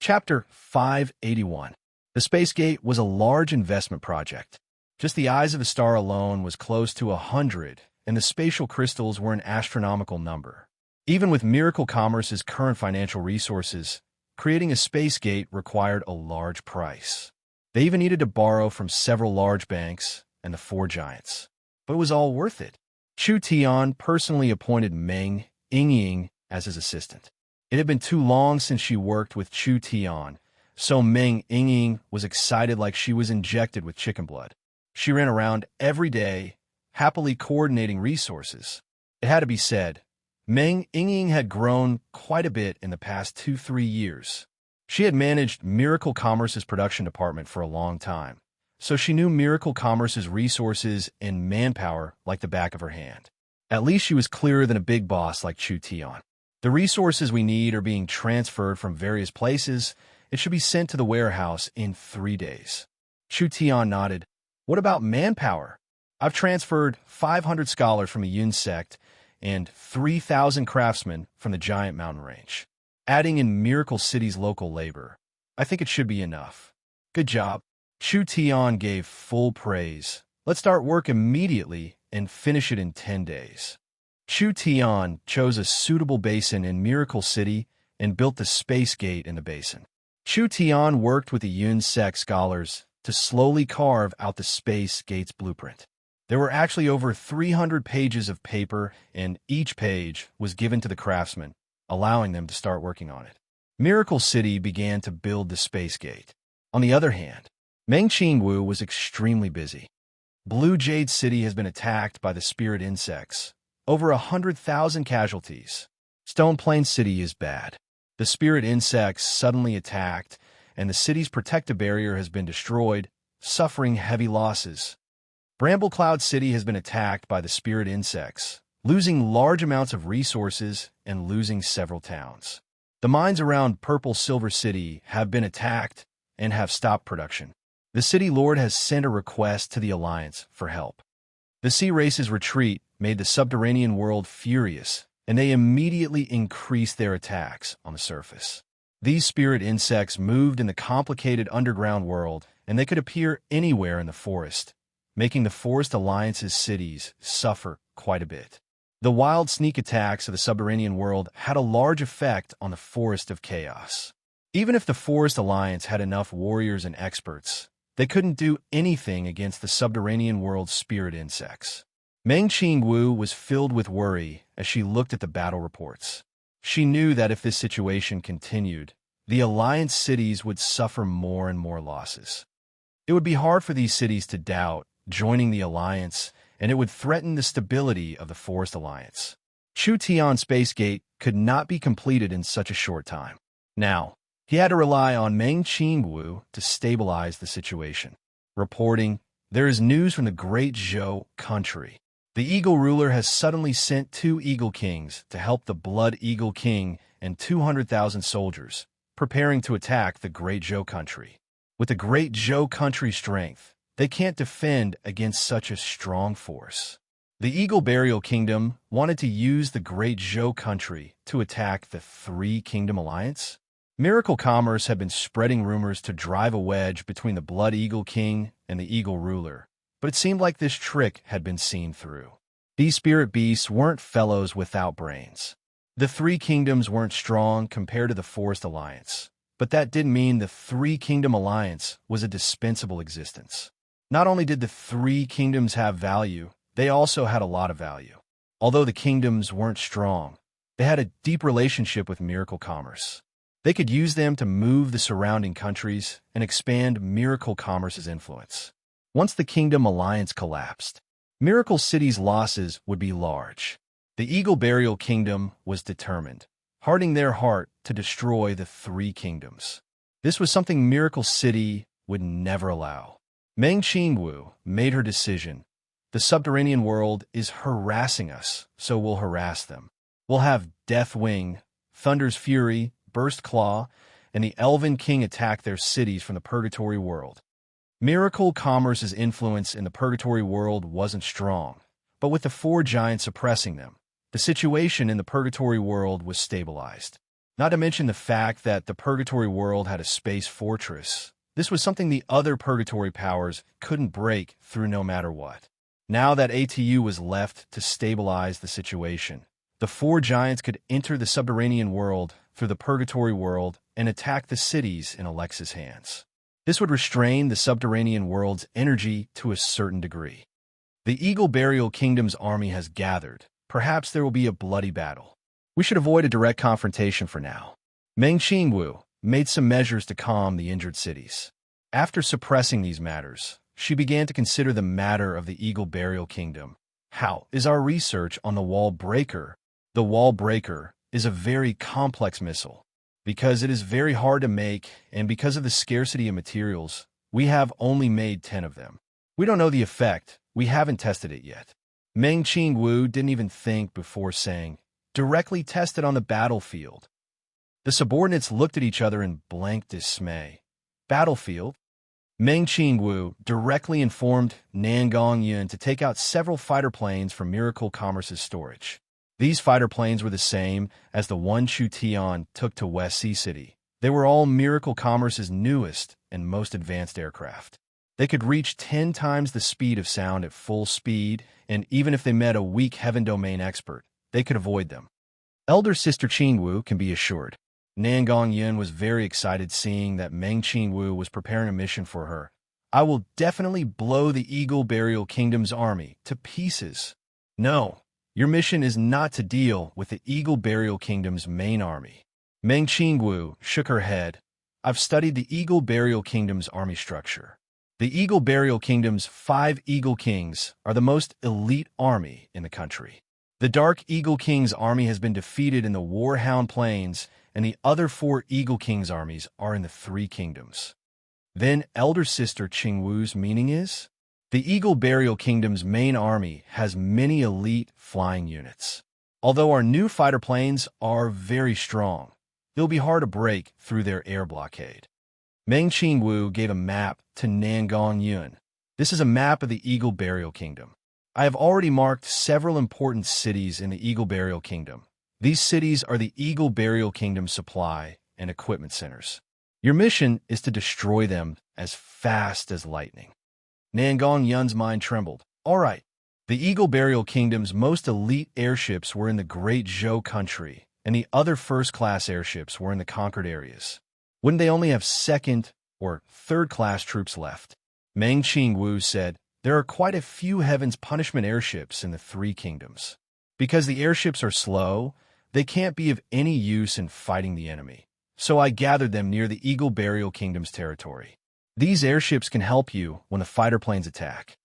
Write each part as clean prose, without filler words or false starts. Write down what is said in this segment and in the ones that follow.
Chapter 581. The Space Gate was a large investment project. Just the eyes of the star alone was close to 100, and the spatial crystals were an astronomical number. Even with Miracle Commerce's current financial resources, creating a space gate required a large price. They even needed to borrow from several large banks and the four giants. But it was all worth it. Chu Tian personally appointed Meng Yingying as his assistant. It had been too long since she worked with Chu Tian, so Meng Yingying was excited like she was injected with chicken blood. She ran around every day, happily coordinating resources. It had to be said, Meng Yingying had grown quite a bit in the past 2-3 years. She had managed Miracle Commerce's production department for a long time, so she knew Miracle Commerce's resources and manpower like the back of her hand. At least she was clearer than a big boss like Chu Tian. The resources we need are being transferred from various places. It should be sent to the warehouse in 3 days. Chu Tian nodded. What about manpower? I've transferred 500 scholars from a Yun sect and 3,000 craftsmen from the Giant Mountain Range. Adding in Miracle City's local labor, I think it should be enough. Good job. Chu Tian gave full praise. Let's start work immediately and finish it in 10 days. Chu Tian chose a suitable basin in Miracle City and built the space gate in the basin. Chu Tian worked with the Yun sect scholars to slowly carve out the space gate's blueprint. There were actually over 300 pages of paper, and each page was given to the craftsmen, allowing them to start working on it. Miracle City began to build the space gate. On the other hand, Meng Qingwu was extremely busy. Blue Jade City has been attacked by the spirit insects. Over 100,000 casualties. Stone Plain City is bad. The spirit insects suddenly attacked, and the city's protective barrier has been destroyed, suffering heavy losses. Bramble Cloud City has been attacked by the spirit insects, losing large amounts of resources and losing several towns. The mines around Purple Silver City have been attacked and have stopped production. The city lord has sent a request to the Alliance for help. The sea race's retreat made the subterranean world furious, and they immediately increased their attacks on the surface. These spirit insects moved in the complicated underground world, and they could appear anywhere in the forest, making the Forest Alliance's cities suffer quite a bit. The wild sneak attacks of the subterranean world had a large effect on the Forest of Chaos. Even if the Forest Alliance had enough warriors and experts, they couldn't do anything against the subterranean world's spirit insects. Meng Qingwu was filled with worry as she looked at the battle reports. She knew that if this situation continued, the Alliance cities would suffer more and more losses. It would be hard for these cities to doubt joining the Alliance, and it would threaten the stability of the Forest Alliance. Chu Tian's space gate could not be completed in such a short time. Now, he had to rely on Meng Qingwu to stabilize the situation. Reporting, there is news from the Great Zhou country. The Eagle ruler has suddenly sent 2 Eagle Kings to help the Blood Eagle King and 200,000 soldiers, preparing to attack the Great Zhou country. With the Great Zhou country's strength, they can't defend against such a strong force. The Eagle Burial Kingdom wanted to use the Great Zhou country to attack the 3 Kingdom Alliance. Miracle Commerce had been spreading rumors to drive a wedge between the Blood Eagle King and the Eagle ruler, but it seemed like this trick had been seen through. These spirit beasts weren't fellows without brains. The 3 kingdoms weren't strong compared to the Forest Alliance, but that didn't mean the 3 Kingdom Alliance was a dispensable existence. Not only did the 3 kingdoms have value, they also had a lot of value. Although the kingdoms weren't strong, they had a deep relationship with Miracle Commerce. They could use them to move the surrounding countries and expand Miracle Commerce's influence. Once the Kingdom Alliance collapsed, Miracle City's losses would be large. The Eagle Burial Kingdom was determined, hardening their heart to destroy the 3 kingdoms. This was something Miracle City would never allow. Meng Qingwu made her decision. The subterranean world is harassing us, so we'll harass them. We'll have Death Wing, Thunder's Fury, Burst Claw, and the Elven King attack their cities from the Purgatory world. Miracle Commerce's influence in the Purgatory world wasn't strong, but with the 4 giants suppressing them, the situation in the Purgatory world was stabilized. Not to mention the fact that the Purgatory world had a space fortress. This was something the other Purgatory powers couldn't break through no matter what. Now that ATU was left to stabilize the situation, the four giants could enter the subterranean world through the Purgatory world and attack the cities in Alexa's hands. This would restrain the subterranean world's energy to a certain degree. The Eagle Burial Kingdom's army has gathered. Perhaps there will be a bloody battle. We should avoid a direct confrontation for now. Meng Qingwu made some measures to calm the injured cities. After suppressing these matters, she began to consider the matter of the Eagle Burial Kingdom. How is our research on the Wall Breaker? The Wall Breaker is a very complex missile. Because it is very hard to make, and because of the scarcity of materials, we have only made 10 of them. We don't know the effect. We haven't tested it yet. Meng Qingwu didn't even think before saying, "Directly test it on the battlefield." The subordinates looked at each other in blank dismay. Battlefield? Meng Qingwu directly informed Nangong Yun to take out several fighter planes from Miracle Commerce's storage. These fighter planes were the same as the one Chu Tian took to West Sea City. They were all Miracle Commerce's newest and most advanced aircraft. They could reach 10 times the speed of sound at full speed, and even if they met a weak Heaven Domain expert, they could avoid them. Elder Sister Qingwu can be assured. Nangong Yun was very excited seeing that Meng Qingwu was preparing a mission for her. "I will definitely blow the Eagle Burial Kingdom's army to pieces." "No. Your mission is not to deal with the Eagle Burial Kingdom's main army." Meng Qingwu shook her head. "I've studied the Eagle Burial Kingdom's army structure. The Eagle Burial Kingdom's 5 Eagle Kings are the most elite army in the country. The Dark Eagle King's army has been defeated in the Warhound Plains, and the other 4 Eagle King's armies are in the 3 kingdoms." Then Elder Sister Qingwu's meaning is? The Eagle Burial Kingdom's main army has many elite flying units. Although our new fighter planes are very strong, it'll be hard to break through their air blockade. Meng Qingwu gave a map to Nangong Yun. "This is a map of the Eagle Burial Kingdom. I have already marked several important cities in the Eagle Burial Kingdom. These cities are the Eagle Burial Kingdom's supply and equipment centers. Your mission is to destroy them as fast as lightning." Nangong Yun's mind trembled. "All right." The Eagle Burial Kingdom's most elite airships were in the Great Zhou country, and the other first-class airships were in the conquered areas. Wouldn't they only have second- or third-class troops left? Meng Qingwu said, "There are quite a few Heaven's Punishment airships in the 3 kingdoms. Because the airships are slow, they can't be of any use in fighting the enemy. So I gathered them near the Eagle Burial Kingdom's territory. These airships can help you when the fighter planes attack."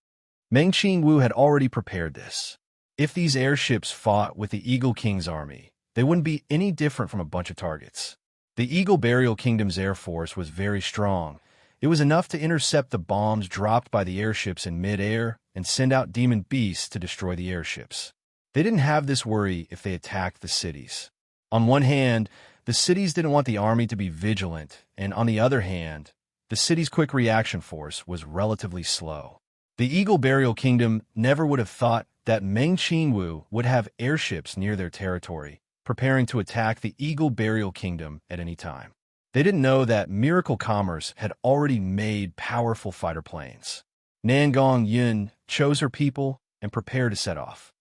Meng Qingwu had already prepared this. If these airships fought with the Eagle King's army, they wouldn't be any different from a bunch of targets. The Eagle Burial Kingdom's air force was very strong. It was enough to intercept the bombs dropped by the airships in mid-air and send out demon beasts to destroy the airships. They didn't have this worry if they attacked the cities. On one hand, the cities didn't want the army to be vigilant, and on the other hand, the city's quick reaction force was relatively slow. The Eagle Burial Kingdom never would have thought that Meng Qingwu would have airships near their territory, preparing to attack the Eagle Burial Kingdom at any time. They didn't know that Miracle Commerce had already made powerful fighter planes. Nangong Yun chose her people and prepared to set off.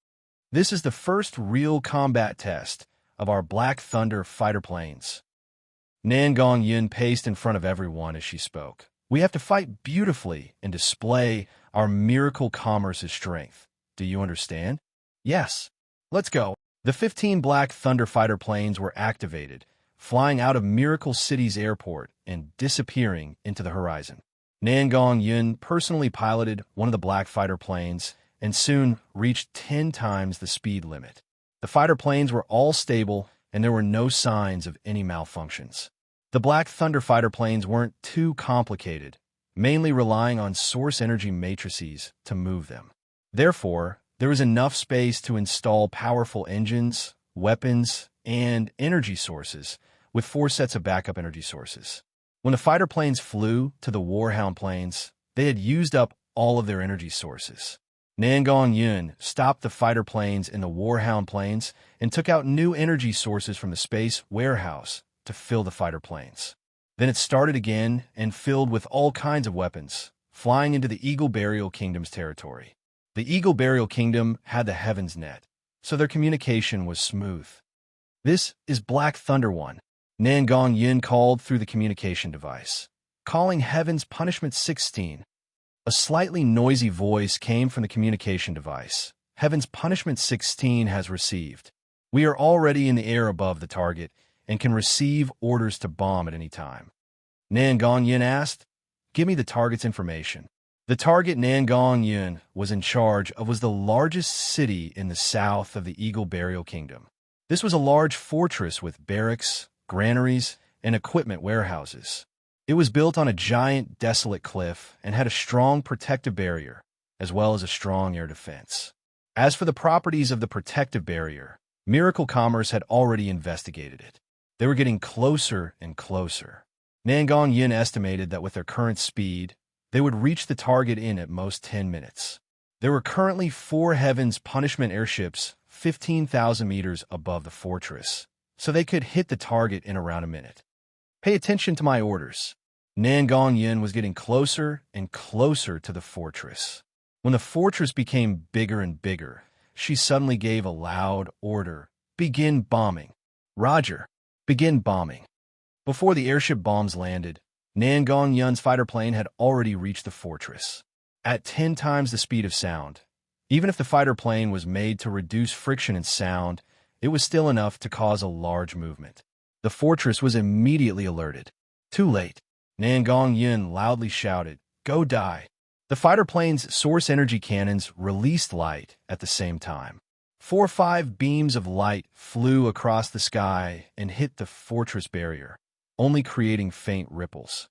"This is the first real combat test of our Black Thunder fighter planes." Nangong Yun paced in front of everyone as she spoke. "We have to fight beautifully and display our Miracle Commerce's strength. Do you understand?" "Yes. Let's go." The 15 Black Thunder fighter planes were activated, flying out of Miracle City's airport and disappearing into the horizon. Nangong Yun personally piloted one of the Black fighter planes and soon reached 10 times the speed limit. The fighter planes were all stable, and there were no signs of any malfunctions. The Black Thunder fighter planes weren't too complicated, mainly relying on source energy matrices to move them. Therefore, there was enough space to install powerful engines, weapons, and energy sources, with 4 sets of backup energy sources. When the fighter planes flew to the Warhound Plains, they had used up all of their energy sources. Nangang Yun stopped the fighter planes in the Warhound Plains and took out new energy sources from the space warehouse to fill the fighter planes. Then it started again and filled with all kinds of weapons, flying into the Eagle Burial Kingdom's territory. The Eagle Burial Kingdom had the Heaven's Net, so their communication was smooth. "This is Black Thunder One," Nangang Yun called through the communication device, calling Heaven's Punishment 16. A slightly noisy voice came from the communication device. "Heaven's Punishment 16 has received. We are already in the air above the target and can receive orders to bomb at any time." Nangang Yun asked, "Give me the target's information." The target Nangang Yun was in charge of was the largest city in the south of the Eagle Burial Kingdom. This was a large fortress with barracks, granaries, and equipment warehouses. It was built on a giant, desolate cliff and had a strong protective barrier, as well as a strong air defense. As for the properties of the protective barrier, Miracle Commerce had already investigated it. They were getting closer and closer. Nangang Yun estimated that with their current speed, they would reach the target in at most 10 minutes. There were currently 4 Heaven's Punishment airships 15,000 meters above the fortress, so they could hit the target in around a minute. "Pay attention to my orders." Nangang Yun was getting closer and closer to the fortress. When the fortress became bigger and bigger, she suddenly gave a loud order, "Begin bombing." "Roger. Begin bombing." Before the airship bombs landed, Nangang Yun's fighter plane had already reached the fortress. At 10 times the speed of sound, even if the fighter plane was made to reduce friction and sound, it was still enough to cause a large movement. The fortress was immediately alerted. "Too late," Nangang Yun loudly shouted, "Go die." The fighter plane's source energy cannons released light at the same time. 4 or 5 beams of light flew across the sky and hit the fortress barrier, only creating faint ripples.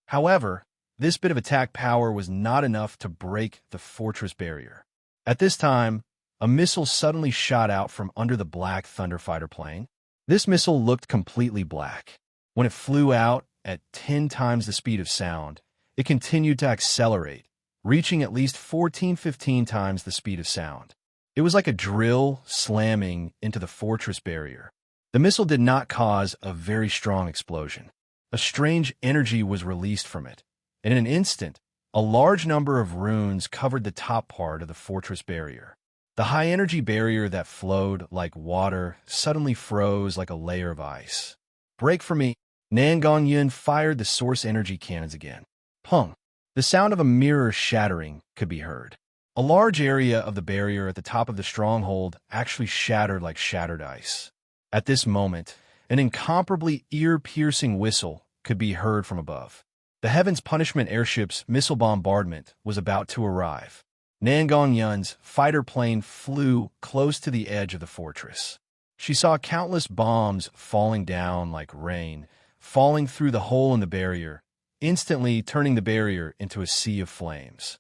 However, this bit of attack power was not enough to break the fortress barrier. At this time, a missile suddenly shot out from under the Black Thunder fighter plane. This missile looked completely black. When it flew out at 10 times the speed of sound, it continued to accelerate, reaching at least 14-15 times the speed of sound. It was like a drill slamming into the fortress barrier. The missile did not cause a very strong explosion. A strange energy was released from it, and in an instant, a large number of runes covered the top part of the fortress barrier. The high-energy barrier that flowed like water suddenly froze like a layer of ice. "Break for me." Nangang Yun fired the source energy cannons again. Pung! The sound of a mirror shattering could be heard. A large area of the barrier at the top of the stronghold actually shattered like shattered ice. At this moment, an incomparably ear-piercing whistle could be heard from above. The Heaven's Punishment airship's missile bombardment was about to arrive. Nangang Yun's fighter plane flew close to the edge of the fortress. She saw countless bombs falling down like rain, falling through the hole in the barrier, instantly turning the barrier into a sea of flames.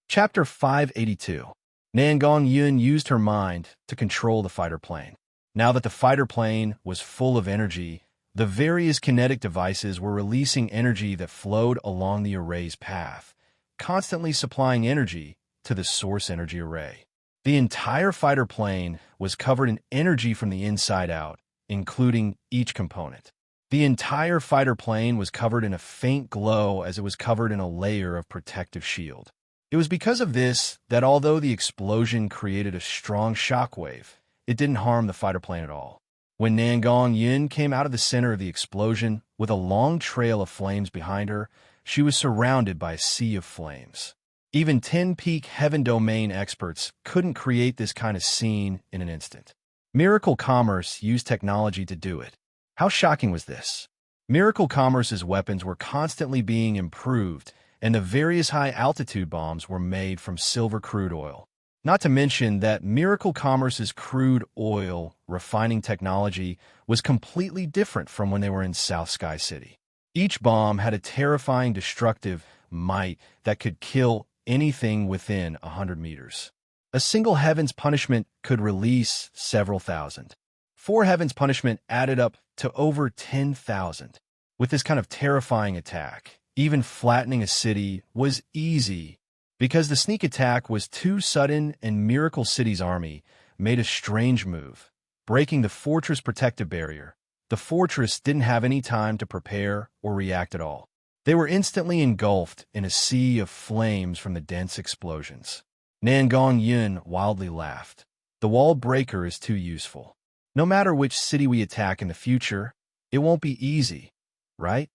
Chapter 582. Nangang Yun used her mind to control the fighter plane. Now that the fighter plane was full of energy, the various kinetic devices were releasing energy that flowed along the array's path, constantly supplying energy to the source energy array. The entire fighter plane was covered in energy from the inside out, including each component. The entire fighter plane was covered in a faint glow as it was covered in a layer of protective shield. It was because of this that although the explosion created a strong shockwave, it didn't harm the fighter plane at all. When Nangang Yun came out of the center of the explosion with a long trail of flames behind her, she was surrounded by a sea of flames. Even 10-peak Heaven Domain experts couldn't create this kind of scene in an instant. Miracle Commerce used technology to do it. How shocking was this? Miracle Commerce's weapons were constantly being improved, and the various high-altitude bombs were made from silver crude oil. Not to mention that Miracle Commerce's crude oil refining technology was completely different from when they were in South Sky City. Each bomb had a terrifying destructive might that could kill anything within 100 meters. A single Heaven's Punishment could release several thousand. 4 Heaven's Punishment added up to over 10,000. With this kind of terrifying attack, even flattening a city was easy Because the sneak attack was too sudden and Miracle City's army made a strange move, breaking the fortress protective barrier. The fortress didn't have any time to prepare or react at all. They were instantly engulfed in a sea of flames from the dense explosions. Nangong Yun wildly laughed. The wall breaker is too useful. No matter which city we attack in the future, it won't be easy, right?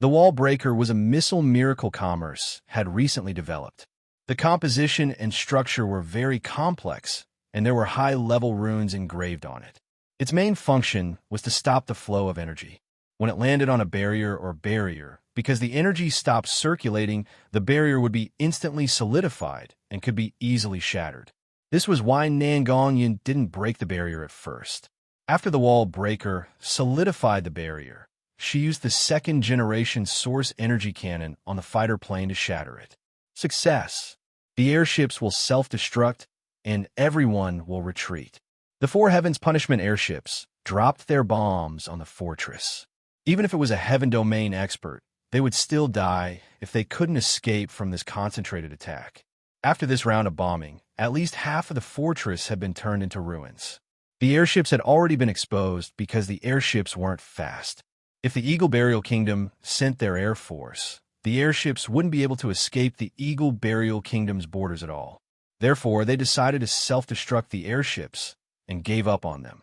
The wall breaker was a missile Miracle Commerce had recently developed. The composition and structure were very complex, and there were high-level runes engraved on it. Its main function was to stop the flow of energy. When it landed on a barrier, because the energy stopped circulating, the barrier would be instantly solidified and could be easily shattered. This was why Nangongyan didn't break the barrier at first. After the wall breaker solidified the barrier, she used the second-generation source energy cannon on the fighter plane to shatter it. Success! The airships will self-destruct, and everyone will retreat. The Four Heavens Punishment airships dropped their bombs on the fortress. Even if it was a Heaven Domain expert, they would still die if they couldn't escape from this concentrated attack. After this round of bombing, at least half of the fortress had been turned into ruins. The airships had already been exposed because the airships weren't fast. If the Eagle Burial Kingdom sent their air force, the airships wouldn't be able to escape the Eagle Burial Kingdom's borders at all. Therefore, they decided to self-destruct the airships and gave up on them.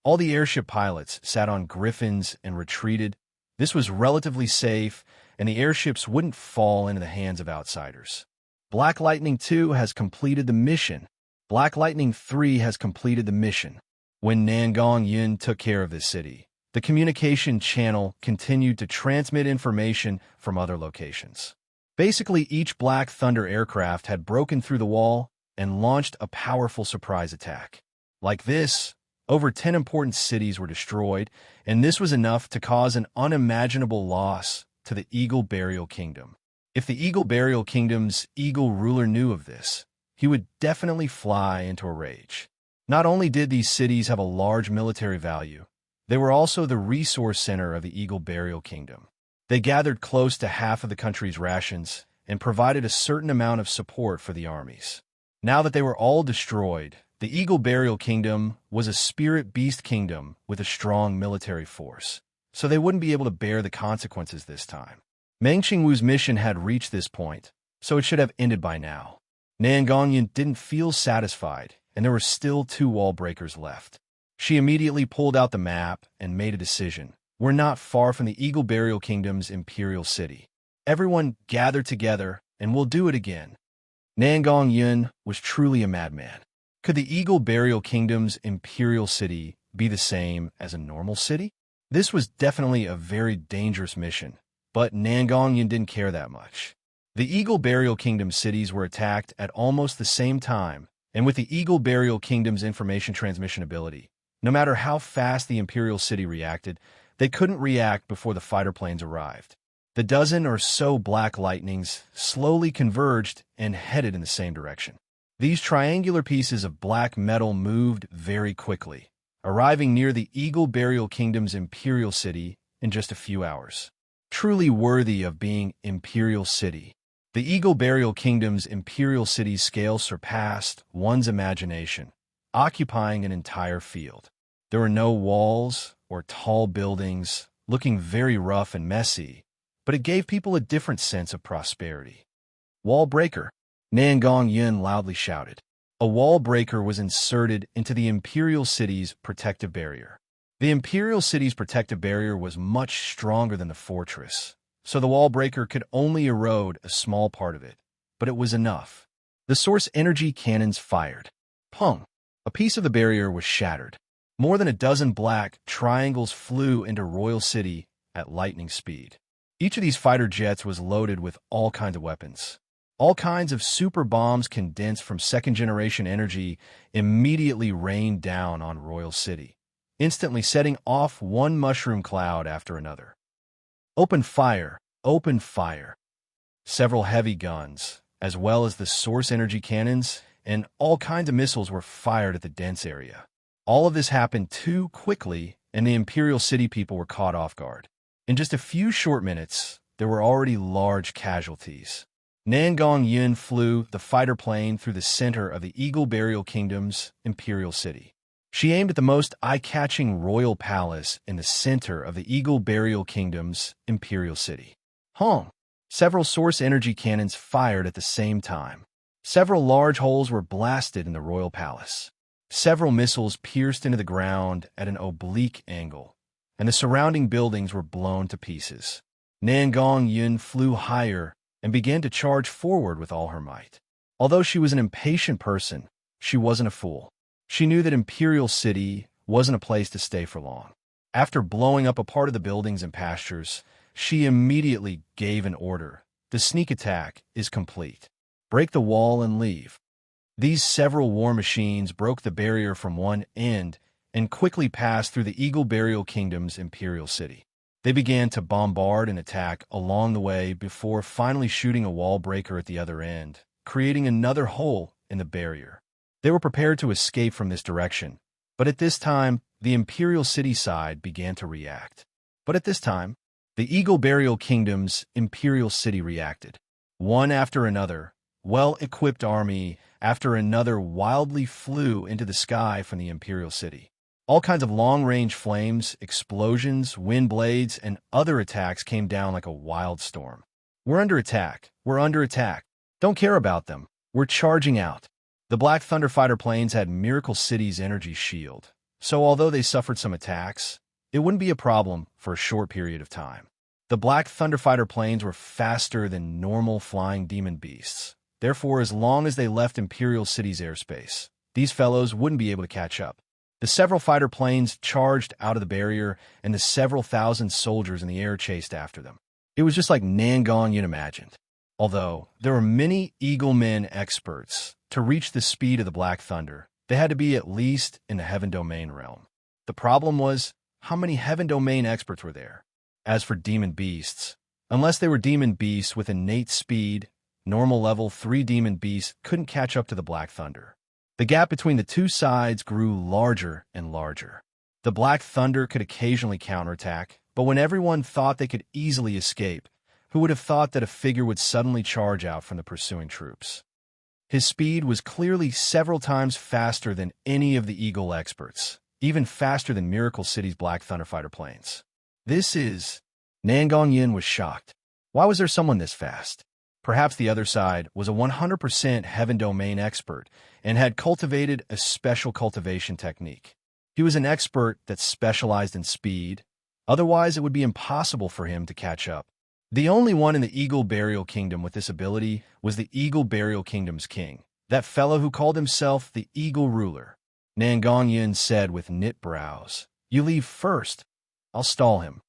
All the airship pilots sat on griffins and retreated. This was relatively safe, and the airships wouldn't fall into the hands of outsiders. Black Lightning 2 has completed the mission. Black Lightning 3 has completed the mission. When Nangong Yun took care of this city, the communication channel continued to transmit information from other locations. Basically, each Black Thunder aircraft had broken through the wall and launched a powerful surprise attack. Like this, over 10 important cities were destroyed, and this was enough to cause an unimaginable loss to the Eagle Burial Kingdom. If the Eagle Burial Kingdom's Eagle ruler knew of this, he would definitely fly into a rage. Not only did these cities have a large military value, they were also the resource center of the Eagle Burial Kingdom. They gathered close to half of the country's rations and provided a certain amount of support for the armies. Now that they were all destroyed, the Eagle Burial Kingdom was a spirit beast kingdom with a strong military force, so they wouldn't be able to bear the consequences this time. Meng Qingwu's mission had reached this point, so it should have ended by now. Nangongyan didn't feel satisfied, and there were still 2 wall breakers left. She immediately pulled out the map and made a decision. We're not far from the Eagle Burial Kingdom's imperial city. Everyone gather together, and we'll do it again. Nangong Yun was truly a madman. Could the Eagle Burial Kingdom's imperial city be the same as a normal city? This was definitely a very dangerous mission, but Nangong Yun didn't care that much. The Eagle Burial Kingdom cities were attacked at almost the same time, and with the Eagle Burial Kingdom's information transmission ability, no matter how fast the imperial city reacted, they couldn't react before the fighter planes arrived. The dozen or so Black Lightnings slowly converged and headed in the same direction. These triangular pieces of black metal moved very quickly, arriving near the Eagle Burial Kingdom's imperial city in just a few hours. Truly worthy of being imperial city. The Eagle Burial Kingdom's imperial city's scale surpassed one's imagination, occupying an entire field. There were no walls or tall buildings, looking very rough and messy, but it gave people a different sense of prosperity. Wall breaker, Nangong Yun loudly shouted. A wall breaker was inserted into the imperial city's protective barrier. The imperial city's protective barrier was much stronger than the fortress, so the wall breaker could only erode a small part of it, but it was enough. The source energy cannons fired. Pung! A piece of the barrier was shattered. More than a dozen black triangles flew into Royal City at lightning speed. Each of these fighter jets was loaded with all kinds of weapons. All kinds of super bombs condensed from second-generation energy immediately rained down on Royal City, instantly setting off one mushroom cloud after another. Open fire! Open fire! Several heavy guns, as well as the source energy cannons, and all kinds of missiles were fired at the dense area. All of this happened too quickly, and the Imperial City people were caught off guard. In just a few short minutes, there were already large casualties. Nangong Yun flew the fighter plane through the center of the Eagle Burial Kingdom's imperial city. She aimed at the most eye-catching royal palace in the center of the Eagle Burial Kingdom's imperial city. Hong! Several source energy cannons fired at the same time. Several large holes were blasted in the royal palace. Several missiles pierced into the ground at an oblique angle, and the surrounding buildings were blown to pieces. Nangong Yun flew higher and began to charge forward with all her might. Although she was an impatient person, she wasn't a fool. She knew that Imperial City wasn't a place to stay for long. After blowing up a part of the buildings and pastures, she immediately gave an order. The sneak attack is complete. Break the wall and leave. These several war machines broke the barrier from one end and quickly passed through the Eagle Burial Kingdom's imperial city. They began to bombard and attack along the way before finally shooting a wall breaker at the other end, creating another hole in the barrier. They were prepared to escape from this direction, but at this time, the imperial city side began to react. The Eagle Burial Kingdom's imperial city reacted. One after another, well-equipped army after another wildly flew into the sky from the imperial city. All kinds of long-range flames, explosions, wind blades, and other attacks came down like a wild storm. We're under attack. We're under attack. Don't care about them. We're charging out. The Black Thunder fighter planes had Miracle City's energy shield, so although they suffered some attacks, it wouldn't be a problem for a short period of time. The Black Thunder fighter planes were faster than normal flying demon beasts. Therefore, as long as they left Imperial City's airspace, these fellows wouldn't be able to catch up. The several fighter planes charged out of the barrier, and the several thousand soldiers in the air chased after them. It was just like Nangong Yun imagined. Although there were many Eagle Men experts, to reach the speed of the Black Thunder, they had to be at least in the Heaven Domain realm. The problem was, how many Heaven Domain experts were there? As for demon beasts, unless they were demon beasts with innate speed, normal level 3 demon beasts couldn't catch up to the Black Thunder. The gap between the two sides grew larger and larger. The Black Thunder could occasionally counterattack, but when everyone thought they could easily escape, who would have thought that a figure would suddenly charge out from the pursuing troops? His speed was clearly several times faster than any of the Eagle experts, even faster than Miracle City's Black Thunder fighter planes. Nangong Yin was shocked. Why was there someone this fast? Perhaps the other side was a 100% Heaven Domain expert and had cultivated a special cultivation technique. He was an expert that specialized in speed. Otherwise, it would be impossible for him to catch up. The only one in the Eagle Burial Kingdom with this ability was the Eagle Burial Kingdom's king, that fellow who called himself the Eagle Ruler. Nangong Yin said with knit brows, "You leave first. I'll stall him."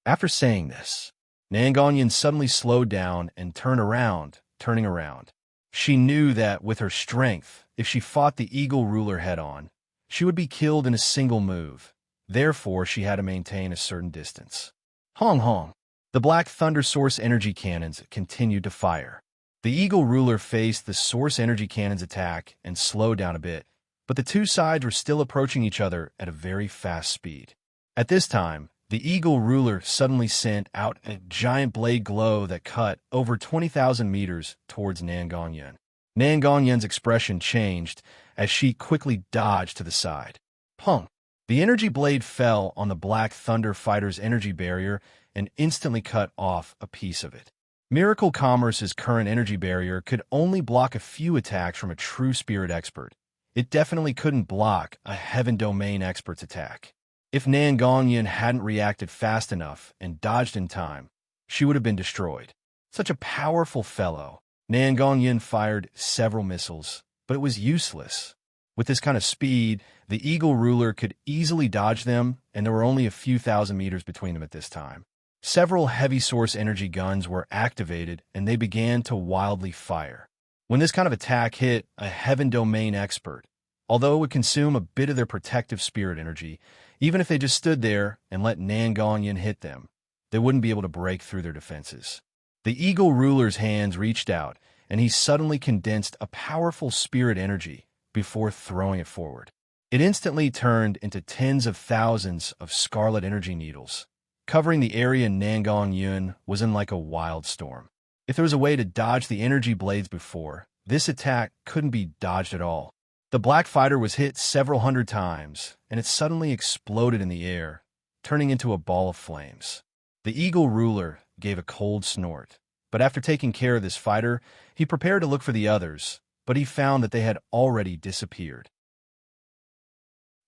After saying this, Nangong Yin suddenly slowed down and turned around, turning around. She knew that with her strength, if she fought the Eagle Ruler head-on, she would be killed in a single move. Therefore, she had to maintain a certain distance. Hong hong. The Black Thunder Source Energy Cannons continued to fire. The Eagle Ruler faced the Source Energy Cannons attack and slowed down a bit, but the two sides were still approaching each other at a very fast speed. At this time, the Eagle Ruler suddenly sent out a giant blade glow that cut over 20,000 meters towards Nangong Yin. Nangong Yin's expression changed as she quickly dodged to the side. Punk! The energy blade fell on the Black Thunder fighter's energy barrier and instantly cut off a piece of it. Miracle Commerce's current energy barrier could only block a few attacks from a true spirit expert. It definitely couldn't block a Heaven Domain expert's attack. If Nangong Yin hadn't reacted fast enough and dodged in time, she would have been destroyed. Such a powerful fellow. Nangong Yin fired several missiles, but it was useless. With this kind of speed, the Eagle Ruler could easily dodge them, and there were only a few thousand meters between them at this time. Several heavy source energy guns were activated, and they began to wildly fire. When this kind of attack hit a Heaven Domain expert, although it would consume a bit of their protective spirit energy, even if they just stood there and let Nangong Yin hit them, they wouldn't be able to break through their defenses. The Eagle Ruler's hands reached out, and he suddenly condensed a powerful spirit energy before throwing it forward. It instantly turned into tens of thousands of scarlet energy needles. Covering the area Nangong Yin was in like a wild storm. If there was a way to dodge the energy blades before, this attack couldn't be dodged at all. The black fighter was hit several hundred times, and it suddenly exploded in the air, turning into a ball of flames. The eagle ruler gave a cold snort, but after taking care of this fighter, he prepared to look for the others, but he found that they had already disappeared.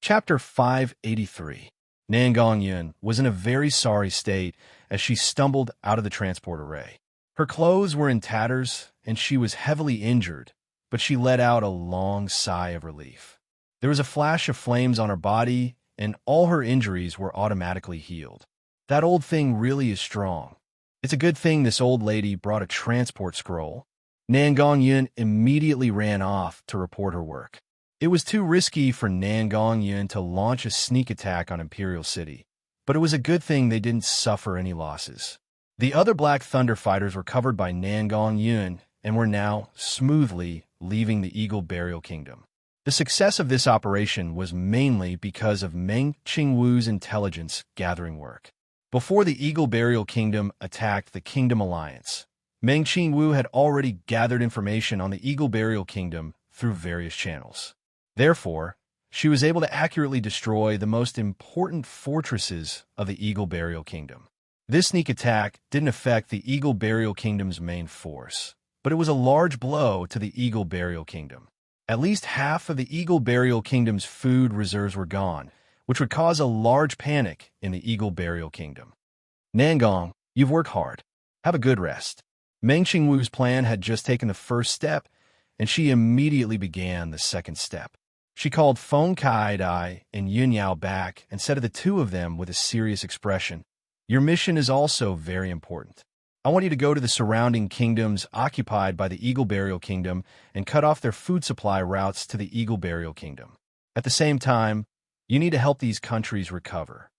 Chapter 583. Nangong Yun was in a very sorry state as she stumbled out of the transport array. Her clothes were in tatters, and she was heavily injured, but she let out a long sigh of relief. There was a flash of flames on her body, and all her injuries were automatically healed. That old thing really is strong. It's a good thing this old lady brought a transport scroll. Nangong Yun immediately ran off to report her work. It was too risky for Nangong Yun to launch a sneak attack on Imperial City, but it was a good thing they didn't suffer any losses. The other Black Thunder fighters were covered by Nangong Yun and were now smoothly leaving the Eagle Burial Kingdom. The success of this operation was mainly because of Meng Qingwu's intelligence gathering work. Before the Eagle Burial Kingdom attacked the Kingdom Alliance, Meng Qingwu had already gathered information on the Eagle Burial Kingdom through various channels. Therefore, she was able to accurately destroy the most important fortresses of the Eagle Burial Kingdom. This sneak attack didn't affect the Eagle Burial Kingdom's main force, but it was a large blow to the Eagle Burial Kingdom. At least half of the Eagle Burial Kingdom's food reserves were gone, which would cause a large panic in the Eagle Burial Kingdom. Nangong, you've worked hard. Have a good rest. Meng Qingwu's plan had just taken the first step, and she immediately began the second step. She called Feng Kai-dai and Yun Yao back and said to the two of them with a serious expression, "Your mission is also very important. I want you to go to the surrounding kingdoms occupied by the Eagle Burial Kingdom and cut off their food supply routes to the Eagle Burial Kingdom. At the same time, you need to help these countries recover."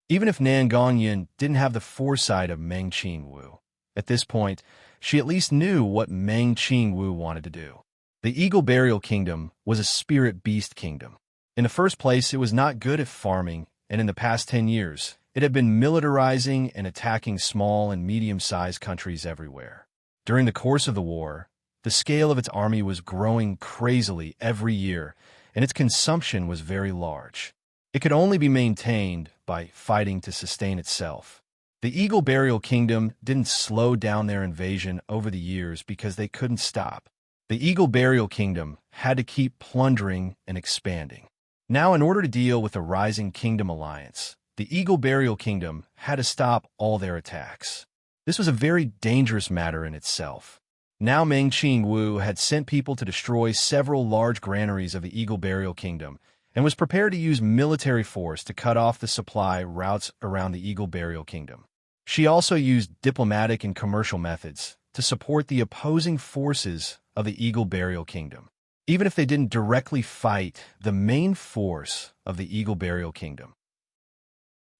Even if Nangong Yun didn't have the foresight of Meng Qingwu, at this point, she at least knew what Meng Qingwu wanted to do. The Eagle Burial Kingdom was a spirit beast kingdom. In the first place, it was not good at farming, and in the past 10 years, it had been militarizing and attacking small and medium-sized countries everywhere. During the course of the war, the scale of its army was growing crazily every year, and its consumption was very large. It could only be maintained by fighting to sustain itself. The Eagle Burial Kingdom didn't slow down their invasion over the years because they couldn't stop. The Eagle Burial Kingdom had to keep plundering and expanding. Now, in order to deal with the rising Kingdom Alliance, the Eagle Burial Kingdom had to stop all their attacks. This was a very dangerous matter in itself. Now Meng Qingwu had sent people to destroy several large granaries of the Eagle Burial Kingdom and was prepared to use military force to cut off the supply routes around the Eagle Burial Kingdom. She also used diplomatic and commercial methods to support the opposing forces of the Eagle Burial Kingdom, even if they didn't directly fight the main force of the Eagle Burial Kingdom.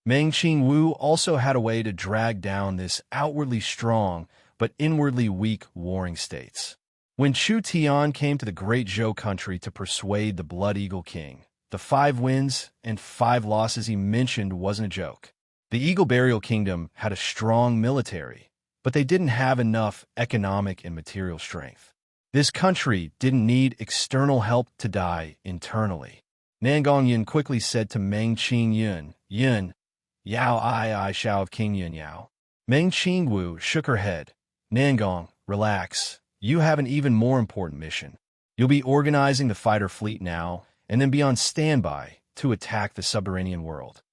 Meng Qingwu also had a way to drag down this outwardly strong but inwardly weak warring states. When Chu Tian came to the Great Zhou country to persuade the Blood Eagle King, the 5 wins and 5 losses he mentioned wasn't a joke. The Eagle Burial Kingdom had a strong military, but they didn't have enough economic and material strength. This country didn't need external help to die internally. Nangong Yun quickly said to Meng Qingyun, "Yun, Yao I shao of King Yun Yao." Meng Qingwu shook her head. "Nangong, relax. You have an even more important mission. You'll be organizing the fighter fleet now, and then be on standby to attack the subterranean world."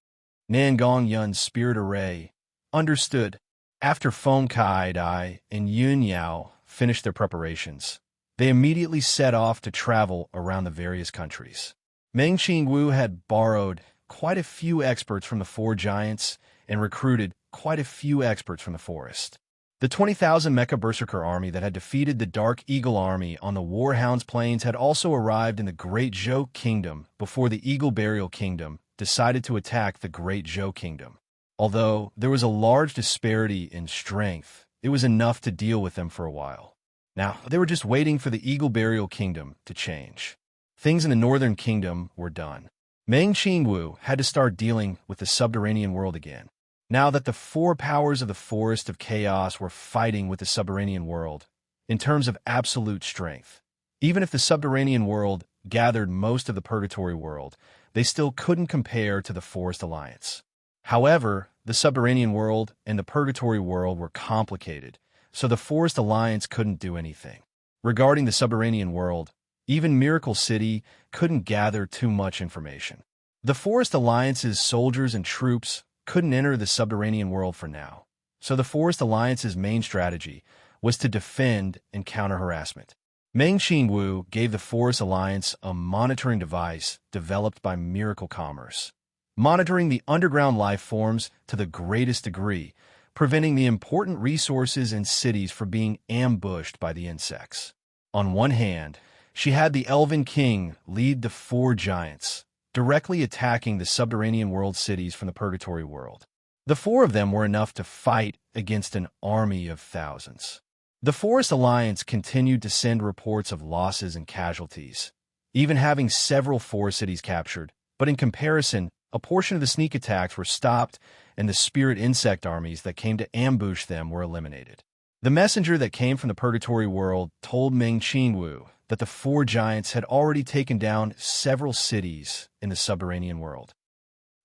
Nangong Yun's spirit array understood. After Feng Kai-dai and Yun Yao finished their preparations, they immediately set off to travel around the various countries. Meng Qingwu had borrowed quite a few experts from the 4 giants and recruited quite a few experts from the forest. The 20,000 Mecha Berserker army that had defeated the Dark Eagle army on the Warhounds Plains had also arrived in the Great Zhou Kingdom before the Eagle Burial Kingdom decided to attack the Great Zhou Kingdom. Although there was a large disparity in strength, it was enough to deal with them for a while. Now, they were just waiting for the Eagle Burial Kingdom to change. Things in the Northern Kingdom were done. Meng Qingwu had to start dealing with the subterranean world again. Now that the four powers of the Forest of Chaos were fighting with the subterranean world, in terms of absolute strength, even if the subterranean world gathered most of the Purgatory world, they still couldn't compare to the Forest Alliance. However, the subterranean world and the Purgatory world were complicated, so the Forest Alliance couldn't do anything. Regarding the subterranean world, even Miracle City couldn't gather too much information. The Forest Alliance's soldiers and troops couldn't enter the subterranean world for now, so the Forest Alliance's main strategy was to defend and counter harassment. Meng Qingwu gave the Forest Alliance a monitoring device developed by Miracle Commerce, monitoring the underground life forms to the greatest degree, preventing the important resources and cities from being ambushed by the insects. On one hand, she had the Elven King lead the four giants, directly attacking the subterranean world cities from the Purgatory world. The four of them were enough to fight against an army of thousands. The Forest Alliance continued to send reports of losses and casualties, even having several forest cities captured, but in comparison, a portion of the sneak attacks were stopped and the spirit insect armies that came to ambush them were eliminated. The messenger that came from the Purgatory world told Meng Qingwu that the four giants had already taken down several cities in the subterranean world.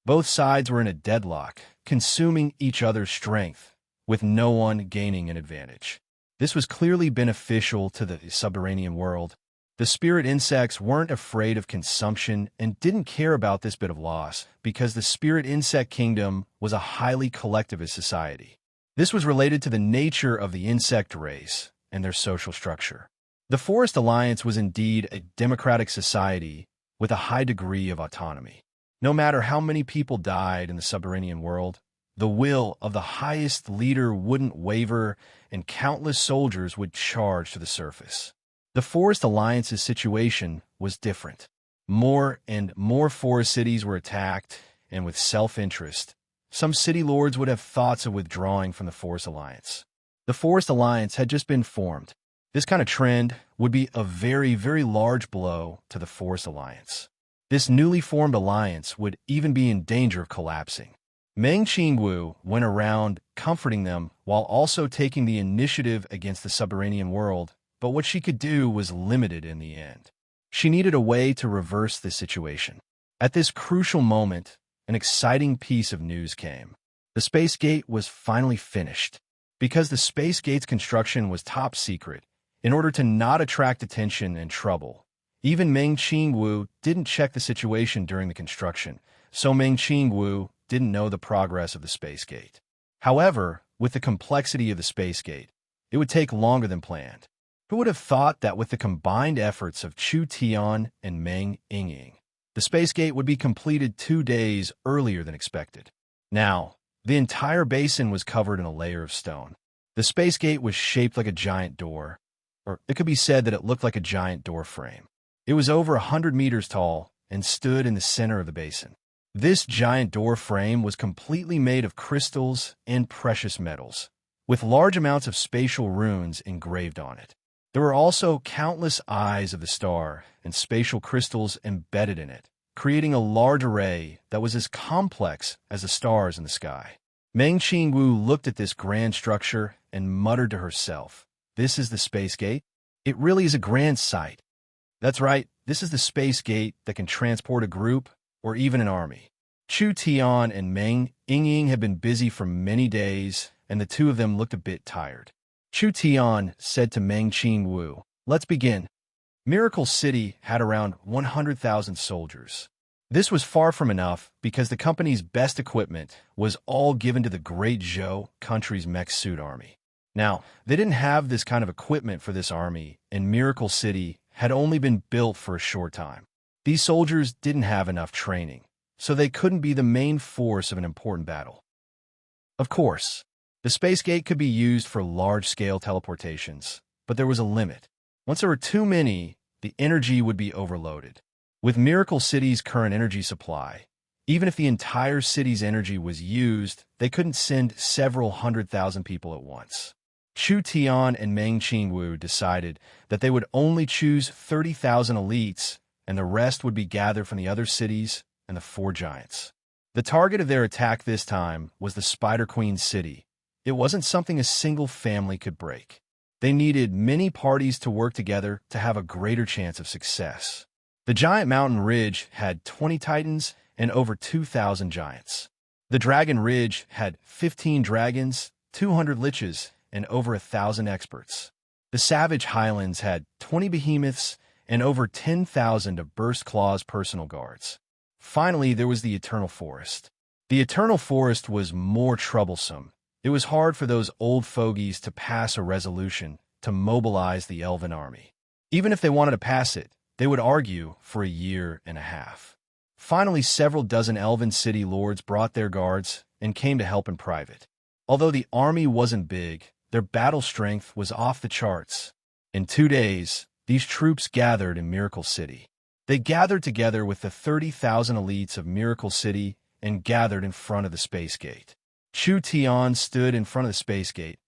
Both sides were in a deadlock, consuming each other's strength, with no one gaining an advantage. This was clearly beneficial to the subterranean world. The spirit insects weren't afraid of consumption and didn't care about this bit of loss because the spirit insect kingdom was a highly collectivist society. This was related to the nature of the insect race and their social structure. The Forest Alliance was indeed a democratic society with a high degree of autonomy. No matter how many people died in the subterranean world, the will of the highest leader wouldn't waver, and countless soldiers would charge to the surface. The Forest Alliance's situation was different. More and more forest cities were attacked, and with self-interest, some city lords would have thoughts of withdrawing from the Forest Alliance. The Forest Alliance had just been formed. This kind of trend would be a very, very large blow to the Forest Alliance. This newly formed alliance would even be in danger of collapsing. Meng Qingwu went around comforting them while also taking the initiative against the subterranean world, but what she could do was limited in the end. She needed a way to reverse the situation. At this crucial moment, an exciting piece of news came. The Space Gate was finally finished. Because the Space Gate's construction was top secret, in order to not attract attention and trouble, even Meng Qingwu didn't check the situation during the construction, so Meng Qingwu didn't know the progress of the Space Gate. However, with the complexity of the Space Gate, it would take longer than planned. Who would have thought that with the combined efforts of Chu Tian and Meng Yingying, the Space Gate would be completed 2 days earlier than expected? Now, the entire basin was covered in a layer of stone. The Space Gate was shaped like a giant door, or it could be said that it looked like a giant door frame. It was over 100 meters tall and stood in the center of the basin. This giant door frame was completely made of crystals and precious metals, with large amounts of spatial runes engraved on it. There were also countless eyes of the star and spatial crystals embedded in it, creating a large array that was as complex as the stars in the sky. Meng Qingwu looked at this grand structure and muttered to herself, "This is the Space Gate? It really is a grand sight." That's right, this is the Space Gate that can transport a group or even an army. Chu Tian and Meng Yingying had been busy for many days, and the two of them looked a bit tired. Chu Tian said to Meng Qingwu, "Let's begin." Miracle City had around 100,000 soldiers. This was far from enough because the company's best equipment was all given to the Great Zhou country's mech suit army. Now, they didn't have this kind of equipment for this army, and Miracle City had only been built for a short time. These soldiers didn't have enough training, so they couldn't be the main force of an important battle. Of course, the Space Gate could be used for large-scale teleportations, but there was a limit. Once there were too many, the energy would be overloaded. With Miracle City's current energy supply, even if the entire city's energy was used, they couldn't send several 100,000 people at once. Chu Tian and Meng Qingwu decided that they would only choose 30,000 elites, and the rest would be gathered from the other cities and the four giants. The target of their attack this time was the Spider Queen's city. It wasn't something a single family could break. They needed many parties to work together to have a greater chance of success. The giant mountain ridge had 20 titans and over 2,000 giants. The dragon ridge had 15 dragons, 200 liches, and over 1,000 experts. The savage highlands had 20 behemoths and over 10,000 of Burst Claw's personal guards. Finally, there was the Eternal Forest. The Eternal Forest was more troublesome. It was hard for those old fogies to pass a resolution to mobilize the elven army. Even if they wanted to pass it, they would argue for a year and a half. Finally, several dozen elven city lords brought their guards and came to help in private. Although the army wasn't big, their battle strength was off the charts. In 2 days, these troops gathered in Miracle City. They gathered together with the 30,000 elites of Miracle City and gathered in front of the Space Gate. Chu Tian stood in front of the Space Gate.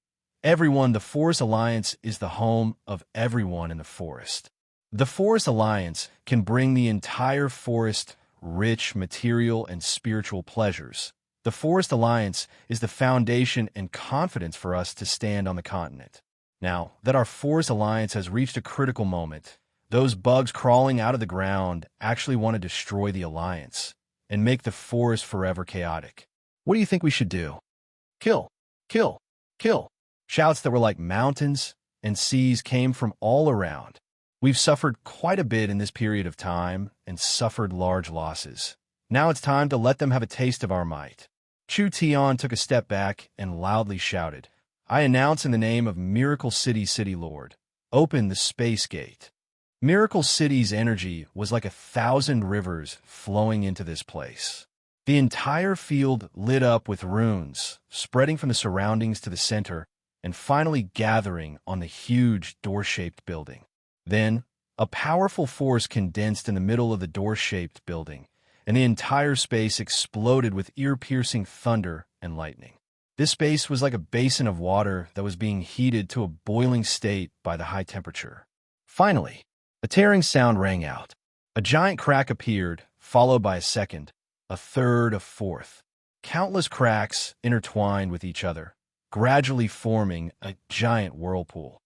Everyone, the Forest Alliance is the home of everyone in the forest. The Forest Alliance can bring the entire forest rich material and spiritual pleasures. The Forest Alliance is the foundation and confidence for us to stand on the continent. Now that our Forest Alliance has reached a critical moment, those bugs crawling out of the ground actually want to destroy the Alliance and make the forest forever chaotic. What do you think we should do? Kill, kill, kill. Shouts that were like mountains and seas came from all around. We've suffered quite a bit in this period of time and suffered large losses. Now it's time to let them have a taste of our might. Chu Tian took a step back and loudly shouted, "I announce in the name of Miracle City City Lord, open the Space Gate." Miracle City's energy was like 1,000 rivers flowing into this place. The entire field lit up with runes, spreading from the surroundings to the center and finally gathering on the huge door-shaped building. Then, a powerful force condensed in the middle of the door-shaped building, and the entire space exploded with ear-piercing thunder and lightning. This space was like a basin of water that was being heated to a boiling state by the high temperature. Finally, a tearing sound rang out. A giant crack appeared, followed by a second, a third, a fourth. Countless cracks intertwined with each other, gradually forming a giant whirlpool.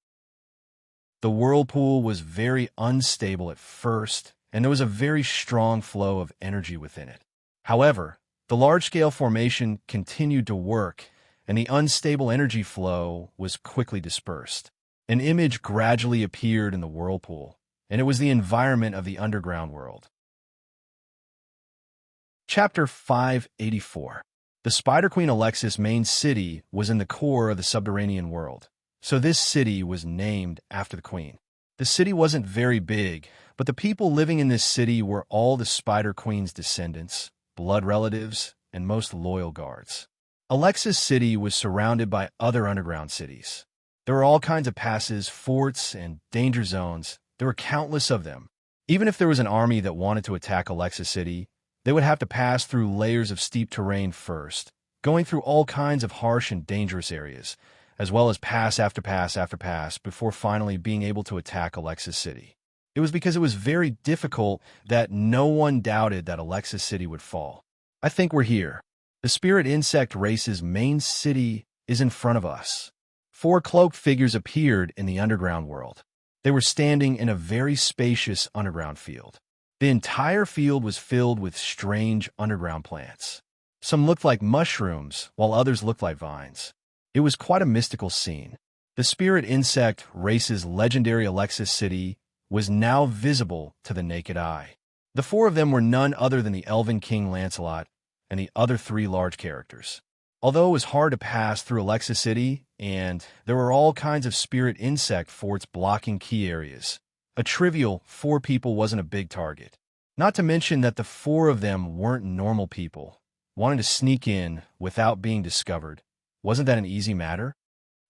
The whirlpool was very unstable at first, and there was a very strong flow of energy within it. However, the large-scale formation continued to work, and the unstable energy flow was quickly dispersed. An image gradually appeared in the whirlpool, and it was the environment of the underground world. Chapter 584. The Spider Queen Alexis' main city was in the core of the subterranean world, so this city was named after the queen. The city wasn't very big, but the people living in this city were all the Spider Queen's descendants, blood relatives, and most loyal guards. Alexis City was surrounded by other underground cities. There were all kinds of passes, forts, and danger zones. There were countless of them. Even if there was an army that wanted to attack Alexis City, they would have to pass through layers of steep terrain first, going through all kinds of harsh and dangerous areas, as well as pass after pass after pass before finally being able to attack Alexis City. It was because it was very difficult that no one doubted that Alexis City would fall. I think we're here. The spirit insect race's main city is in front of us. 4 cloaked figures appeared in the underground world. They were standing in a very spacious underground field. The entire field was filled with strange underground plants. Some looked like mushrooms, while others looked like vines. It was quite a mystical scene. The spirit insect race's legendary Alexis City was now visible to the naked eye. The 4 of them were none other than the Elven King Lancelot and the other 3 large characters. Although it was hard to pass through Alexis City, and there were all kinds of spirit insect forts blocking key areas, a trivial 4 people wasn't a big target. Not to mention that the 4 of them weren't normal people. Wanting to sneak in without being discovered, wasn't that an easy matter?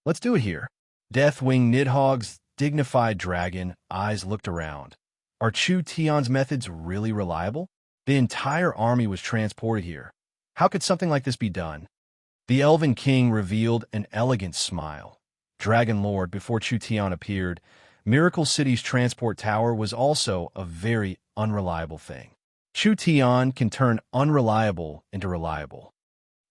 Let's do it here. Deathwing Nidhogg's dignified dragon eyes looked around. Are Chu Tian's methods really reliable? The entire army was transported here. How could something like this be done? The Elven King revealed an elegant smile. Dragon Lord, before Chu Tian appeared, Miracle City's transport tower was also a very unreliable thing. Chu Tian can turn unreliable into reliable.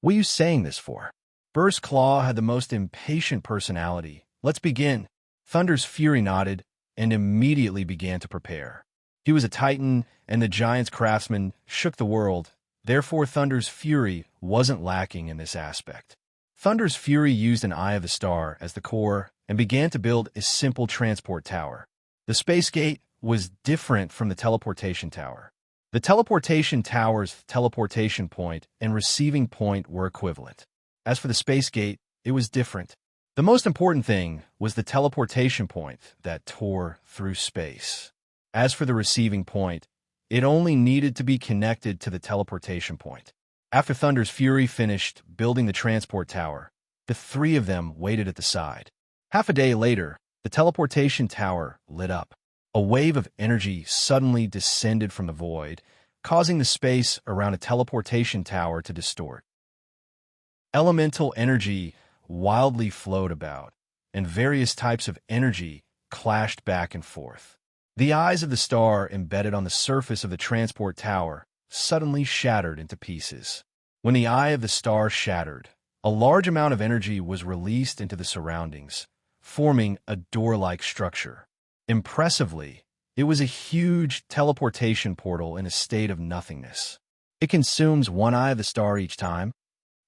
What are you saying this for? Burst Claw had the most impatient personality. Let's begin. Thunder's Fury nodded and immediately began to prepare. He was a titan, and the giant's craftsman shook the world. Therefore, Thunder's Fury wasn't lacking in this aspect. Thunder's Fury used an Eye of the Star as the core and began to build a simple transport tower. The Space Gate was different from the teleportation tower. The teleportation tower's teleportation point and receiving point were equivalent. As for the Space Gate, it was different. The most important thing was the teleportation point that tore through space. As for the receiving point, it only needed to be connected to the teleportation point. After Thunder's Fury finished building the transport tower, the three of them waited at the side. Half a day later, the teleportation tower lit up. A wave of energy suddenly descended from the void, causing the space around a teleportation tower to distort. Elemental energy wildly flowed about, and various types of energy clashed back and forth. The eyes of the star embedded on the surface of the transport tower suddenly shattered into pieces. When the eye of the star shattered, a large amount of energy was released into the surroundings, forming a door-like structure. Impressively, it was a huge teleportation portal in a state of nothingness. It consumes one eye of the star each time.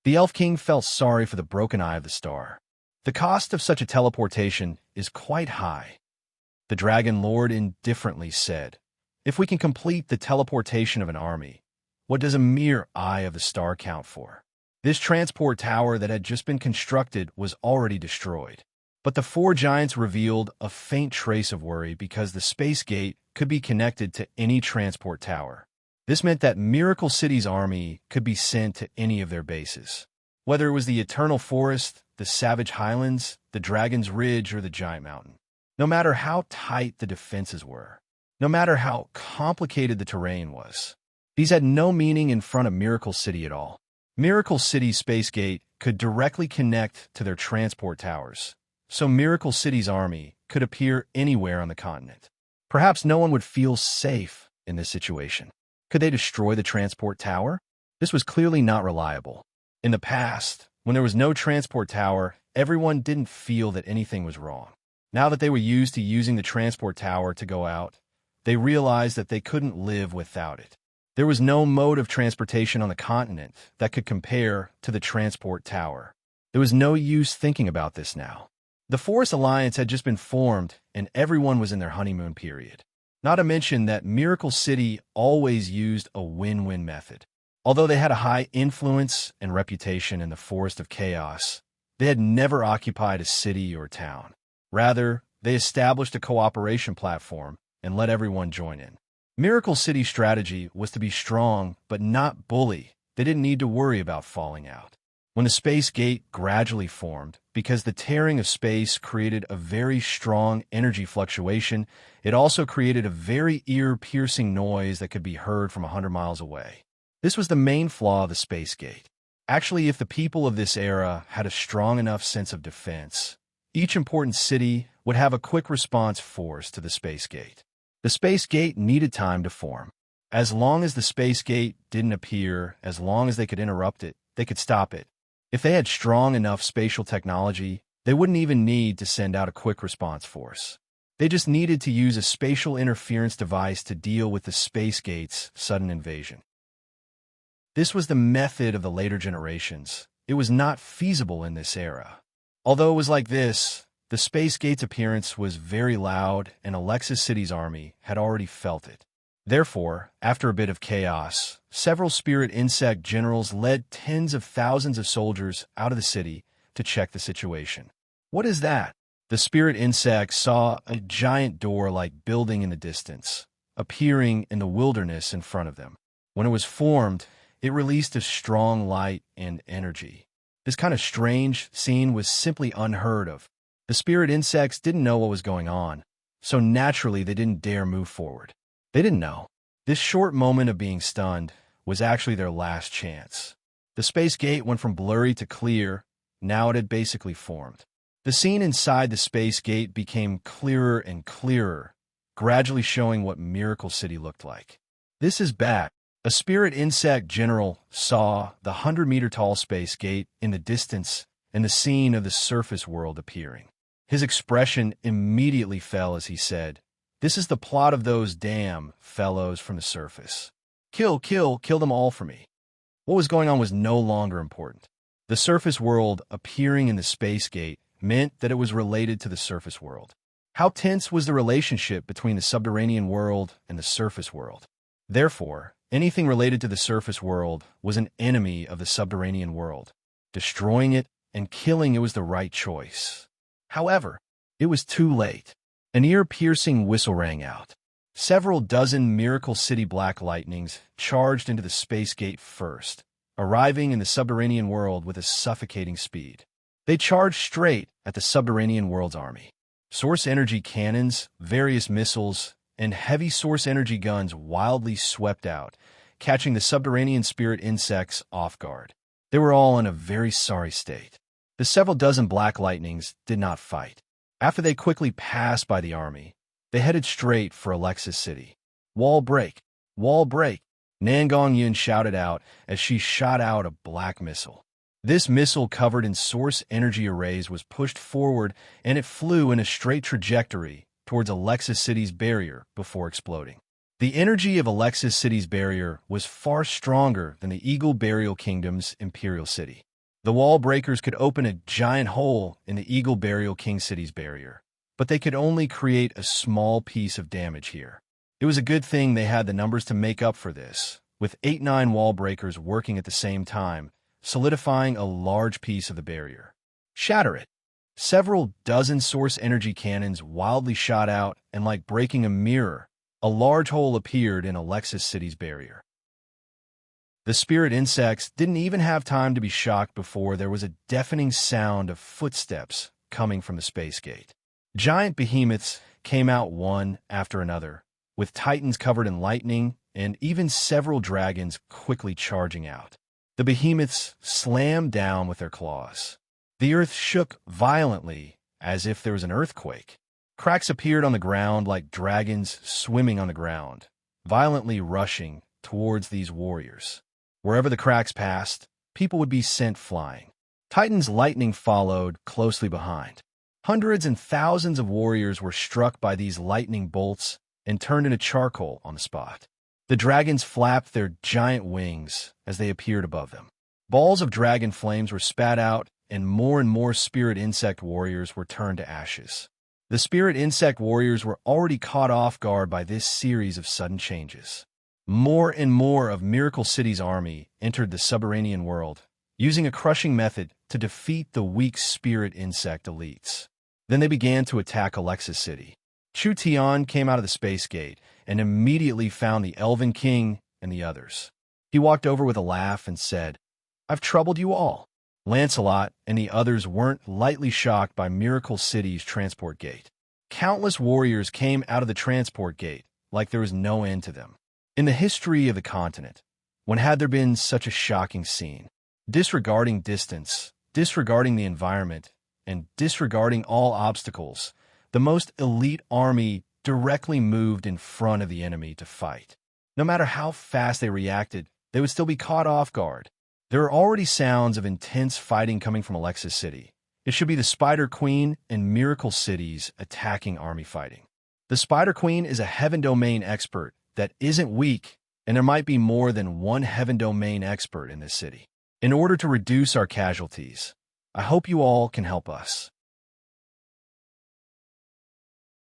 The Elf King felt sorry for the broken eye of the star. The cost of such a teleportation is quite high. The Dragon Lord indifferently said, "If we can complete the teleportation of an army, what does a mere eye of the star count for?" This transport tower that had just been constructed was already destroyed. But the four giants revealed a faint trace of worry because the Space Gate could be connected to any transport tower. This meant that Miracle City's army could be sent to any of their bases. Whether it was the Eternal Forest, the Savage Highlands, the Dragon's Ridge, or the Giant Mountain. No matter how tight the defenses were, no matter how complicated the terrain was, these had no meaning in front of Miracle City at all. Miracle City's Space Gate could directly connect to their transport towers, so Miracle City's army could appear anywhere on the continent. Perhaps no one would feel safe in this situation. Could they destroy the transport tower? This was clearly not reliable. In the past, when there was no transport tower, everyone didn't feel that anything was wrong. Now that they were used to using the transport tower to go out, they realized that they couldn't live without it. There was no mode of transportation on the continent that could compare to the transport tower. There was no use thinking about this now. The Forest Alliance had just been formed, and everyone was in their honeymoon period. Not to mention that Miracle City always used a win-win method. Although they had a high influence and reputation in the Forest of Chaos, they had never occupied a city or town. Rather, they established a cooperation platform and let everyone join in. Miracle City's strategy was to be strong, but not bully. They didn't need to worry about falling out. When the Space Gate gradually formed, because the tearing of space created a very strong energy fluctuation, it also created a very ear-piercing noise that could be heard from 100 miles away. This was the main flaw of the Space Gate. Actually, if the people of this era had a strong enough sense of defense, each important city would have a quick response force to the Space Gate. The Space Gate needed time to form. As long as the Space Gate didn't appear, as long as they could interrupt it, they could stop it. If they had strong enough spatial technology, they wouldn't even need to send out a quick response force. They just needed to use a spatial interference device to deal with the Space Gate's sudden invasion. This was the method of the later generations. It was not feasible in this era. Although it was like this, the Space Gate's appearance was very loud, and Alexis City's army had already felt it. Therefore, after a bit of chaos, several spirit insect generals led tens of thousands of soldiers out of the city to check the situation. What is that? The spirit insects saw a giant door-like building in the distance, appearing in the wilderness in front of them. When it was formed, it released a strong light and energy. This kind of strange scene was simply unheard of. The spirit insects didn't know what was going on, so naturally they didn't dare move forward. They didn't know. This short moment of being stunned was actually their last chance. The Space Gate went from blurry to clear. Now it had basically formed. The scene inside the Space Gate became clearer and clearer, gradually showing what Miracle City looked like. This is bad. A spirit insect general saw the 100-meter-tall space gate in the distance and the scene of the surface world appearing. His expression immediately fell as he said, "This is the plot of those damn fellows from the surface. Kill them all for me." What was going on was no longer important. The surface world appearing in the space gate meant that it was related to the surface world. How tense was the relationship between the subterranean world and the surface world? Therefore, anything related to the surface world was an enemy of the subterranean world. Destroying it and killing it was the right choice. However, it was too late. An ear-piercing whistle rang out. Several dozen Miracle City Black Lightnings charged into the space gate first, arriving in the subterranean world with a suffocating speed. They charged straight at the subterranean world's army. Source energy cannons, various missiles, and heavy source energy guns wildly swept out, catching the subterranean spirit insects off guard. They were all in a very sorry state. The several dozen Black Lightnings did not fight. After they quickly passed by the army, they headed straight for Alexis City. "Wall break! Wall break!" Nangong Yin shouted out as she shot out a black missile. This missile covered in source energy arrays was pushed forward and it flew in a straight trajectory towards Alexis City's barrier before exploding. The energy of Alexis City's barrier was far stronger than the Eagle Burial Kingdom's Imperial City. The wall breakers could open a giant hole in the Eagle Burial King City's barrier, but they could only create a small piece of damage here. It was a good thing they had the numbers to make up for this, with 8-9 wall breakers working at the same time, solidifying a large piece of the barrier. Shatter it! Several dozen source energy cannons wildly shot out, and like breaking a mirror, a large hole appeared in Alexis City's barrier. The spirit insects didn't even have time to be shocked before there was a deafening sound of footsteps coming from the space gate. Giant behemoths came out one after another, with titans covered in lightning and even several dragons quickly charging out. The behemoths slammed down with their claws. The earth shook violently, as if there was an earthquake. Cracks appeared on the ground like dragons swimming on the ground, violently rushing towards these warriors. Wherever the cracks passed, people would be sent flying. Titan's lightning followed closely behind. Hundreds and thousands of warriors were struck by these lightning bolts and turned into charcoal on the spot. The dragons flapped their giant wings as they appeared above them. Balls of dragon flames were spat out, and more spirit insect warriors were turned to ashes. The spirit insect warriors were already caught off guard by this series of sudden changes. More and more of Miracle City's army entered the subterranean world, using a crushing method to defeat the weak spirit insect elites. Then they began to attack Alexis City. Chu Tian came out of the space gate and immediately found the Elven King and the others. He walked over with a laugh and said, "I've troubled you all." Lancelot and the others weren't lightly shocked by Miracle City's transport gate. Countless warriors came out of the transport gate like there was no end to them. In the history of the continent, when had there been such a shocking scene? Disregarding distance, disregarding the environment, and disregarding all obstacles, the most elite army directly moved in front of the enemy to fight. No matter how fast they reacted, they would still be caught off guard. There are already sounds of intense fighting coming from Alexis City. It should be the Spider Queen and Miracle Cities attacking army fighting. The Spider Queen is a Heaven Domain expert that isn't weak, and there might be more than one Heaven Domain expert in this city. In order to reduce our casualties, I hope you all can help us.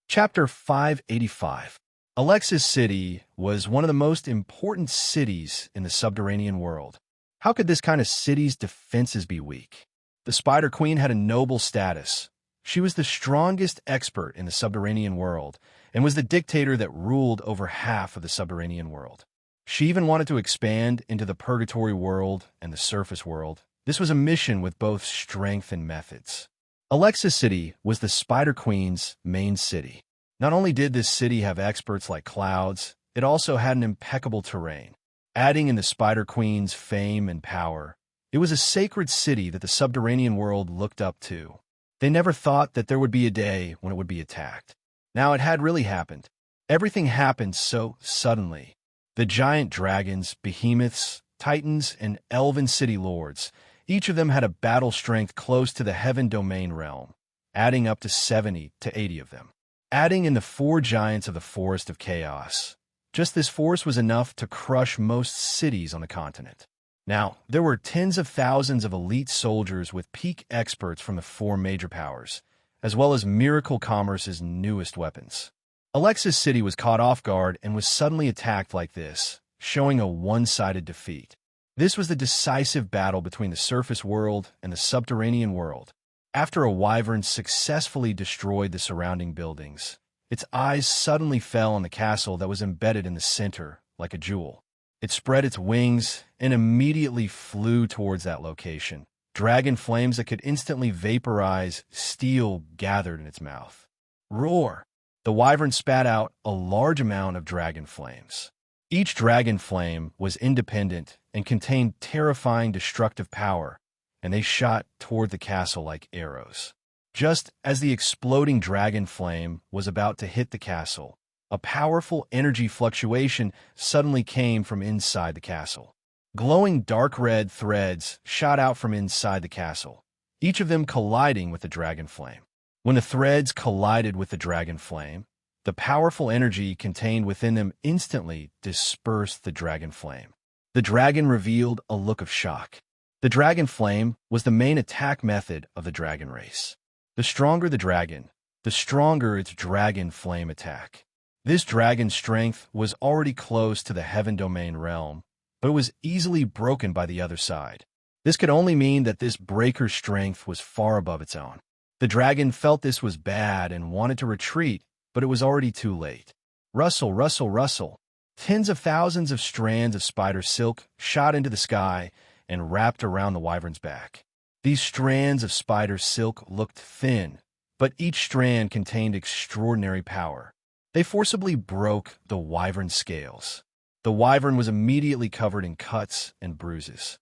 Chapter 585. Alexis City was one of the most important cities in the subterranean world. How could this kind of city's defenses be weak? The Spider Queen had a noble status. She was the strongest expert in the subterranean world and was the dictator that ruled over half of the subterranean world. She even wanted to expand into the purgatory world and the surface world. This was a mission with both strength and methods. Alexis City was the Spider Queen's main city. Not only did this city have experts like clouds, it also had an impeccable terrain. Adding in the Spider Queen's fame and power, it was a sacred city that the subterranean world looked up to. They never thought that there would be a day when it would be attacked. Now it had really happened. Everything happened so suddenly. The giant dragons, behemoths, titans, and elven city lords, each of them had a battle strength close to the heaven domain realm, adding up to 70 to 80 of them. Adding in the 4 giants of the Forest of Chaos, just this force was enough to crush most cities on the continent. Now, there were tens of thousands of elite soldiers with peak experts from the 4 major powers, as well as Miracle Commerce's newest weapons. Alexa's city was caught off guard and was suddenly attacked like this, showing a one-sided defeat. This was the decisive battle between the surface world and the subterranean world. After a wyvern successfully destroyed the surrounding buildings, its eyes suddenly fell on the castle that was embedded in the center, like a jewel. It spread its wings and immediately flew towards that location. Dragon flames that could instantly vaporize steel gathered in its mouth. Roar! The wyvern spat out a large amount of dragon flames. Each dragon flame was independent and contained terrifying destructive power, and they shot toward the castle like arrows. Just as the exploding dragon flame was about to hit the castle, a powerful energy fluctuation suddenly came from inside the castle. Glowing dark red threads shot out from inside the castle, each of them colliding with the dragon flame. When the threads collided with the dragon flame, the powerful energy contained within them instantly dispersed the dragon flame. The dragon revealed a look of shock. The dragon flame was the main attack method of the dragon race. The stronger the dragon, the stronger its dragon flame attack. This dragon's strength was already close to the heaven domain realm, but it was easily broken by the other side. This could only mean that this breaker's strength was far above its own. The dragon felt this was bad and wanted to retreat, but it was already too late. Rustle, rustle, rustle. Tens of thousands of strands of spider silk shot into the sky and wrapped around the wyvern's back. These strands of spider silk looked thin, but each strand contained extraordinary power. They forcibly broke the wyvern's scales. The wyvern was immediately covered in cuts and bruises.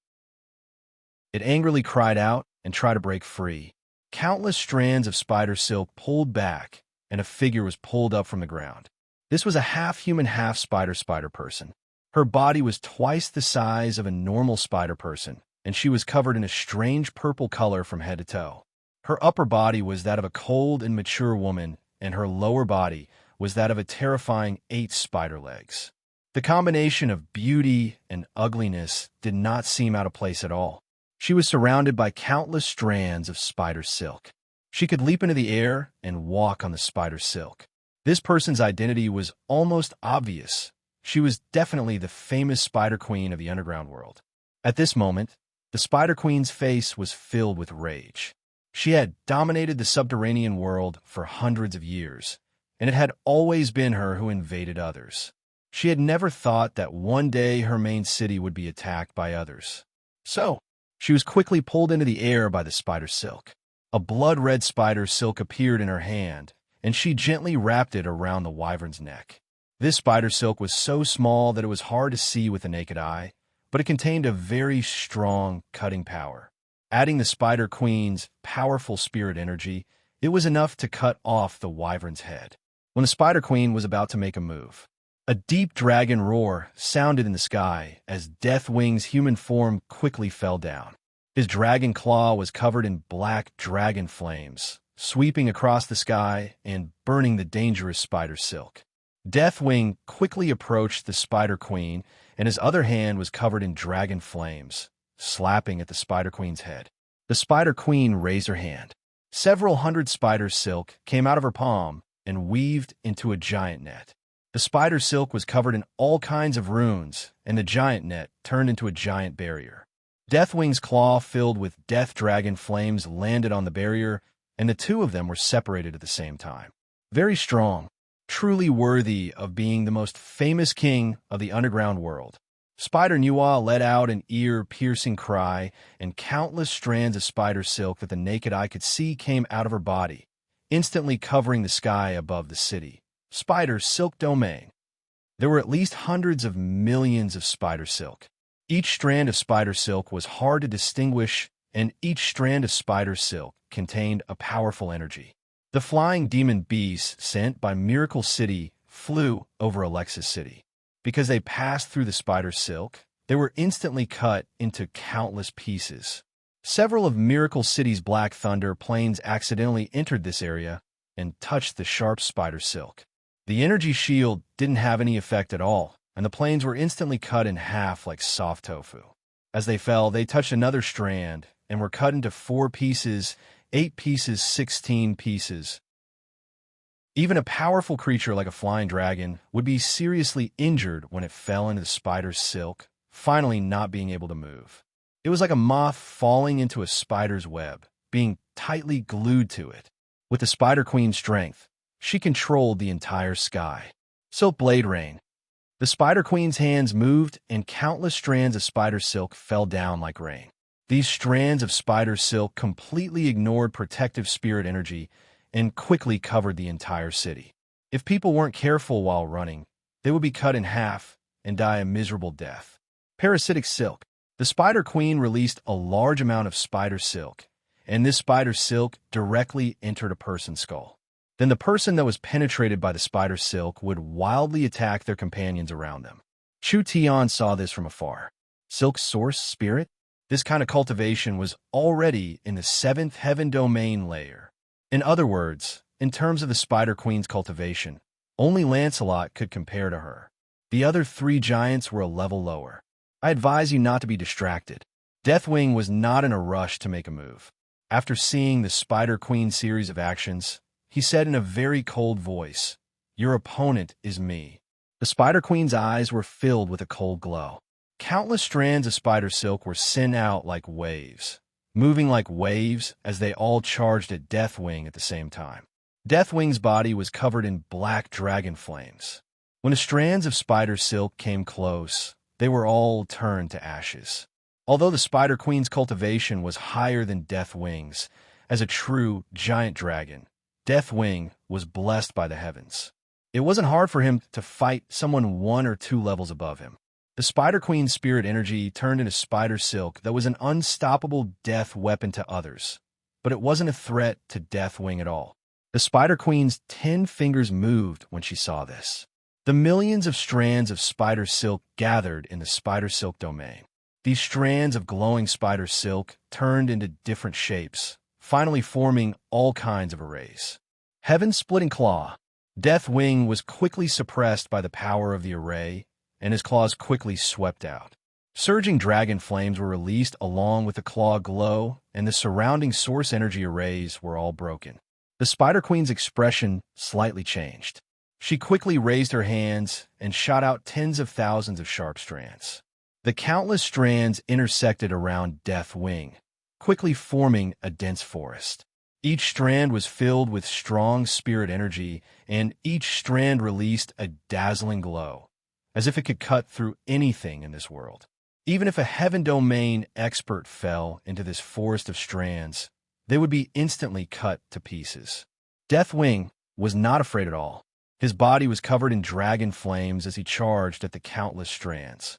It angrily cried out and tried to break free. Countless strands of spider silk pulled back, and a figure was pulled up from the ground. This was a half-human, half-spider person. Her body was twice the size of a normal spider person, and she was covered in a strange purple color from head to toe. Her upper body was that of a cold and mature woman, and her lower body was that of a terrifying 8 spider legs. The combination of beauty and ugliness did not seem out of place at all. She was surrounded by countless strands of spider silk. She could leap into the air and walk on the spider silk. This person's identity was almost obvious. She was definitely the famous Spider Queen of the underground world. At this moment, the Spider Queen's face was filled with rage. She had dominated the subterranean world for hundreds of years, and it had always been her who invaded others. She had never thought that one day her main city would be attacked by others. So, she was quickly pulled into the air by the spider silk. A blood-red spider silk appeared in her hand, and she gently wrapped it around the wyvern's neck. This spider silk was so small that it was hard to see with the naked eye, but it contained a very strong cutting power. Adding the Spider Queen's powerful spirit energy, it was enough to cut off the wyvern's head. When the Spider Queen was about to make a move, a deep dragon roar sounded in the sky as Deathwing's human form quickly fell down. His dragon claw was covered in black dragon flames, sweeping across the sky and burning the dangerous spider silk. Deathwing quickly approached the Spider Queen, and his other hand was covered in dragon flames, slapping at the Spider Queen's head. The Spider Queen raised her hand. Several hundred spider silk came out of her palm and weaved into a giant net. The spider silk was covered in all kinds of runes, and the giant net turned into a giant barrier. Deathwing's claw filled with death dragon flames landed on the barrier, and the two of them were separated at the same time. Very strong, truly worthy of being the most famous king of the underground world. Spider Nuwa let out an ear-piercing cry, and countless strands of spider silk that the naked eye could see came out of her body, instantly covering the sky above the city. Spider Silk Domain. There were at least hundreds of millions of spider silk. Each strand of spider silk was hard to distinguish, and each strand of spider silk contained a powerful energy. The flying demon beast sent by Miracle City flew over Alexa's city. Because they passed through the spider's silk, they were instantly cut into countless pieces. Several of Miracle City's Black Thunder planes accidentally entered this area and touched the sharp spider silk. The energy shield didn't have any effect at all, and the planes were instantly cut in half like soft tofu. As they fell, they touched another strand and were cut into 4 pieces, 8 pieces, 16 pieces. Even a powerful creature like a flying dragon would be seriously injured when it fell into the spider's silk, finally not being able to move. It was like a moth falling into a spider's web, being tightly glued to it. With the Spider Queen's strength, she controlled the entire sky. Silk Blade Rain. The Spider Queen's hands moved, and countless strands of spider silk fell down like rain. These strands of spider silk completely ignored protective spirit energy and quickly covered the entire city. If people weren't careful while running, they would be cut in half and die a miserable death. Parasitic Silk. The Spider Queen released a large amount of spider silk, and this spider silk directly entered a person's skull. Then the person that was penetrated by the spider silk would wildly attack their companions around them. Chu Tian saw this from afar. Silk Source Spirit? This kind of cultivation was already in the 7th heaven domain layer. In other words, in terms of the Spider Queen's cultivation, only Lancelot could compare to her. The other 3 giants were a level lower. I advise you not to be distracted. Deathwing was not in a rush to make a move. After seeing the Spider Queen's series of actions, he said in a very cold voice, "Your opponent is me." The Spider Queen's eyes were filled with a cold glow. Countless strands of spider silk were sent out like waves, moving like waves as they all charged at Deathwing at the same time. Deathwing's body was covered in black dragon flames. When the strands of spider silk came close, they were all turned to ashes. Although the Spider Queen's cultivation was higher than Deathwing's, as a true giant dragon, Deathwing was blessed by the heavens. It wasn't hard for him to fight someone 1 or 2 levels above him. The Spider Queen's spirit energy turned into spider silk that was an unstoppable death weapon to others, but it wasn't a threat to Deathwing at all. The Spider Queen's 10 fingers moved when she saw this. The millions of strands of spider silk gathered in the spider silk domain. These strands of glowing spider silk turned into different shapes, finally forming all kinds of arrays. Heaven-splitting claw. Deathwing was quickly suppressed by the power of the array, and his claws quickly swept out. Surging dragon flames were released along with the claw glow, and the surrounding source energy arrays were all broken. The Spider Queen's expression slightly changed. She quickly raised her hands and shot out tens of thousands of sharp strands. The countless strands intersected around Deathwing, quickly forming a dense forest. Each strand was filled with strong spirit energy, and each strand released a dazzling glow, as if it could cut through anything in this world. Even if a heaven domain expert fell into this forest of strands, they would be instantly cut to pieces. Deathwing was not afraid at all. His body was covered in dragon flames as he charged at the countless strands.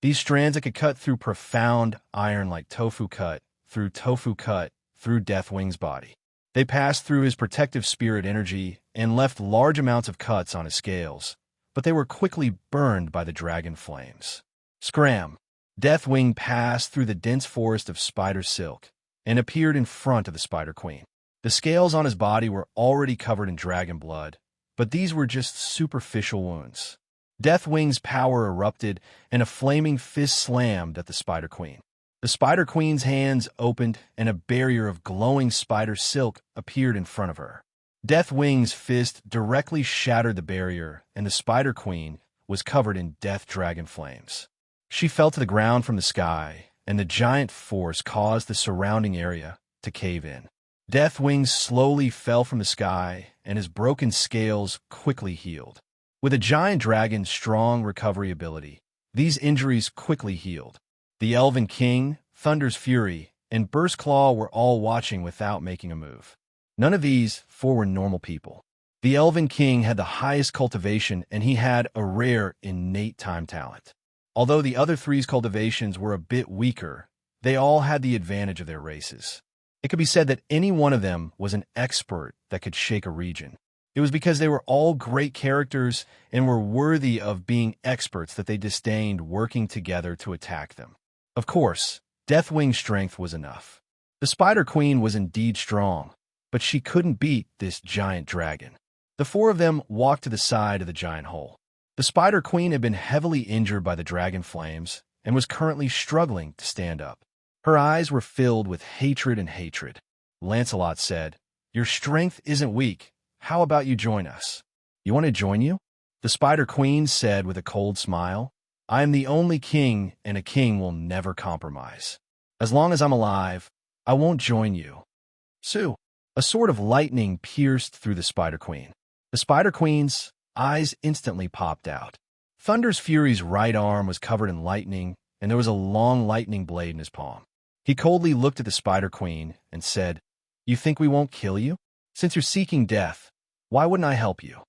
These strands that could cut through profound iron like tofu cut through Deathwing's body. They passed through his protective spirit energy and left large amounts of cuts on his scales, but they were quickly burned by the dragon flames. Scram! Deathwing passed through the dense forest of spider silk and appeared in front of the Spider Queen. The scales on his body were already covered in dragon blood, but these were just superficial wounds. Deathwing's power erupted, and a flaming fist slammed at the Spider Queen. The Spider Queen's hands opened, and a barrier of glowing spider silk appeared in front of her. Deathwing's fist directly shattered the barrier, and the Spider Queen was covered in death dragon flames. She fell to the ground from the sky, and the giant force caused the surrounding area to cave in. Deathwing slowly fell from the sky, and his broken scales quickly healed. With a giant dragon's strong recovery ability, these injuries quickly healed. The Elven King, Thunder's Fury, and Burst Claw were all watching without making a move. None of these 4 were normal people. The Elven King had the highest cultivation, and he had a rare innate time talent. Although the other 3's cultivations were a bit weaker, they all had the advantage of their races. It could be said that any one of them was an expert that could shake a region. It was because they were all great characters and were worthy of being experts that they disdained working together to attack them. Of course, Deathwing's strength was enough. The Spider Queen was indeed strong, but she couldn't beat this giant dragon. The four of them walked to the side of the giant hole. The Spider Queen had been heavily injured by the dragon flames and was currently struggling to stand up. Her eyes were filled with hatred and hatred. Lancelot said, "Your strength isn't weak. How about you join us?" "You want to join you?" The Spider Queen said with a cold smile. "I am the only king, and a king will never compromise. As long as I'm alive, I won't join you." "Sue." A sword of lightning pierced through the Spider Queen. The Spider Queen's eyes instantly popped out. Thunder's Fury's right arm was covered in lightning, and there was a long lightning blade in his palm. He coldly looked at the Spider Queen and said, "You think we won't kill you? Since you're seeking death, why wouldn't I help you?"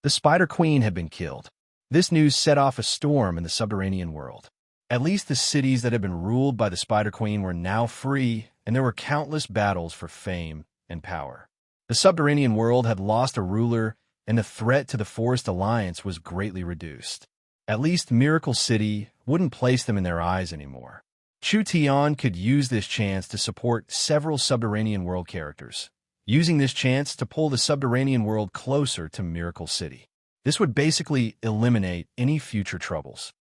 The Spider Queen had been killed. This news set off a storm in the subterranean world. At least the cities that had been ruled by the Spider Queen were now free, and there were countless battles for fame and power. The subterranean world had lost a ruler, and the threat to the Forest Alliance was greatly reduced. At least Miracle City wouldn't place them in their eyes anymore. Chu Tian could use this chance to support several subterranean world characters, using this chance to pull the subterranean world closer to Miracle City. This would basically eliminate any future troubles.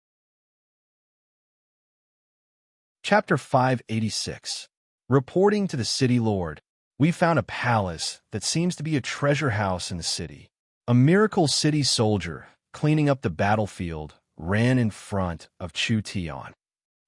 Chapter 586. Reporting to the City Lord, we found a palace that seems to be a treasure house in the city. A Miracle City soldier, cleaning up the battlefield, ran in front of Chu Tian.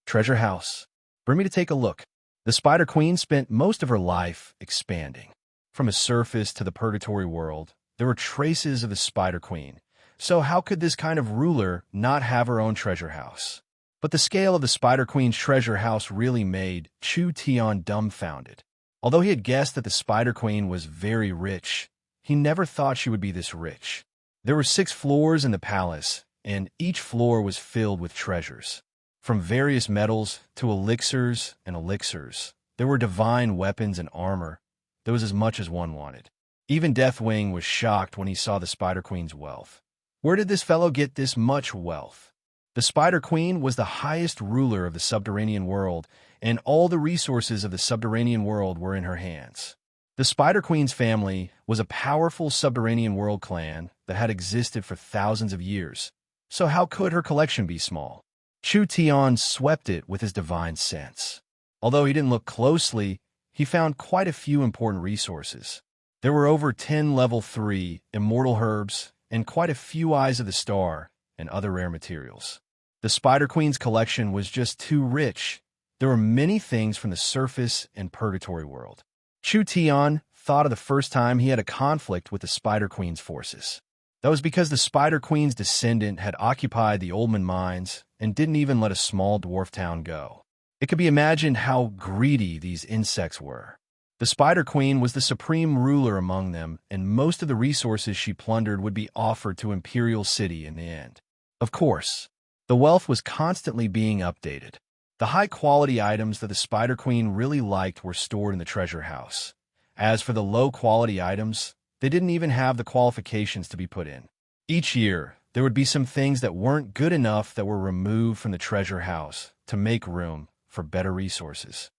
"Treasure house. Bring me to take a look." The Spider Queen spent most of her life expanding. From a surface to the purgatory world, there were traces of the Spider Queen. So how could this kind of ruler not have her own treasure house? But the scale of the Spider Queen's treasure house really made Chu Tian dumbfounded. Although he had guessed that the Spider Queen was very rich, he never thought she would be this rich. There were 6 floors in the palace, and each floor was filled with treasures. From various metals to elixirs and elixirs, there were divine weapons and armor. There was as much as one wanted. Even Deathwing was shocked when he saw the Spider Queen's wealth. Where did this fellow get this much wealth? The Spider Queen was the highest ruler of the subterranean world, and all the resources of the subterranean world were in her hands. The Spider Queen's family was a powerful subterranean world clan that had existed for thousands of years. So how could her collection be small? Chu Tian swept it with his divine sense. Although he didn't look closely, he found quite a few important resources. There were over 10 level 3 immortal herbs and quite a few eyes of the star and other rare materials. The Spider Queen's collection was just too rich. There were many things from the surface and purgatory world. Chu Tian thought of the first time he had a conflict with the Spider Queen's forces. That was because the Spider Queen's descendant had occupied the Oldman mines and didn't even let a small dwarf town go. It could be imagined how greedy these insects were. The Spider Queen was the supreme ruler among them, and most of the resources she plundered would be offered to Imperial City in the end. Of course, the wealth was constantly being updated. The high-quality items that the Spider Queen really liked were stored in the treasure house. As for the low-quality items, they didn't even have the qualifications to be put in. Each year, there would be some things that weren't good enough that were removed from the treasure house to make room for better resources.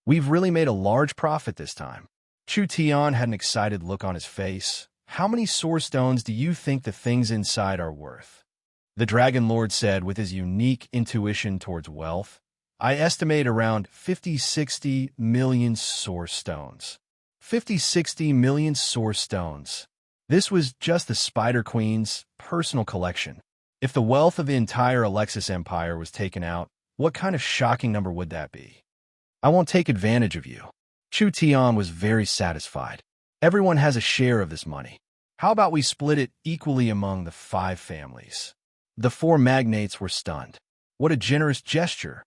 "We've really made a large profit this time." Chu Tian had an excited look on his face. "How many source stones do you think the things inside are worth?" The Dragon Lord said with his unique intuition towards wealth, "I estimate around 50-60 million source stones." 50-60 million source stones. This was just the Spider Queen's personal collection. If the wealth of the entire Alexis Empire was taken out, what kind of shocking number would that be? "I won't take advantage of you." Chu Tian was very satisfied. "Everyone has a share of this money. How about we split it equally among the 5 families?" The 4 magnates were stunned. What a generous gesture!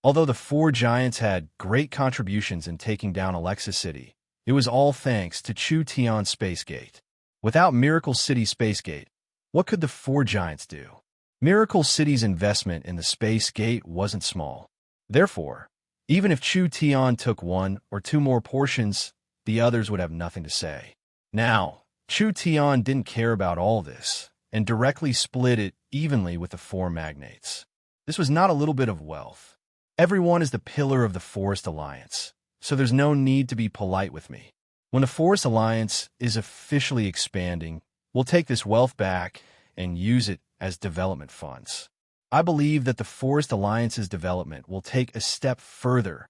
Although the 4 giants had great contributions in taking down Alexis City, it was all thanks to Chu Tian's Space Gate. Without Miracle City Space Gate, what could the 4 giants do? Miracle City's investment in the Space Gate wasn't small. Therefore, even if Chu Tian took 1 or 2 more portions, the others would have nothing to say. Now, Chu Tian didn't care about all this and directly split it evenly with the four magnates. This was not a little bit of wealth. Everyone is the pillar of the Forest Alliance, so there's no need to be polite with me. When the Forest Alliance is officially expanding, we'll take this wealth back and use it as development funds. I believe that the Forest Alliance's development will take a step further.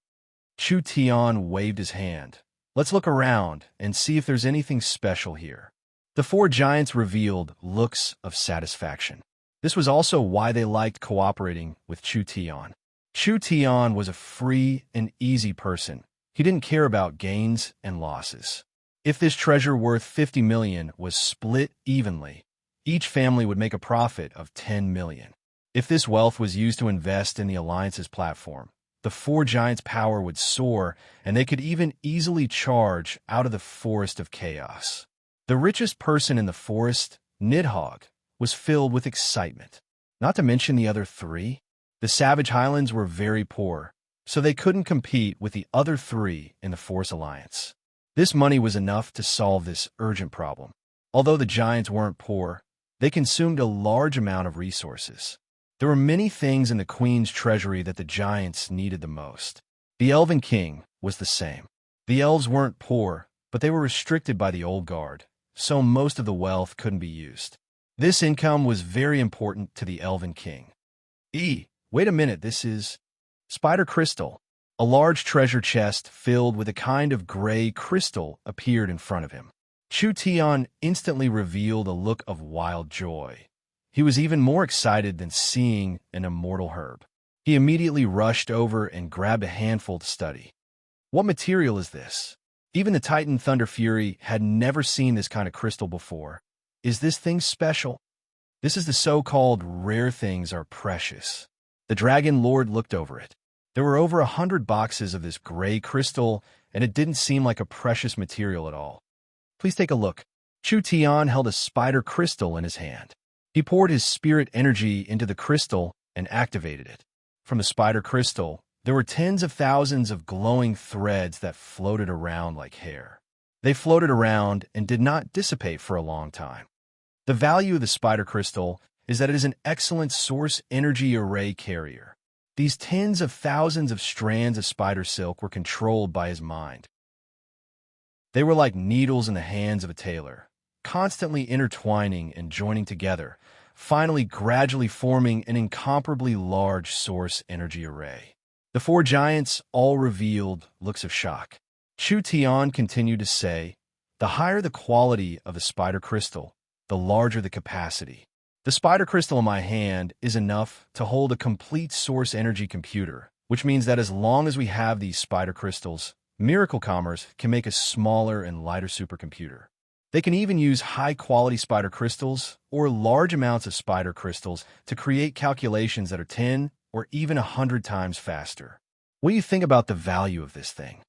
Chu Tian waved his hand. Let's look around and see if there's anything special here. The four giants revealed looks of satisfaction. This was also why they liked cooperating with Chu Tian. Chu Tian was a free and easy person. He didn't care about gains and losses. If this treasure worth 50 million was split evenly, each family would make a profit of 10 million. If this wealth was used to invest in the Alliance's platform, the four giants' power would soar, and they could even easily charge out of the Forest of Chaos. The richest person in the forest, Nidhogg, was filled with excitement. Not to mention the other three. The Savage Highlands were very poor, so they couldn't compete with the other three in the Forest Alliance. This money was enough to solve this urgent problem. Although the giants weren't poor, they consumed a large amount of resources. There were many things in the Queen's treasury that the giants needed the most. The Elven King was the same. The elves weren't poor, but they were restricted by the Old Guard, so most of the wealth couldn't be used. This income was very important to the Elven King. Wait a minute, this is Spider Crystal. A large treasure chest filled with a kind of gray crystal appeared in front of him. Chu Tian instantly revealed a look of wild joy. He was even more excited than seeing an immortal herb. He immediately rushed over and grabbed a handful to study. What material is this? Even the Titan Thunder Fury had never seen this kind of crystal before. Is this thing special? This is the so-called rare things are precious. The Dragon Lord looked over it. There were over 100 boxes of this gray crystal, and it didn't seem like a precious material at all. Please take a look. Chu Tian held a spider crystal in his hand. He poured his spirit energy into the crystal and activated it. From the spider crystal, there were tens of thousands of glowing threads that floated around like hair. They floated around and did not dissipate for a long time. The value of the spider crystal is that it is an excellent source energy array carrier. These tens of thousands of strands of spider silk were controlled by his mind. They were like needles in the hands of a tailor, constantly intertwining and joining together, finally gradually forming an incomparably large source energy array. The four giants all revealed looks of shock. Chu Tian continued to say, "The higher the quality of the spider crystal, the larger the capacity. The spider crystal in my hand is enough to hold a complete source energy computer, which means that as long as we have these spider crystals, Miracle Commerce can make a smaller and lighter supercomputer. They can even use high-quality spider crystals or large amounts of spider crystals to create calculations that are 10 or even 100 times faster. What do you think about the value of this thing?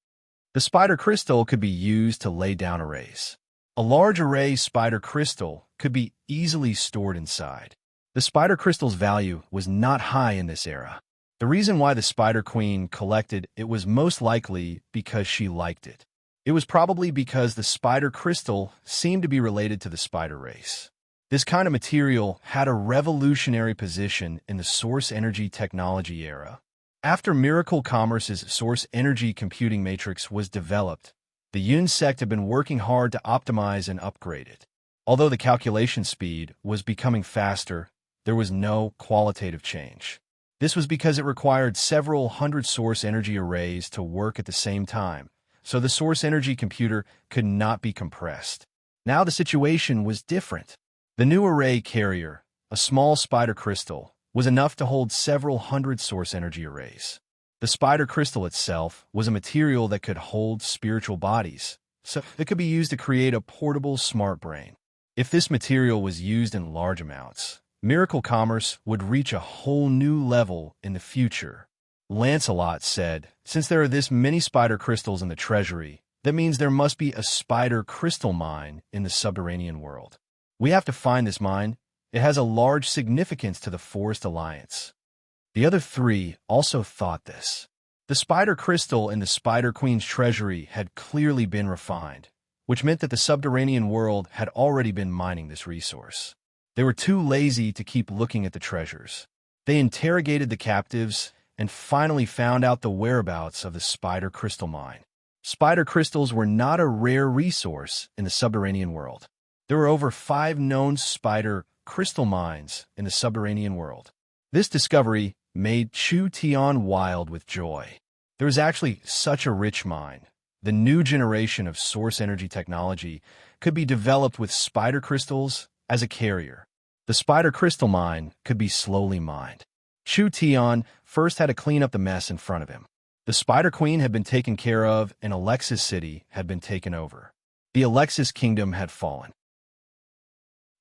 The spider crystal could be used to lay down arrays. A large array spider crystal could be easily stored inside. The spider crystal's value was not high in this era. The reason why the Spider Queen collected it was most likely because she liked it. It was probably because the spider crystal seemed to be related to the spider race. This kind of material had a revolutionary position in the source energy technology era. After Miracle Commerce's source energy computing matrix was developed, the Yun sect had been working hard to optimize and upgrade it. Although the calculation speed was becoming faster, there was no qualitative change. This was because it required several hundred source energy arrays to work at the same time, so the source energy computer could not be compressed. Now the situation was different. The new array carrier, a small spider crystal, was enough to hold several hundred source energy arrays. The spider crystal itself was a material that could hold spiritual bodies, so it could be used to create a portable smart brain. If this material was used in large amounts, Miracle Commerce would reach a whole new level in the future. Lancelot said, "Since there are this many spider crystals in the treasury, that means there must be a spider crystal mine in the subterranean world. We have to find this mine. It has a large significance to the Forest Alliance." The other three also thought this. The spider crystal in the Spider Queen's treasury had clearly been refined, which meant that the subterranean world had already been mining this resource. They were too lazy to keep looking at the treasures. They interrogated the captives and finally found out the whereabouts of the spider crystal mine. Spider crystals were not a rare resource in the subterranean world. There were over 5 known spider crystal mines in the subterranean world. This discovery made Chu Tian wild with joy. There was actually such a rich mine. The new generation of source energy technology could be developed with spider crystals as a carrier. The spider crystal mine could be slowly mined. Chu Tian first had to clean up the mess in front of him. The Spider Queen had been taken care of, and Alexis City had been taken over. The Alexis Kingdom had fallen.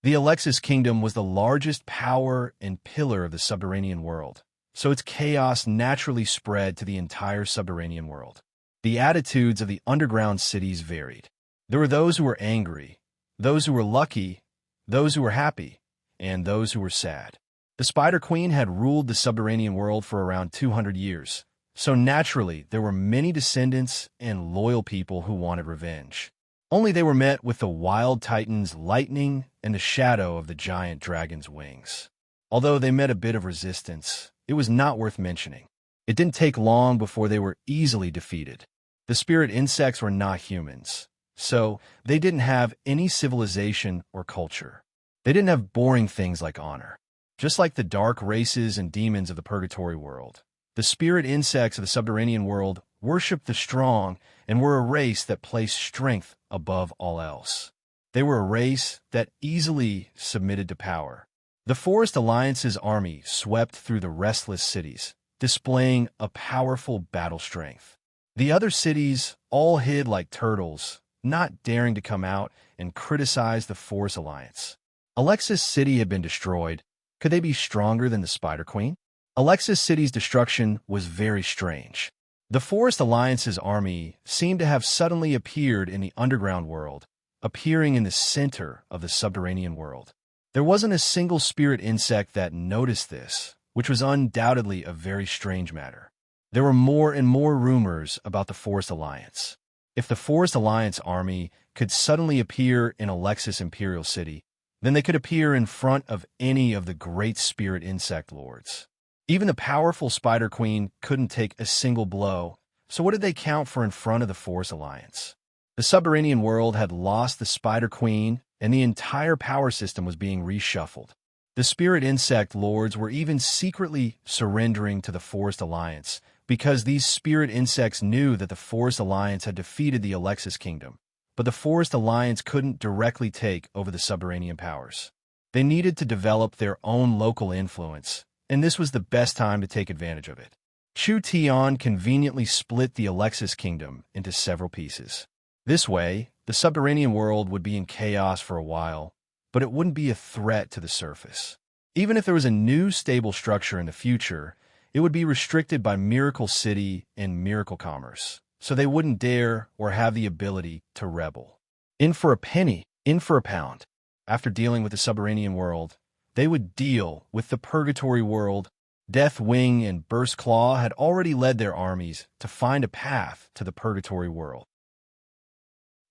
The Alexis Kingdom was the largest power and pillar of the subterranean world, so its chaos naturally spread to the entire subterranean world. The attitudes of the underground cities varied. There were those who were angry, those who were lucky, those who were happy, and those who were sad. The Spider Queen had ruled the subterranean world for around 200 years, so naturally there were many descendants and loyal people who wanted revenge. Only they were met with the wild titan's lightning and the shadow of the giant dragon's wings. Although they met a bit of resistance, it was not worth mentioning. It didn't take long before they were easily defeated. The spirit insects were not humans, so they didn't have any civilization or culture. They didn't have boring things like honor. Just like the dark races and demons of the purgatory world, the spirit insects of the subterranean world worshipped the strong and were a race that placed strength above all else. They were a race that easily submitted to power. The Forest Alliance's army swept through the restless cities, displaying a powerful battle strength. The other cities all hid like turtles, not daring to come out and criticize the Forest Alliance. Alexis City had been destroyed. Could they be stronger than the Spider Queen? Alexis City's destruction was very strange. The Forest Alliance's army seemed to have suddenly appeared in the underground world, appearing in the center of the subterranean world. There wasn't a single spirit insect that noticed this, which was undoubtedly a very strange matter. There were more and more rumors about the Forest Alliance. If the Forest Alliance army could suddenly appear in Alexis Imperial City, then they could appear in front of any of the great spirit insect lords. Even the powerful Spider Queen couldn't take a single blow, so what did they count for in front of the Forest Alliance? The subterranean world had lost the Spider Queen, and the entire power system was being reshuffled. The spirit insect lords were even secretly surrendering to the Forest Alliance, because these spirit insects knew that the Forest Alliance had defeated the Alexis Kingdom. But the Forest Alliance couldn't directly take over the subterranean powers. They needed to develop their own local influence, and this was the best time to take advantage of it. Chu Tian conveniently split the Alexis Kingdom into several pieces. This way, the subterranean world would be in chaos for a while, but it wouldn't be a threat to the surface. Even if there was a new stable structure in the future, it would be restricted by Miracle City and Miracle Commerce, so they wouldn't dare or have the ability to rebel. In for a penny, in for a pound. After dealing with the subterranean world, they would deal with the purgatory world. Deathwing and Burst Claw had already led their armies to find a path to the purgatory world.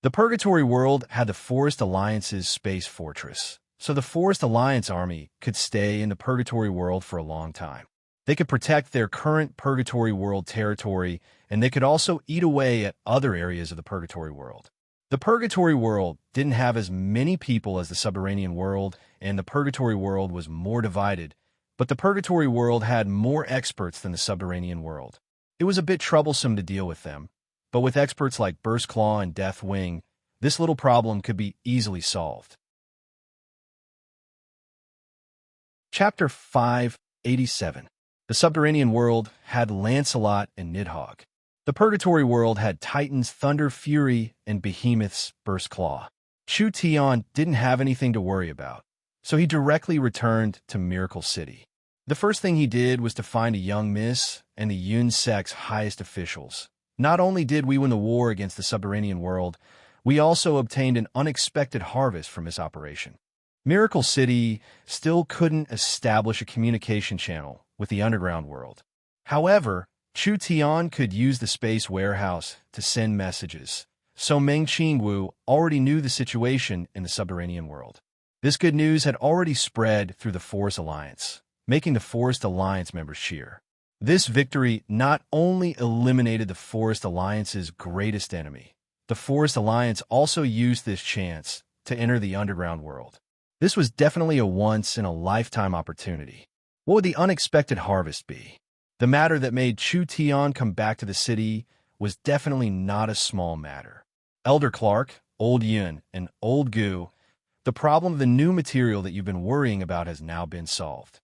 The purgatory world had the Forest Alliance's space fortress, so the Forest Alliance army could stay in the purgatory world for a long time. They could protect their current purgatory world territory, and they could also eat away at other areas of the purgatory world. The purgatory world didn't have as many people as the subterranean world, and the purgatory world was more divided, but the purgatory world had more experts than the subterranean world. It was a bit troublesome to deal with them, but with experts like Burst Claw and Deathwing, this little problem could be easily solved. Chapter 587. The subterranean world had Lancelot and Nidhogg. The purgatory world had Titans Thunder Fury and Behemoth's Burst Claw. Chu Tian didn't have anything to worry about, so he directly returned to Miracle City. The first thing he did was to find a young miss and the Yun sect's highest officials. Not only did we win the war against the subterranean world, we also obtained an unexpected harvest from this operation. Miracle City still couldn't establish a communication channel with the underground world. However, Chu Tian could use the space warehouse to send messages, so Meng Qingwu already knew the situation in the subterranean world. This good news had already spread through the Forest Alliance, making the Forest Alliance members cheer. This victory not only eliminated the Forest Alliance's greatest enemy, the Forest Alliance also used this chance to enter the underground world. This was definitely a once-in-a-lifetime opportunity. What would the unexpected harvest be? The matter that made Chu Tian come back to the city was definitely not a small matter. Elder Clark, Old Yun, and Old Gu, the problem of the new material that you've been worrying about has now been solved.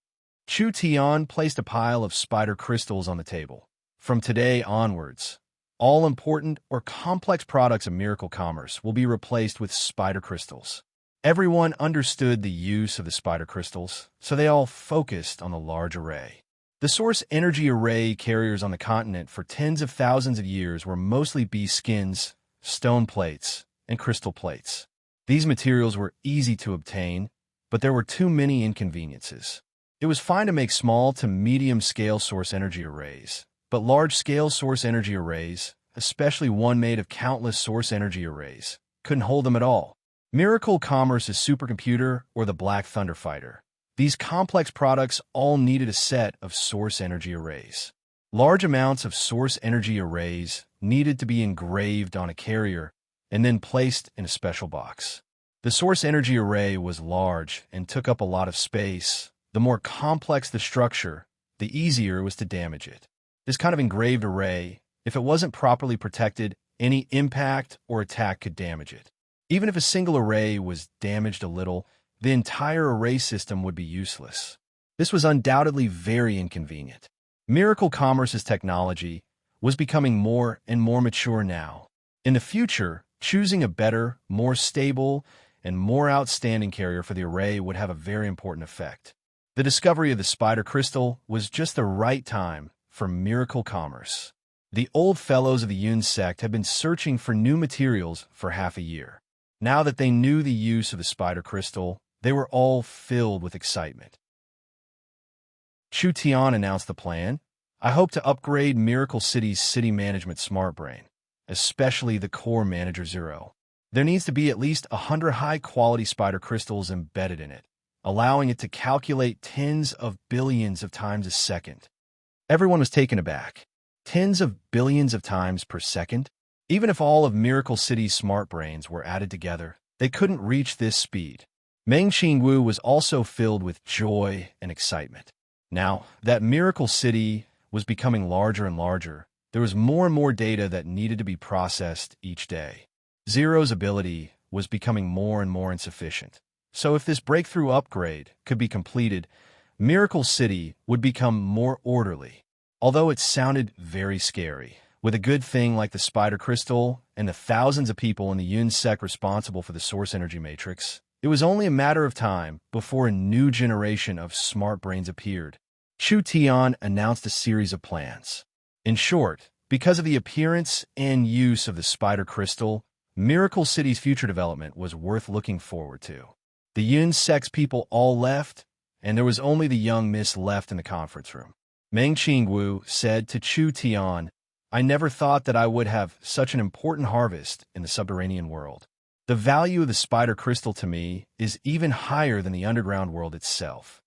Chu Tian placed a pile of spider crystals on the table. From today onwards, all important or complex products of Miracle Commerce will be replaced with spider crystals. Everyone understood the use of the spider crystals, so they all focused on the large array. The source energy array carriers on the continent for tens of thousands of years were mostly bee skins, stone plates, and crystal plates. These materials were easy to obtain, but there were too many inconveniences. It was fine to make small to medium-scale source energy arrays, but large-scale source energy arrays, especially one made of countless source energy arrays, couldn't hold them at all. Miracle Commerce's supercomputer or the Black Thunder Fighter. These complex products all needed a set of source energy arrays. Large amounts of source energy arrays needed to be engraved on a carrier and then placed in a special box. The source energy array was large and took up a lot of space. The more complex the structure, the easier it was to damage it. This kind of engraved array, if it wasn't properly protected, any impact or attack could damage it. Even if a single array was damaged a little, the entire array system would be useless. This was undoubtedly very inconvenient. Miracle Commerce's technology was becoming more and more mature now. In the future, choosing a better, more stable, and more outstanding carrier for the array would have a very important effect. The discovery of the spider crystal was just the right time for Miracle Commerce. The old fellows of the Yun sect had been searching for new materials for half a year. Now that they knew the use of the spider crystal, they were all filled with excitement. Chu Tian announced the plan. I hope to upgrade Miracle City's city management smart brain, especially the core manager 0. There needs to be at least 100 high-quality spider crystals embedded in it, allowing it to calculate tens of billions of times a second. Everyone was taken aback. Tens of billions of times per second? Even if all of Miracle City's smart brains were added together, they couldn't reach this speed. Meng Qingwu was also filled with joy and excitement. Now that Miracle City was becoming larger and larger, there was more and more data that needed to be processed each day. Zero's ability was becoming more and more insufficient. So if this breakthrough upgrade could be completed, Miracle City would become more orderly. Although it sounded very scary, with a good thing like the spider crystal and the thousands of people in the Yun sect responsible for the source energy matrix, it was only a matter of time before a new generation of smart brains appeared. Chu Tian announced a series of plans. In short, because of the appearance and use of the spider crystal, Miracle City's future development was worth looking forward to. The Yun sect's people all left, and there was only the young miss left in the conference room. Meng Qingwu said to Chu Tian, I never thought that I would have such an important harvest in the subterranean world. The value of the spider crystal to me is even higher than the underground world itself.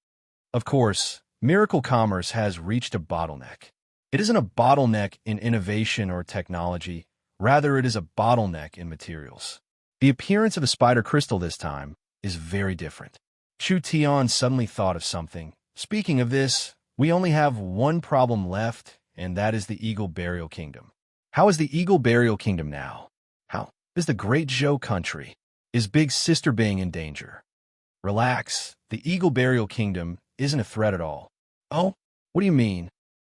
Of course, Miracle Commerce has reached a bottleneck. It isn't a bottleneck in innovation or technology, rather it is a bottleneck in materials. The appearance of the spider crystal this time is very different. Chu Tian suddenly thought of something. Speaking of this, we only have one problem left, and that is the Eagle Burial Kingdom. How is the Eagle Burial Kingdom now? How is the Great Zhou country? Is Big Sister Bing in danger? Relax, the Eagle Burial Kingdom isn't a threat at all. Oh, what do you mean?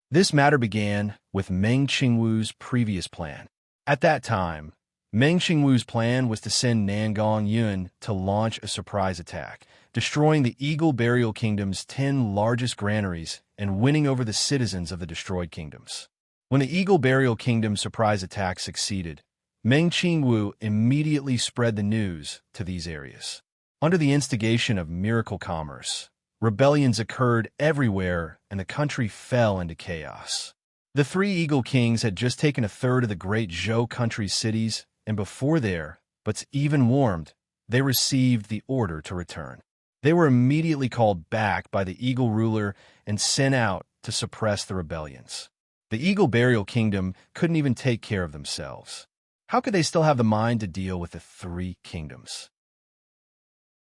This matter began with Meng Qingwu's previous plan. At that time, Meng Qingwu's plan was to send Nangong Yun to launch a surprise attack, destroying the Eagle Burial Kingdom's 10 largest granaries and winning over the citizens of the destroyed kingdoms. When the Eagle Burial Kingdom's surprise attack succeeded, Meng Qingwu immediately spread the news to these areas. Under the instigation of Miracle Commerce, rebellions occurred everywhere and the country fell into chaos. The three Eagle Kings had just taken a third of the Great Zhou country's cities and before their butts even warmed, they received the order to return. They were immediately called back by the Eagle ruler and sent out to suppress the rebellions. The Eagle Burial Kingdom couldn't even take care of themselves. How could they still have the mind to deal with the three kingdoms?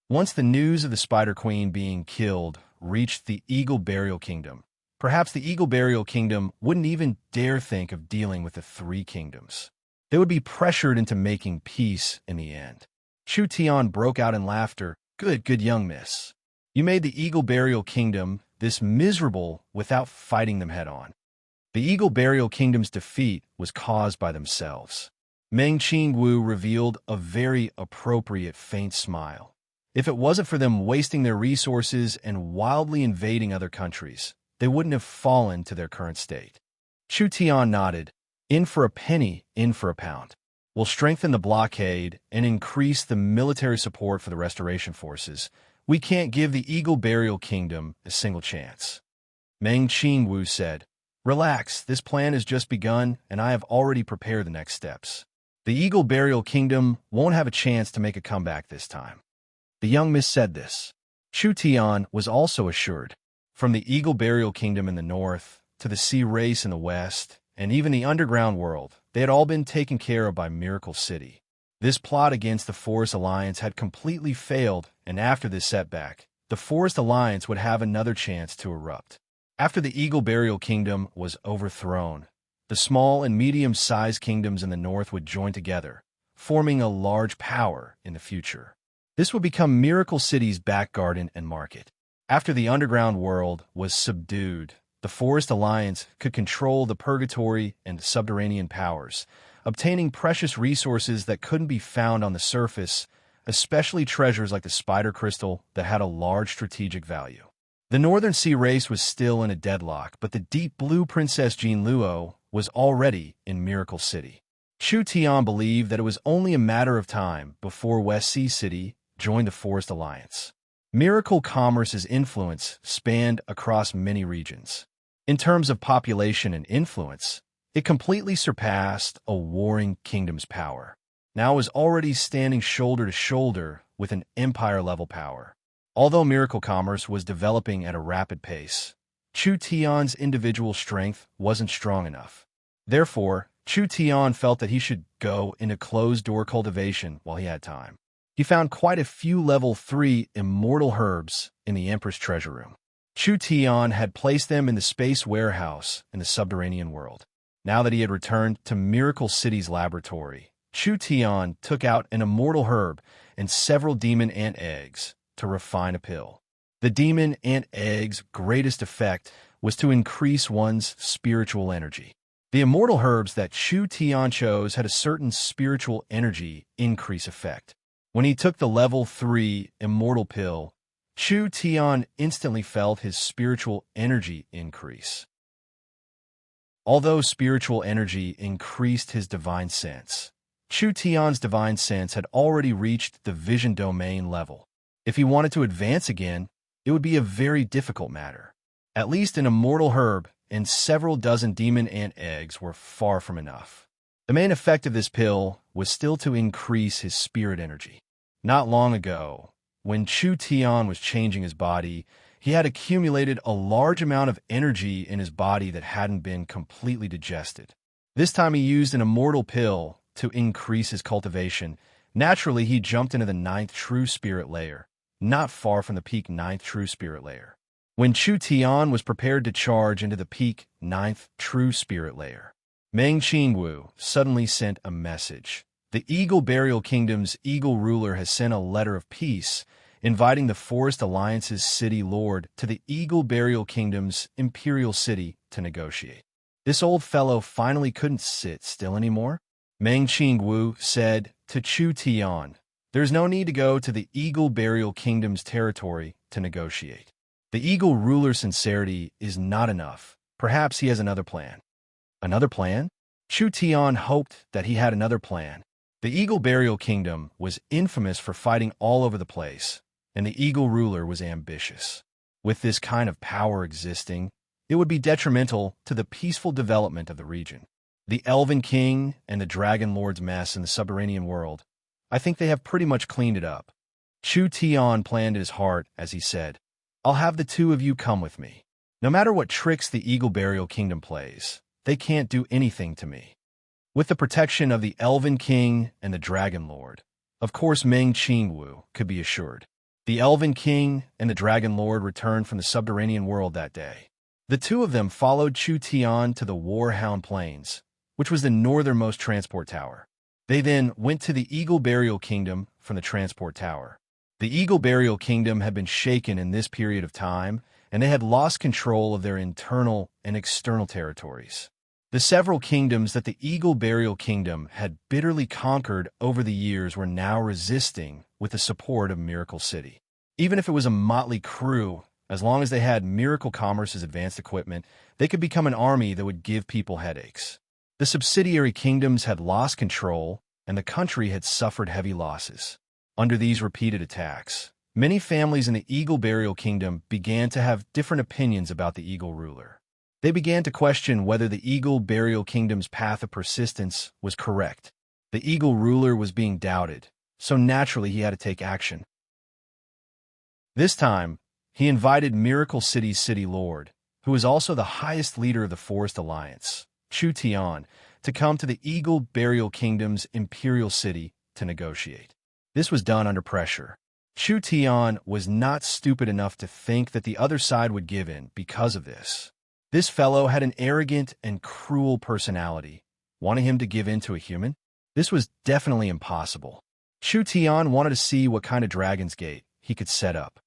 Once the news of the Spider Queen being killed reached the Eagle Burial Kingdom, perhaps the Eagle Burial Kingdom wouldn't even dare think of dealing with the three kingdoms. They would be pressured into making peace in the end. Chu Tian broke out in laughter. Good young miss. You made the Eagle Burial Kingdom this miserable without fighting them head-on. The Eagle Burial Kingdom's defeat was caused by themselves. Meng Qingwu revealed a very appropriate faint smile. If it wasn't for them wasting their resources and wildly invading other countries, they wouldn't have fallen to their current state. Chu Tian nodded. In for a penny, in for a pound. We'll strengthen the blockade and increase the military support for the restoration forces. We can't give the Eagle Burial Kingdom a single chance. Meng Qingwu said, Relax, this plan has just begun, and I have already prepared the next steps. The Eagle Burial Kingdom won't have a chance to make a comeback this time. The young miss said this. Chu Tian was also assured. From the Eagle Burial Kingdom in the north, to the sea race in the west, and even the underground world, they had all been taken care of by Miracle City. This plot against the Forest Alliance had completely failed, and after this setback, the Forest Alliance would have another chance to erupt. After the Eagle Burial Kingdom was overthrown, the small and medium-sized kingdoms in the north would join together, forming a large power in the future. This would become Miracle City's back garden and market. After the underground world was subdued, the Forest Alliance could control the purgatory and subterranean powers, obtaining precious resources that couldn't be found on the surface, especially treasures like the spider crystal that had a large strategic value. The Northern Sea race was still in a deadlock, but the deep blue Princess Jean Luo was already in Miracle City. Chu Tian believed that it was only a matter of time before West Sea City joined the Forest Alliance. Miracle Commerce's influence spanned across many regions. In terms of population and influence, it completely surpassed a warring kingdom's power. Now it was already standing shoulder to shoulder with an empire-level power. Although Miracle Commerce was developing at a rapid pace, Chu Tian's individual strength wasn't strong enough. Therefore, Chu Tian felt that he should go into closed-door cultivation while he had time. He found quite a few level 3 immortal herbs in the Emperor's treasure room. Chu Tian had placed them in the space warehouse in the subterranean world. Now that he had returned to Miracle City's laboratory, Chu Tian took out an immortal herb and several demon ant eggs to refine a pill. The demon ant egg's greatest effect was to increase one's spiritual energy. The immortal herbs that Chu Tian chose had a certain spiritual energy increase effect. When he took the level 3 immortal pill, Chu Tian instantly felt his spiritual energy increase. Although spiritual energy increased his divine sense, Chu Tian's divine sense had already reached the vision domain level. If he wanted to advance again, it would be a very difficult matter. At least an immortal herb and several dozen demon ant eggs were far from enough. The main effect of this pill was still to increase his spirit energy. Not long ago, when Chu Tian was changing his body, he had accumulated a large amount of energy in his body that hadn't been completely digested. This time he used an immortal pill to increase his cultivation. Naturally, he jumped into the 9th true spirit layer, not far from the peak 9th true spirit layer. When Chu Tian was prepared to charge into the peak 9th true spirit layer, Meng Qingwu suddenly sent a message. The Eagle Burial Kingdom's Eagle ruler has sent a letter of peace, inviting the Forest Alliance's city lord to the Eagle Burial Kingdom's imperial city to negotiate. This old fellow finally couldn't sit still anymore. Meng Qingwu said to Chu Tian, There's no need to go to the Eagle Burial Kingdom's territory to negotiate. The Eagle ruler's sincerity is not enough. Perhaps he has another plan. Another plan? Chu Tian hoped that he had another plan. The Eagle Burial Kingdom was infamous for fighting all over the place, and the Eagle ruler was ambitious. With this kind of power existing, it would be detrimental to the peaceful development of the region. The Elven King and the Dragon Lord's mess in the subterranean world. I think they have pretty much cleaned it up. Chu Tian planned in his heart as he said, I'll have the two of you come with me. No matter what tricks the Eagle Burial Kingdom plays, they can't do anything to me. With the protection of the Elven King and the Dragon Lord, of course Meng Qingwu could be assured. The Elven King and the Dragon Lord returned from the subterranean world that day. The two of them followed Chu Tian to the Warhound Plains, which was the northernmost transport tower. They then went to the Eagle Burial Kingdom from the transport tower. The Eagle Burial Kingdom had been shaken in this period of time, and they had lost control of their internal and external territories. The several kingdoms that the Eagle Burial Kingdom had bitterly conquered over the years were now resisting with the support of Miracle City. Even if it was a motley crew, as long as they had Miracle Commerce's advanced equipment, they could become an army that would give people headaches. The subsidiary kingdoms had lost control, and the country had suffered heavy losses. Under these repeated attacks, many families in the Eagle Burial Kingdom began to have different opinions about the Eagle ruler. They began to question whether the Eagle Burial Kingdom's path of persistence was correct. The Eagle ruler was being doubted, so naturally he had to take action. This time, he invited Miracle City's city lord, who was also the highest leader of the Forest Alliance, Chu Tian, to come to the Eagle Burial Kingdom's imperial city to negotiate. This was done under pressure. Chu Tian was not stupid enough to think that the other side would give in because of this. This fellow had an arrogant and cruel personality. Wanting him to give in to a human? This was definitely impossible. Chu Tian wanted to see what kind of Dragon's Gate he could set up.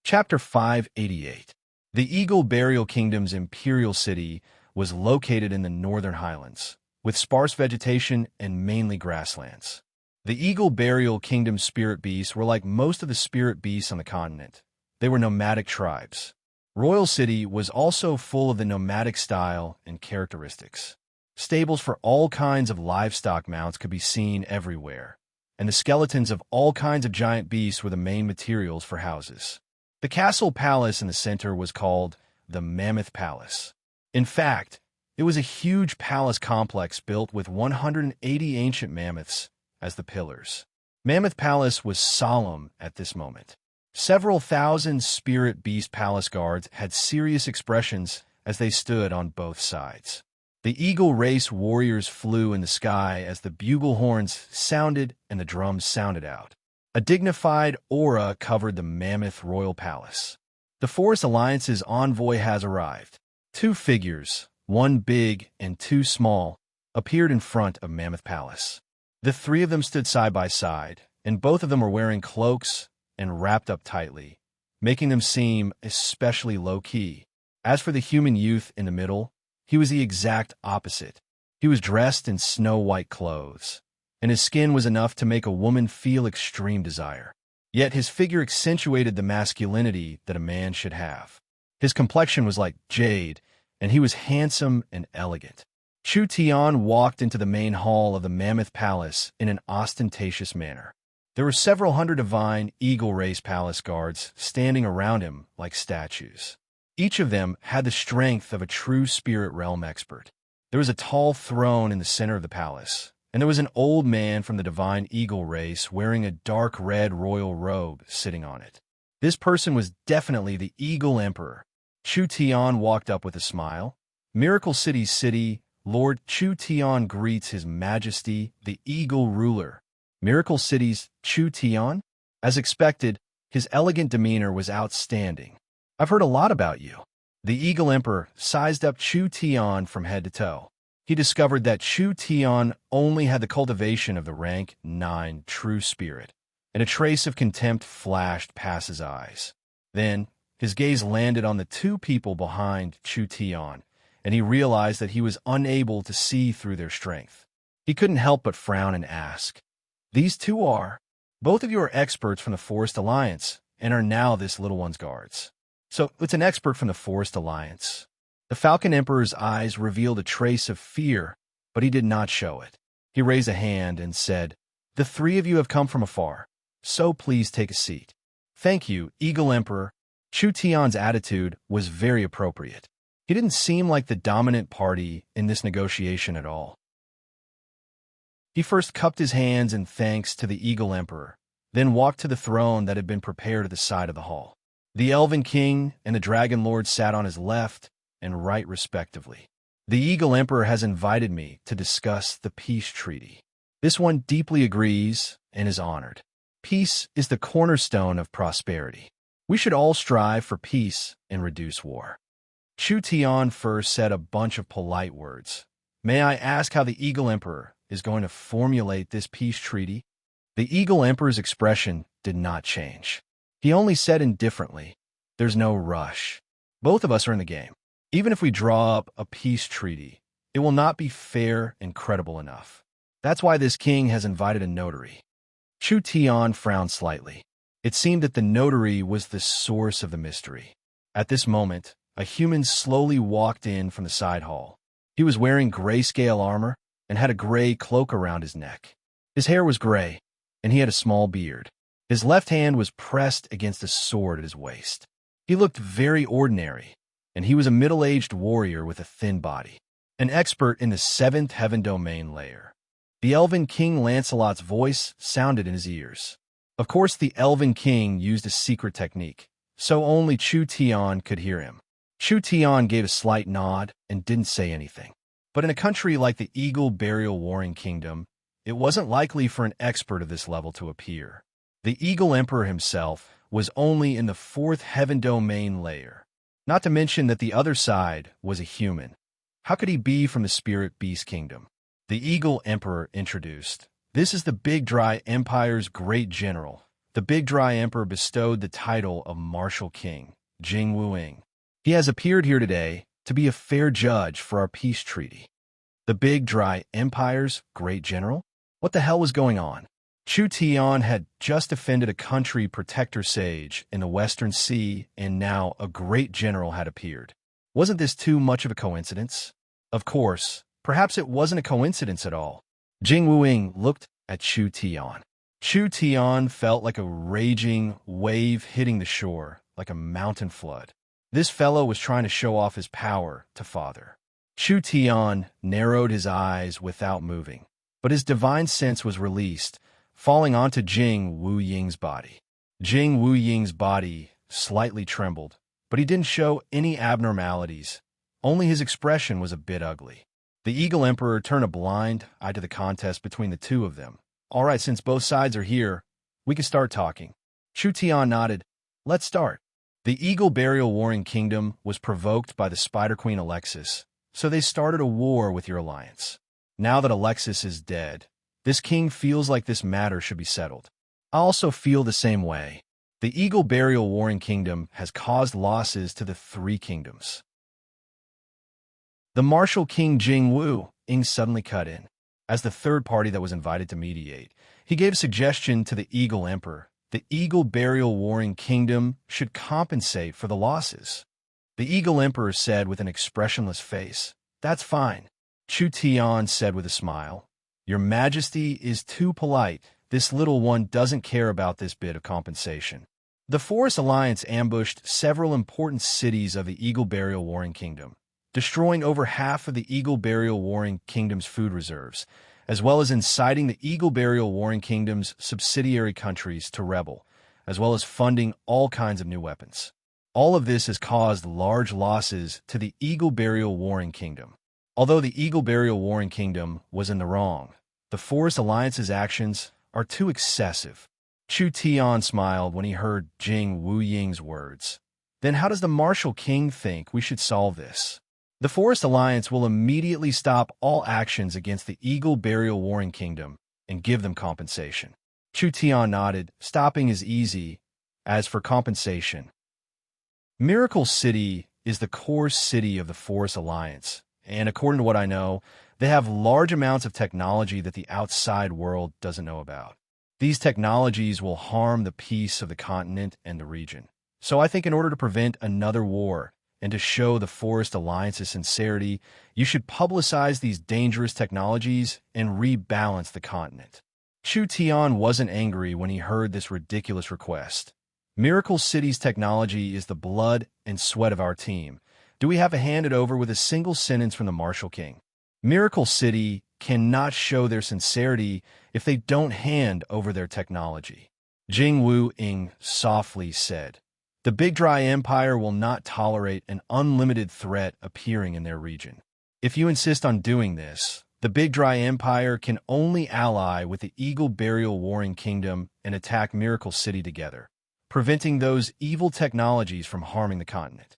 Chapter 588. The Eagle Burial Kingdom's imperial city was located in the northern highlands, with sparse vegetation and mainly grasslands. The Eagle Burial Kingdom's spirit beasts were like most of the spirit beasts on the continent. They were nomadic tribes. Royal City was also full of the nomadic style and characteristics. Stables for all kinds of livestock mounts could be seen everywhere, and the skeletons of all kinds of giant beasts were the main materials for houses. The castle palace in the center was called the Mammoth Palace. In fact, it was a huge palace complex built with 180 ancient mammoths as the pillars. Mammoth Palace was solemn at this moment. Several thousand spirit beast palace guards had serious expressions as they stood on both sides. The eagle race warriors flew in the sky as the bugle horns sounded and the drums sounded out. A dignified aura covered the Mammoth Royal Palace. The Forest Alliance's envoy has arrived. Two figures, one big and two small, appeared in front of Mammoth Palace. The three of them stood side by side, and both of them were wearing cloaks and wrapped up tightly, making them seem especially low-key. As for the human youth in the middle, he was the exact opposite. He was dressed in snow-white clothes, and his skin was enough to make a woman feel extreme desire. Yet his figure accentuated the masculinity that a man should have. His complexion was like jade, and he was handsome and elegant. Chu Tian walked into the main hall of the Mammoth Palace in an ostentatious manner. There were several hundred divine eagle race palace guards standing around him like statues. Each of them had the strength of a true spirit realm expert. There was a tall throne in the center of the palace, and there was an old man from the divine eagle race wearing a dark red royal robe sitting on it. This person was definitely the Eagle Emperor. Chu Tian walked up with a smile. Miracle City's city Lord Chu Tian greets His Majesty, the Eagle Ruler. Miracle City's Chu Tian? As expected, his elegant demeanor was outstanding. I've heard a lot about you. The Eagle Emperor sized up Chu Tian from head to toe. He discovered that Chu Tian only had the cultivation of the rank 9 true spirit, and a trace of contempt flashed past his eyes. Then, his gaze landed on the two people behind Chu Tian, and he realized that he was unable to see through their strength. He couldn't help but frown and ask, "These two are? Both of you are experts from the Forest Alliance, and are now this little one's guards." So, it's an expert from the Forest Alliance. The Falcon Emperor's eyes revealed a trace of fear, but he did not show it. He raised a hand and said, "The three of you have come from afar, so please take a seat." "Thank you, Eagle Emperor." Chu Tian's attitude was very appropriate. He didn't seem like the dominant party in this negotiation at all. He first cupped his hands in thanks to the Eagle Emperor, then walked to the throne that had been prepared at the side of the hall. The Elven King and the Dragon Lord sat on his left and right respectively. The Eagle Emperor has invited me to discuss the peace treaty. This one deeply agrees and is honored. Peace is the cornerstone of prosperity. We should all strive for peace and reduce war. Chu Tian first said a bunch of polite words. May I ask how the Eagle Emperor is going to formulate this peace treaty? The Eagle Emperor's expression did not change. He only said indifferently, there's no rush. Both of us are in the game. Even if we draw up a peace treaty, it will not be fair and credible enough. That's why this king has invited a notary. Chu Tian frowned slightly. It seemed that the notary was the source of the mystery. At this moment, a human slowly walked in from the side hall. He was wearing grayscale armor and had a gray cloak around his neck. His hair was gray, and he had a small beard. His left hand was pressed against a sword at his waist. He looked very ordinary, and he was a middle-aged warrior with a thin body, an expert in the 7th heaven domain layer. The Elven King Lancelot's voice sounded in his ears. Of course, the Elven King used a secret technique, so only Chu Tian could hear him. Chu Tian gave a slight nod and didn't say anything. But in a country like the Eagle Burial Warring Kingdom, it wasn't likely for an expert of this level to appear. The Eagle Emperor himself was only in the 4th heaven domain layer, not to mention that the other side was a human. How could he be from the Spirit Beast Kingdom? The Eagle Emperor introduced. This is the Big Dry Empire's great general. The Big Dry Emperor bestowed the title of Martial King, Jing Wuing. He has appeared here today to be a fair judge for our peace treaty. The Big Dry Empire's great general? What the hell was going on? Chu Tian had just defended a country protector sage in the Western Sea, and now a great general had appeared. Wasn't this too much of a coincidence? Of course, perhaps it wasn't a coincidence at all. Jing Wuing looked at Chu Tian. Chu Tian felt like a raging wave hitting the shore, like a mountain flood. This fellow was trying to show off his power to father. Chu Tian narrowed his eyes without moving, but his divine sense was released, falling onto Jing Wuying's body. Jing Wuying's body slightly trembled, but he didn't show any abnormalities. Only his expression was a bit ugly. The Eagle Emperor turned a blind eye to the contest between the two of them. All right, since both sides are here, we can start talking. Chu Tian nodded. Let's start. The Eagle Burial Warring Kingdom was provoked by the Spider Queen Alexis, so they started a war with your alliance. Now that Alexis is dead, this king feels like this matter should be settled. I also feel the same way. The Eagle Burial Warring Kingdom has caused losses to the 3 kingdoms. The martial king Jing Wu-ing suddenly cut in. As the third party that was invited to mediate, he gave a suggestion to the Eagle Emperor. The Eagle Burial Warring Kingdom should compensate for the losses. The Eagle Emperor said with an expressionless face, "That's fine." Chu Tian said with a smile, "Your Majesty is too polite. This little one doesn't care about this bit of compensation." The Forest Alliance ambushed several important cities of the Eagle Burial Warring Kingdom, destroying over half of the Eagle Burial Warring Kingdom's food reserves, as well as inciting the Eagle Burial Warring Kingdom's subsidiary countries to rebel, as well as funding all kinds of new weapons. All of this has caused large losses to the Eagle Burial Warring Kingdom. Although the Eagle Burial Warring Kingdom was in the wrong, the Forest Alliance's actions are too excessive. Chu Tian smiled when he heard Jing Wuying's words. Then how does the Martial King think we should solve this? The Forest Alliance will immediately stop all actions against the Eagle Burial Warring Kingdom and give them compensation. Chu Tian nodded. Stopping is easy. As for compensation, Miracle City is the core city of the Forest Alliance, and according to what I know, they have large amounts of technology that the outside world doesn't know about. These technologies will harm the peace of the continent and the region. So I think in order to prevent another war and to show the Forest Alliance's sincerity, you should publicize these dangerous technologies and rebalance the continent. Chu Tian wasn't angry when he heard this ridiculous request. Miracle City's technology is the blood and sweat of our team. Do we have to hand it over with a single sentence from the Martial King? Miracle City cannot show their sincerity if they don't hand over their technology. Jing Wu Ing softly said, "The Big Dry Empire will not tolerate an unlimited threat appearing in their region. If you insist on doing this, the Big Dry Empire can only ally with the Eagle Burial Warring Kingdom and attack Miracle City together, preventing those evil technologies from harming the continent."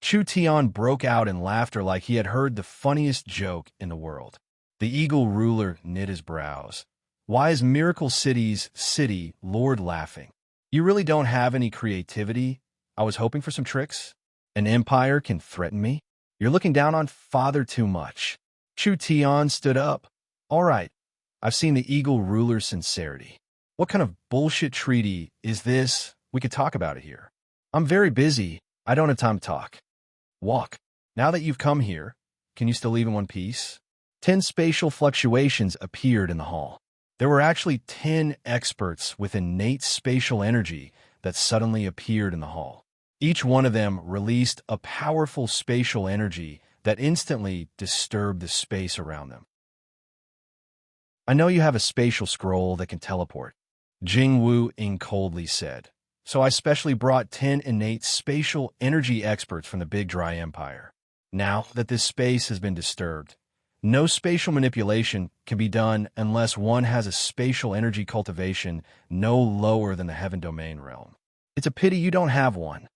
Chu Tian broke out in laughter like he had heard the funniest joke in the world. The Eagle ruler knit his brows. "Why is Miracle City's city lord laughing? You really don't have any creativity? I was hoping for some tricks. An empire can threaten me? You're looking down on father too much." Chu Tian stood up. "All right, I've seen the Eagle ruler's sincerity. What kind of bullshit treaty is this? We could talk about it here. I'm very busy. I don't have time to talk. Walk. Now that you've come here, can you still leave in one piece?" 10 spatial fluctuations appeared in the hall. There were actually 10 experts with innate spatial energy that suddenly appeared in the hall. Each one of them released a powerful spatial energy that instantly disturbed the space around them. "I know you have a spatial scroll that can teleport," Jing Wu Ing coldly said. "So I specially brought 10 innate spatial energy experts from the Big Dry Empire. Now that this space has been disturbed, no spatial manipulation can be done unless one has a spatial energy cultivation no lower than the Heaven Domain realm. It's a pity you don't have one."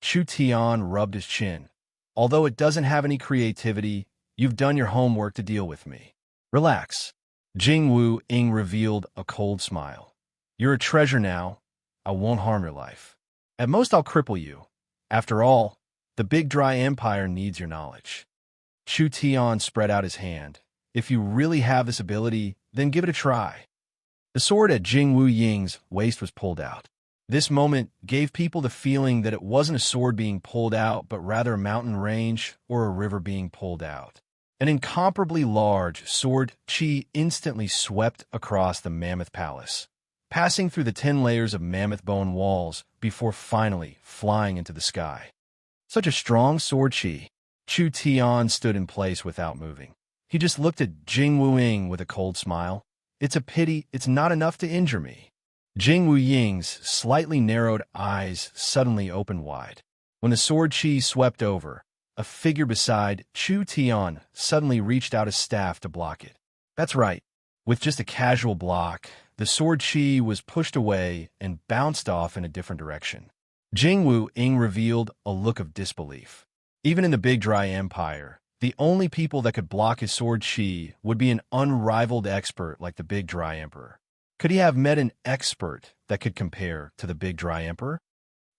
Chu Tian rubbed his chin. "Although it doesn't have any creativity, you've done your homework to deal with me. Relax." Jing Wu Ing revealed a cold smile. "You're a treasure now. I won't harm your life. At most, I'll cripple you. After all, the Big Dry Empire needs your knowledge." Chu Tian spread out his hand. "If you really have this ability, then give it a try." The sword at Jing Wu Ying's waist was pulled out. This moment gave people the feeling that it wasn't a sword being pulled out, but rather a mountain range or a river being pulled out. An incomparably large sword chi instantly swept across the Mammoth Palace, passing through the 10 layers of mammoth bone walls before finally flying into the sky. Such a strong sword chi. Chu Tian stood in place without moving. He just looked at Jing Wu Ying with a cold smile. "It's a pity it's not enough to injure me." Jing Wu Ying's slightly narrowed eyes suddenly opened wide. When the sword chi swept over, a figure beside Chu Tian suddenly reached out a staff to block it. That's right. With just a casual block, the sword chi was pushed away and bounced off in a different direction. Jing Wu Ying revealed a look of disbelief. Even in the Big Dry Empire, the only people that could block his sword chi would be an unrivaled expert like the Big Dry Emperor. Could he have met an expert that could compare to the Big Dry Emperor?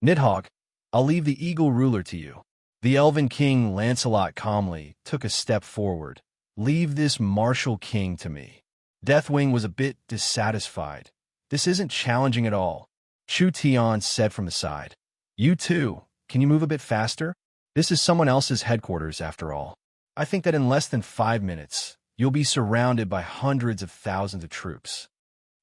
"Nidhogg, I'll leave the Eagle ruler to you." The Elven King Lancelot calmly took a step forward. "Leave this martial king to me." Deathwing was a bit dissatisfied. "This isn't challenging at all," Chu Tian said from the side. "You too, can you move a bit faster? This is someone else's headquarters after all. I think that in less than 5 minutes, you'll be surrounded by hundreds of thousands of troops."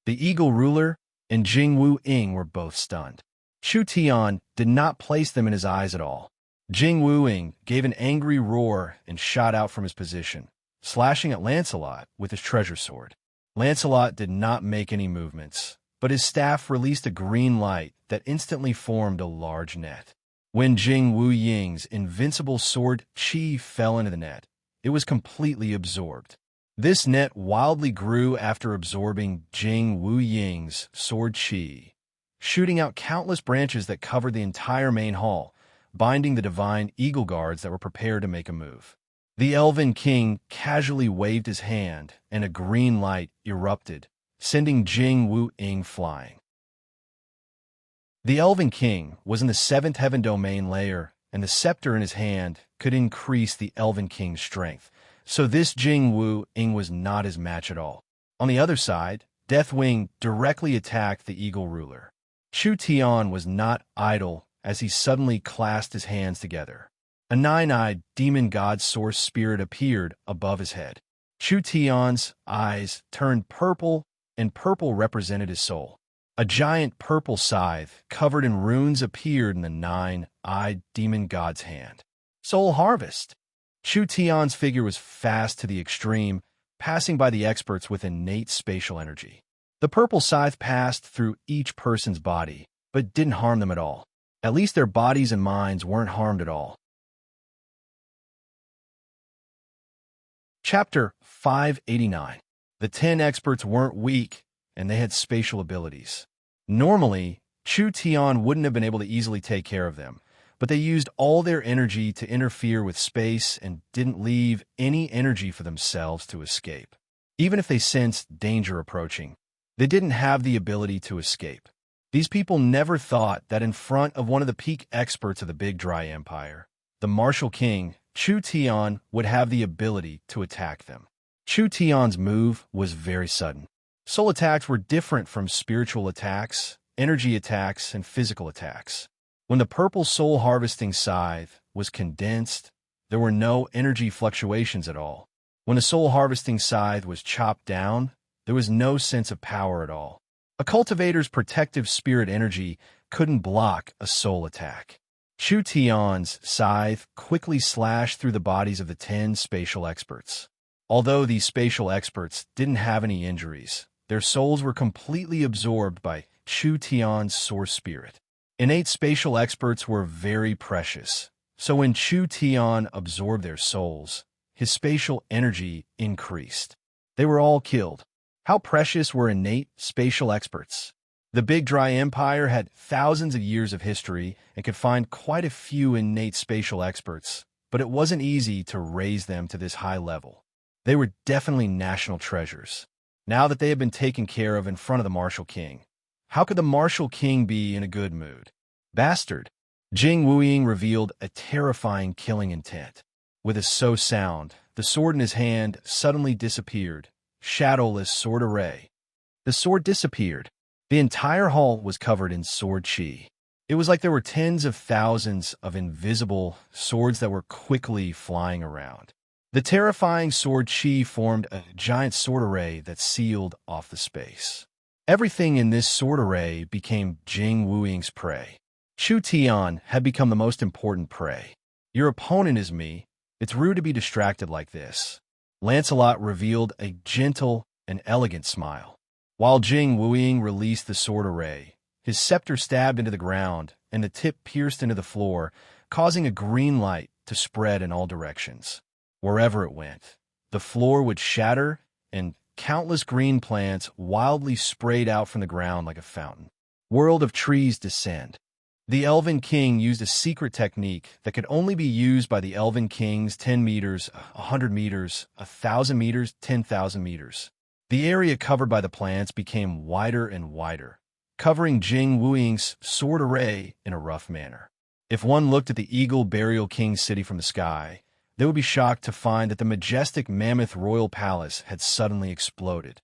The Eagle ruler and Jing Wu Ying were both stunned. Chu Tian did not place them in his eyes at all. Jing Wu Ying gave an angry roar and shot out from his position, slashing at Lancelot with his treasure sword. Lancelot did not make any movements, but his staff released a green light that instantly formed a large net. When Jing Wu Ying's invincible sword chi fell into the net, it was completely absorbed. This net wildly grew after absorbing Jing Wu Ying's sword chi, shooting out countless branches that covered the entire main hall, binding the divine eagle guards that were prepared to make a move. The Elven King casually waved his hand, and a green light erupted, sending Jing Wu Ying flying. The Elven King was in the 7th Heaven Domain layer, and the scepter in his hand could increase the Elven King's strength. So this Jing Wu Ying was not his match at all. On the other side, Deathwing directly attacked the Eagle ruler. Chu Tian was not idle as he suddenly clasped his hands together. A 9-eyed demon god source spirit appeared above his head. Chu Tian's eyes turned purple, and purple represented his soul. A giant purple scythe covered in runes appeared in the 9-eyed demon god's hand. Soul Harvest. Chu Tian's figure was fast to the extreme, passing by the experts with innate spatial energy. The purple scythe passed through each person's body, but didn't harm them at all. At least their bodies and minds weren't harmed at all. Chapter 589. The 10 experts weren't weak, and they had spatial abilities. Normally, Chu Tian wouldn't have been able to easily take care of them, but they used all their energy to interfere with space and didn't leave any energy for themselves to escape. Even if they sensed danger approaching, they didn't have the ability to escape. These people never thought that in front of one of the peak experts of the Big Dry Empire, the Martial King, Chu Tian, would have the ability to attack them. Chu Tian's move was very sudden. Soul attacks were different from spiritual attacks, energy attacks, and physical attacks. When the purple soul harvesting scythe was condensed, there were no energy fluctuations at all. When the soul harvesting scythe was chopped down, there was no sense of power at all. A cultivator's protective spirit energy couldn't block a soul attack. Chu Tian's scythe quickly slashed through the bodies of the 10 spatial experts. Although these spatial experts didn't have any injuries, their souls were completely absorbed by Chu Tian's source spirit. Innate spatial experts were very precious, so when Chu Tian absorbed their souls, his spatial energy increased. They were all killed. How precious were innate spatial experts? The Big Dry Empire had thousands of years of history and could find quite a few innate spatial experts, but it wasn't easy to raise them to this high level. They were definitely national treasures. Now that they had been taken care of in front of the Martial King, how could the Martial King be in a good mood? Bastard! Jing Wuying revealed a terrifying killing intent. With a so sound, the sword in his hand suddenly disappeared. Shadowless sword array. The sword disappeared. The entire hall was covered in sword chi. It was like there were tens of thousands of invisible swords that were quickly flying around. The terrifying sword chi formed a giant sword array that sealed off the space. Everything in this sword array became Jing Wuying's prey. Chu Tian had become the most important prey. Your opponent is me. It's rude to be distracted like this. Lancelot revealed a gentle and elegant smile. While Jing Wuying released the sword array, his scepter stabbed into the ground and the tip pierced into the floor, causing a green light to spread in all directions. Wherever it went, the floor would shatter and countless green plants wildly sprayed out from the ground like a fountain. World of trees descend. The Elven King used a secret technique that could only be used by the Elven Kings 10 meters, 100 meters, 1,000 meters, 10,000 meters. The area covered by the plants became wider and wider, covering Jing Wuying's sword array in a rough manner. If one looked at the Eagle Burial King city from the sky, they would be shocked to find that the majestic mammoth royal palace had suddenly exploded.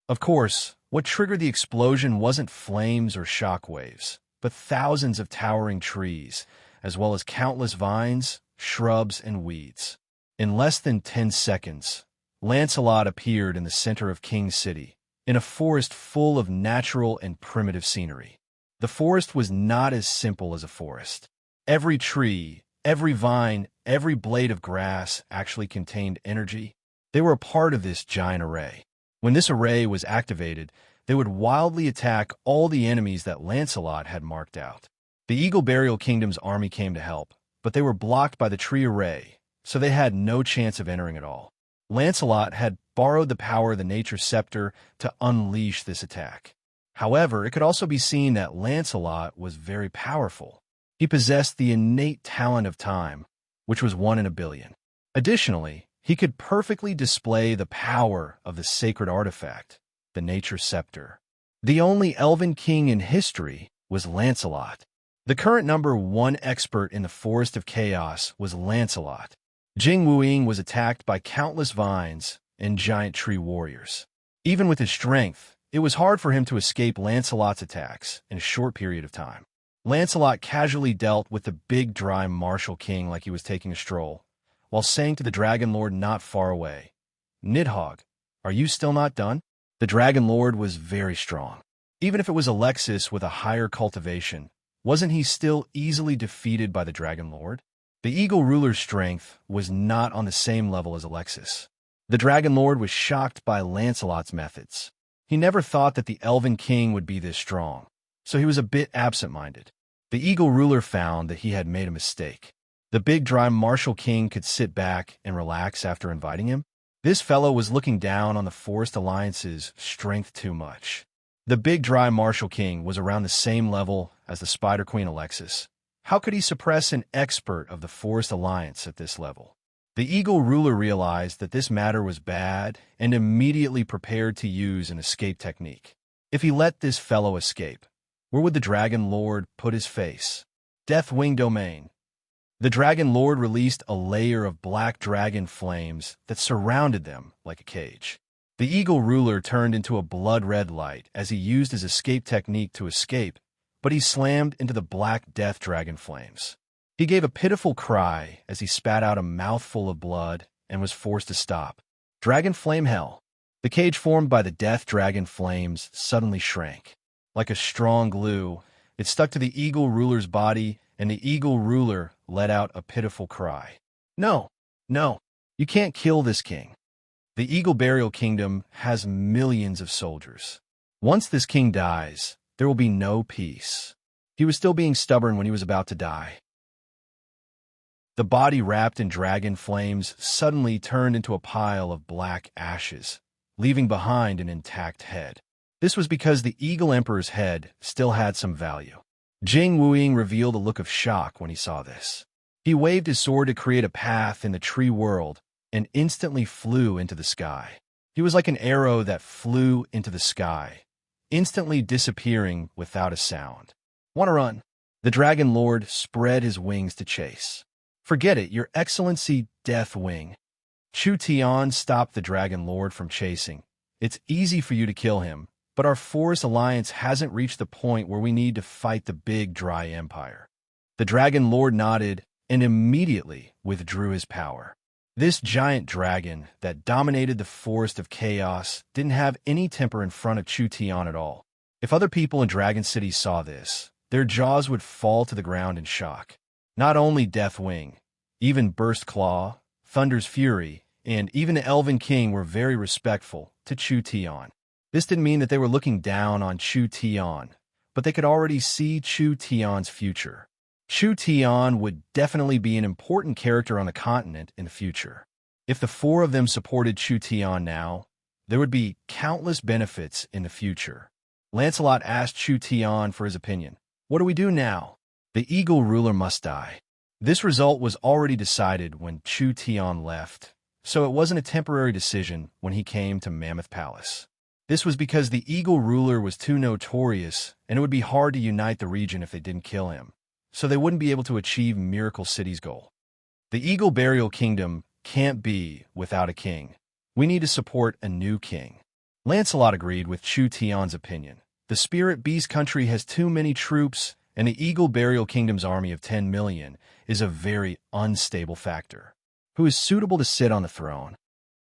Of course, what triggered the explosion wasn't flames or shock waves, but thousands of towering trees, as well as countless vines, shrubs, and weeds. In less than 10 seconds, Lancelot appeared in the center of King City, in a forest full of natural and primitive scenery. The forest was not as simple as a forest. Every tree, every vine, every blade of grass actually contained energy. They were a part of this giant array. When this array was activated, they would wildly attack all the enemies that Lancelot had marked out. The Eagle Burial Kingdom's army came to help, but they were blocked by the tree array, so they had no chance of entering at all. Lancelot had borrowed the power of the Nature Scepter to unleash this attack. However, it could also be seen that Lancelot was very powerful. He possessed the innate talent of time, which was 1 in a billion. Additionally, he could perfectly display the power of the sacred artifact, the Nature Scepter. The only Elven King in history was Lancelot. The current number 1 expert in the Forest of Chaos was Lancelot. Jing Wuying was attacked by countless vines and giant tree warriors. Even with his strength, it was hard for him to escape Lancelot's attacks in a short period of time. Lancelot casually dealt with the Big Dry Martial King like he was taking a stroll, while saying to the Dragon Lord not far away, "Nidhogg, are you still not done?" The Dragon Lord was very strong. Even if it was Alexis with a higher cultivation, Wasn't he still easily defeated by the Dragon Lord? The Eagle Ruler's strength was not on the same level as Alexis. The Dragon Lord was shocked by Lancelot's methods. He never thought that the Elven King would be this strong, so he was a bit absent-minded. The Eagle Ruler found that he had made a mistake. The big dry martial king could sit back and relax after inviting him. This fellow was looking down on the Forest Alliance's strength too much. The big dry martial king was around the same level as the Spider Queen Alexis. How could he suppress an expert of the Forest Alliance at this level? The Eagle Ruler realized that this matter was bad and immediately prepared to use an escape technique. If he let this fellow escape, where would the Dragon Lord put his face? Deathwing Domain. The Dragon Lord released a layer of black dragon flames that surrounded them like a cage. The Eagle Ruler turned into a blood-red light as he used his escape technique to escape, but he slammed into the black death dragon flames. He gave a pitiful cry as he spat out a mouthful of blood and was forced to stop. Dragon Flame Hell. The cage formed by the death dragon flames suddenly shrank. Like a strong glue, it stuck to the Eagle Ruler's body, and the Eagle Ruler let out a pitiful cry. No, no, you can't kill this king. The Eagle Burial Kingdom has millions of soldiers. Once this king dies, there will be no peace. He was still being stubborn when he was about to die. The body wrapped in dragon flames suddenly turned into a pile of black ashes, leaving behind an intact head. This was because the Eagle Emperor's head still had some value. Jing Wuying revealed a look of shock when he saw this. He waved his sword to create a path in the tree world and instantly flew into the sky. He was like an arrow that flew into the sky, instantly disappearing without a sound. Want to run? The Dragon Lord spread his wings to chase. Forget it, Your Excellency, Deathwing. Chu Tian stopped the Dragon Lord from chasing. It's easy for you to kill him, but our Forest Alliance hasn't reached the point where we need to fight the big dry empire. The Dragon Lord nodded and immediately withdrew his power. This giant dragon that dominated the Forest of Chaos didn't have any temper in front of Chu Tian at all. If other people in Dragon City saw this, their jaws would fall to the ground in shock. Not only Deathwing, even Burst Claw, Thunder's Fury, and even the Elven King were very respectful to Chu Tian. This didn't mean that they were looking down on Chu Tian, but they could already see Chu Tian's future. Chu Tian would definitely be an important character on the continent in the future. If the four of them supported Chu Tian now, there would be countless benefits in the future. Lancelot asked Chu Tian for his opinion. What do we do now? The Eagle Ruler must die. This result was already decided when Chu Tian left, so it wasn't a temporary decision when he came to Mammoth Palace. This was because the Eagle Ruler was too notorious, and it would be hard to unite the region if they didn't kill him, so they wouldn't be able to achieve Miracle City's goal. The Eagle Burial Kingdom can't be without a king. We need to support a new king. Lancelot agreed with Chu Tian's opinion. The Spirit Beast country has too many troops, and the Eagle Burial Kingdom's army of 10 million is a very unstable factor. Who is suitable to sit on the throne?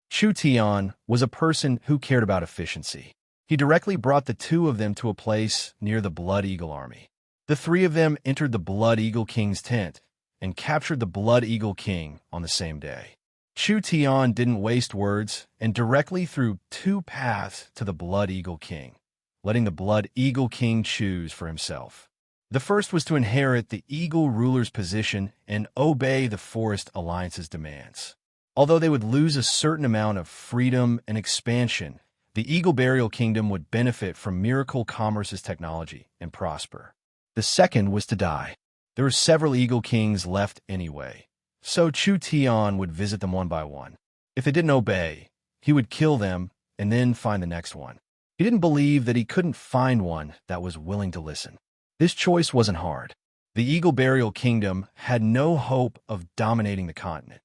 Chu Tian was a person who cared about efficiency. He directly brought the two of them to a place near the Blood Eagle army. The three of them entered the Blood Eagle King's tent and captured the Blood Eagle King on the same day. Chu Tian didn't waste words and directly threw two paths to the Blood Eagle King, letting the Blood Eagle King choose for himself. The first was to inherit the Eagle Ruler's position and obey the Forest Alliance's demands. Although they would lose a certain amount of freedom and expansion, the Eagle Burial Kingdom would benefit from Miracle Commerce's technology and prosper. The second was to die. There were several Eagle Kings left anyway, so Chu Tian would visit them one by one. If they didn't obey, he would kill them and then find the next one. He didn't believe that he couldn't find one that was willing to listen. This choice wasn't hard. The Eagle Burial Kingdom had no hope of dominating the continent.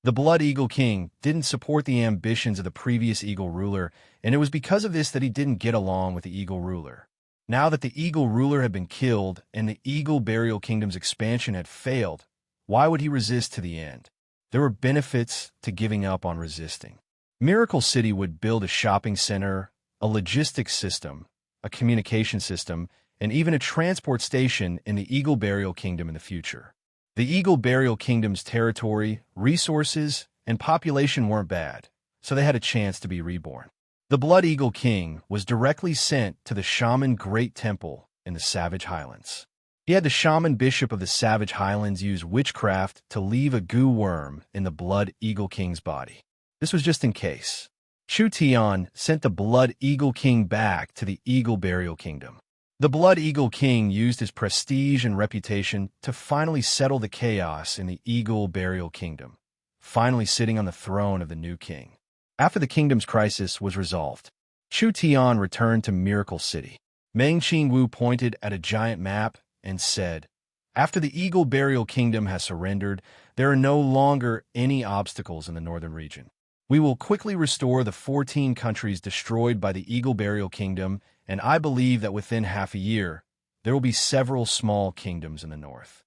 The Blood Eagle King didn't support the ambitions of the previous Eagle Ruler, and it was because of this that he didn't get along with the Eagle Ruler. Now that the Eagle Ruler had been killed and the Eagle Burial Kingdom's expansion had failed, why would he resist to the end? There were benefits to giving up on resisting. Miracle City would build a shopping center, a logistics system, a communication system, and even a transport station in the Eagle Burial Kingdom in the future. The Eagle Burial Kingdom's territory, resources, and population weren't bad, so they had a chance to be reborn. The Blood Eagle King was directly sent to the Shaman Great Temple in the Savage Highlands. He had the Shaman Bishop of the Savage Highlands use witchcraft to leave a goo worm in the Blood Eagle King's body. This was just in case. Chu Tian sent the Blood Eagle King back to the Eagle Burial Kingdom. The Blood Eagle King used his prestige and reputation to finally settle the chaos in the Eagle Burial Kingdom, finally sitting on the throne of the new king. After the kingdom's crisis was resolved, Chu Tian returned to Miracle City. Meng Qingwu pointed at a giant map and said, "After the Eagle Burial Kingdom has surrendered, there are no longer any obstacles in the northern region. We will quickly restore the 14 countries destroyed by the Eagle Burial Kingdom, and I believe that within half a year, there will be several small kingdoms in the north.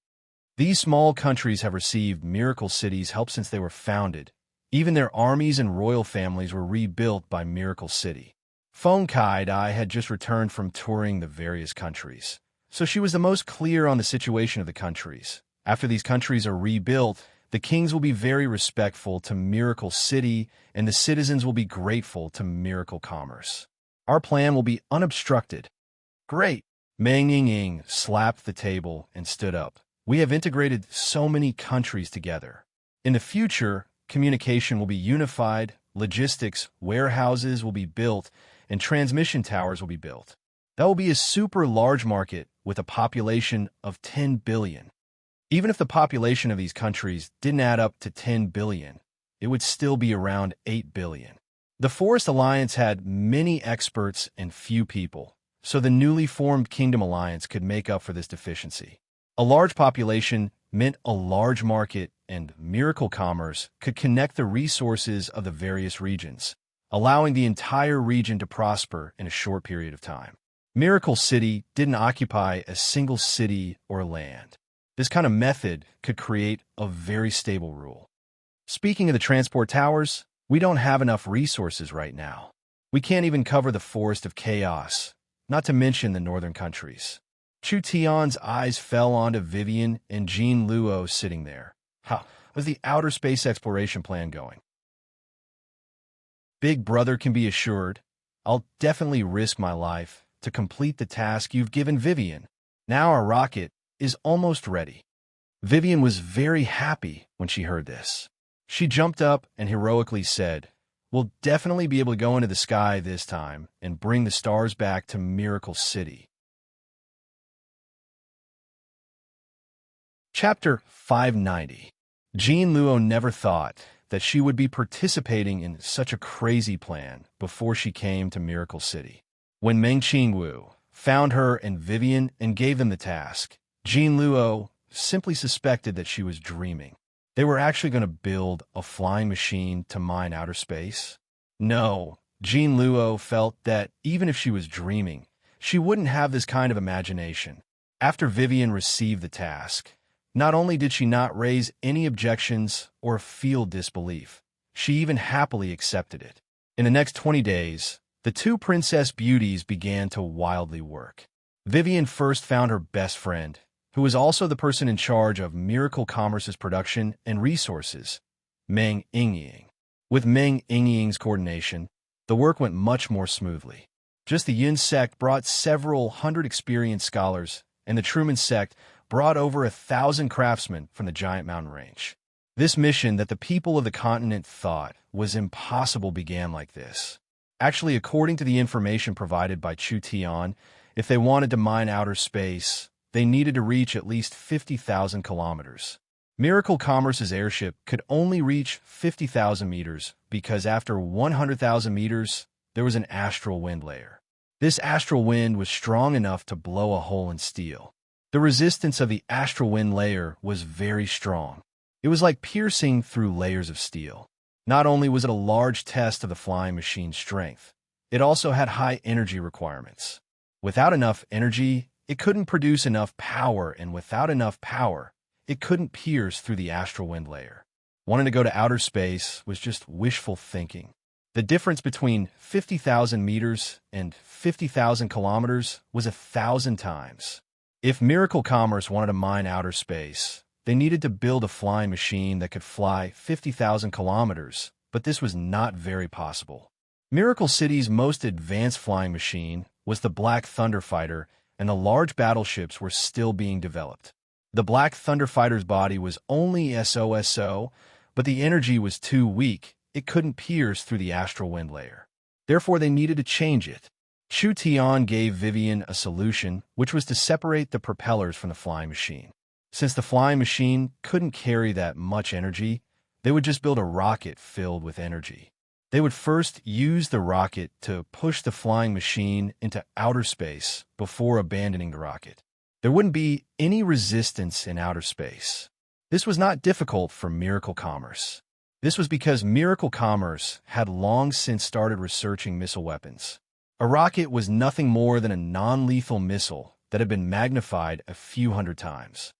These small countries have received Miracle City's help since they were founded. Even their armies and royal families were rebuilt by Miracle City." Feng Kai-dai had just returned from touring the various countries, so she was the most clear on the situation of the countries. After these countries are rebuilt, the kings will be very respectful to Miracle City, and the citizens will be grateful to Miracle Commerce. Our plan will be unobstructed. Great! Meng Yingying slapped the table and stood up. We have integrated so many countries together. In the future, communication will be unified, logistics, warehouses will be built, and transmission towers will be built. That will be a super large market with a population of 10 billion. Even if the population of these countries didn't add up to 10 billion, it would still be around 8 billion. The Forest Alliance had many experts and few people, so the newly formed Kingdom Alliance could make up for this deficiency. A large population meant a large market, and Miracle Commerce could connect the resources of the various regions, allowing the entire region to prosper in a short period of time. Miracle City didn't occupy a single city or land. This kind of method could create a very stable rule. Speaking of the transport towers, we don't have enough resources right now. We can't even cover the Forest of Chaos, not to mention the northern countries. Chu Tian's eyes fell onto Vivian and Jean Luo sitting there. How was the outer space exploration plan going? Big Brother can be assured, I'll definitely risk my life to complete the task you've given Vivian. Now our rocket is almost ready. Vivian was very happy when she heard this. She jumped up and heroically said, "We'll definitely be able to go into the sky this time and bring the stars back to Miracle City." Chapter 590. Jean Luo never thought that she would be participating in such a crazy plan before she came to Miracle City. When Meng Qingwu found her and Vivian and gave them the task, Jean Luo simply suspected that she was dreaming. They were actually going to build a flying machine to mine outer space? No, Jean Luo felt that even if she was dreaming, she wouldn't have this kind of imagination. After Vivian received the task, not only did she not raise any objections or feel disbelief, she even happily accepted it. In the next 20 days, the two princess beauties began to wildly work. Vivian first found her best friend, who was also the person in charge of Miracle Commerce's production and resources, Meng Yingying. With Meng Yingying's coordination, the work went much more smoothly. Just the Yun sect brought several hundred experienced scholars, and the Truman sect brought over 1,000 craftsmen from the giant mountain range. This mission that the people of the continent thought was impossible began like this. Actually, according to the information provided by Chu Tian, if they wanted to mine outer space, they needed to reach at least 50,000 kilometers. Miracle Commerce's airship could only reach 50,000 meters because after 100,000 meters, there was an astral wind layer. This astral wind was strong enough to blow a hole in steel. The resistance of the astral wind layer was very strong. It was like piercing through layers of steel. Not only was it a large test of the flying machine's strength, it also had high energy requirements. Without enough energy, it couldn't produce enough power, and without enough power, it couldn't pierce through the astral wind layer. Wanting to go to outer space was just wishful thinking. The difference between 50,000 meters and 50,000 kilometers was 1,000 times. If Miracle Commerce wanted to mine outer space, they needed to build a flying machine that could fly 50,000 kilometers, but this was not very possible. Miracle City's most advanced flying machine was the Black Thunder Fighter, and the large battleships were still being developed. The Black Thunder Fighter's body was only SOSO, but the energy was too weak. It couldn't pierce through the astral wind layer. Therefore, they needed to change it. Chu Tian gave Vivian a solution, which was to separate the propellers from the flying machine. Since the flying machine couldn't carry that much energy, they would just build a rocket filled with energy. They would first use the rocket to push the flying machine into outer space before abandoning the rocket. There wouldn't be any resistance in outer space. This was not difficult for Miracle Commerce. This was because Miracle Commerce had long since started researching missile weapons. A rocket was nothing more than a non-lethal missile that had been magnified a few hundred times.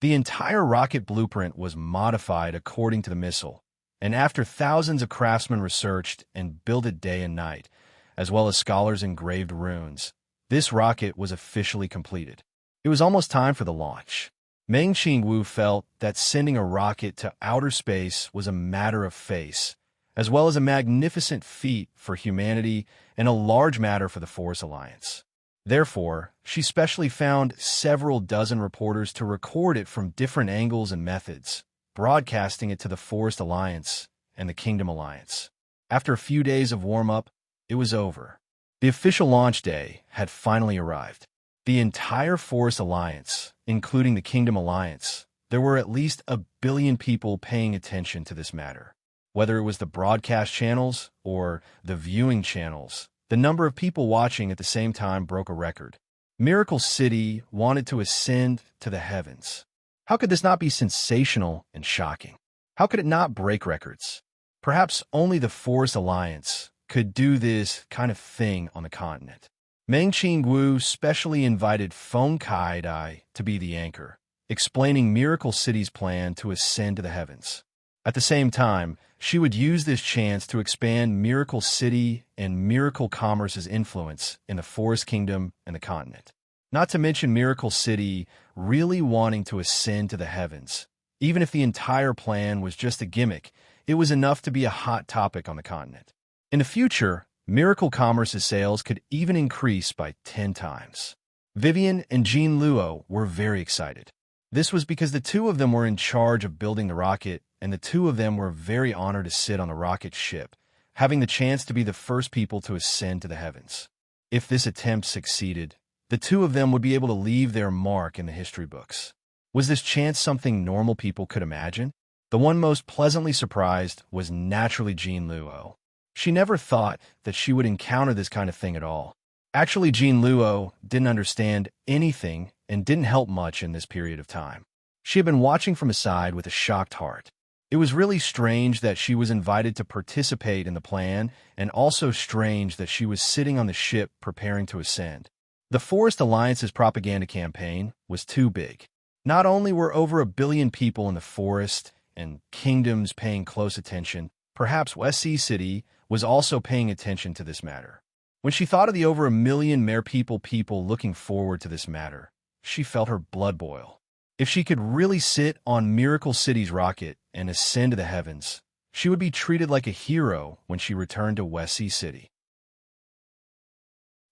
The entire rocket blueprint was modified according to the missile, and after thousands of craftsmen researched and built it day and night, as well as scholars engraved runes, this rocket was officially completed. It was almost time for the launch. Meng Qingwu felt that sending a rocket to outer space was a matter of face, as well as a magnificent feat for humanity and a large matter for the Forest Alliance. Therefore, she specially found several dozen reporters to record it from different angles and methods, broadcasting it to the Forest Alliance and the Kingdom Alliance. After a few days of warm-up, it was over. The official launch day had finally arrived. The entire Forest Alliance, including the Kingdom Alliance, there were at least 1 billion people paying attention to this matter. Whether it was the broadcast channels or the viewing channels, the number of people watching at the same time broke a record. Miracle City wanted to ascend to the heavens. How could this not be sensational and shocking? How could it not break records? Perhaps only the Forest Alliance could do this kind of thing on the continent. Meng Qingwu specially invited Feng Kaidai to be the anchor, explaining Miracle City's plan to ascend to the heavens. At the same time, she would use this chance to expand Miracle City and Miracle Commerce's influence in the Forest Kingdom and the continent. Not to mention Miracle City really wanting to ascend to the heavens. Even if the entire plan was just a gimmick, it was enough to be a hot topic on the continent. In the future, Miracle Commerce's sales could even increase by 10 times. Vivian and Jean Luo were very excited. This was because the two of them were in charge of building the rocket, and the two of them were very honored to sit on the rocket ship, having the chance to be the first people to ascend to the heavens. If this attempt succeeded, the two of them would be able to leave their mark in the history books. Was this chance something normal people could imagine? The one most pleasantly surprised was naturally Jean Luo. She never thought that she would encounter this kind of thing at all. Actually, Jean Luo didn't understand anything and didn't help much in this period of time. She had been watching from aside with a shocked heart. It was really strange that she was invited to participate in the plan, and also strange that she was sitting on the ship preparing to ascend. The Forest Alliance's propaganda campaign was too big. Not only were over 1 billion people in the forest and kingdoms paying close attention, perhaps West Sea City was also paying attention to this matter. When she thought of the over 1 million mere people looking forward to this matter, she felt her blood boil. If she could really sit on Miracle City's rocket and ascend to the heavens, she would be treated like a hero when she returned to West Sea City.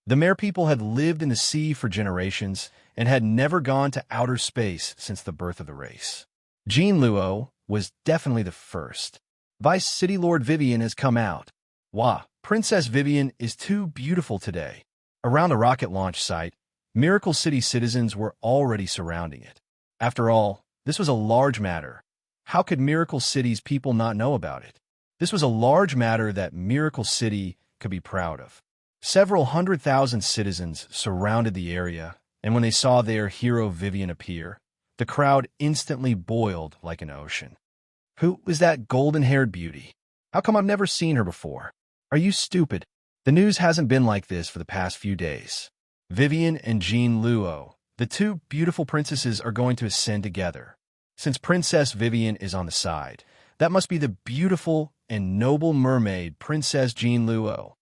The Mare people had lived in the sea for generations and had never gone to outer space since the birth of the race. Jean Luo was definitely the first. Vice City Lord Vivian has come out. Wow, Princess Vivian is too beautiful today. Around the rocket launch site, Miracle City citizens were already surrounding it. After all, this was a large matter. How could Miracle City's people not know about it? This was a large matter that Miracle City could be proud of. Several 100,000 citizens surrounded the area, and when they saw their hero Vivian appear, the crowd instantly boiled like an ocean. Who is that golden-haired beauty? How come I've never seen her before? Are you stupid? The news hasn't been like this for the past few days. Vivian and Jean Luo, the two beautiful princesses, are going to ascend together. Since Princess Vivian is on the side, that must be the beautiful and noble mermaid, Princess Jean Luo.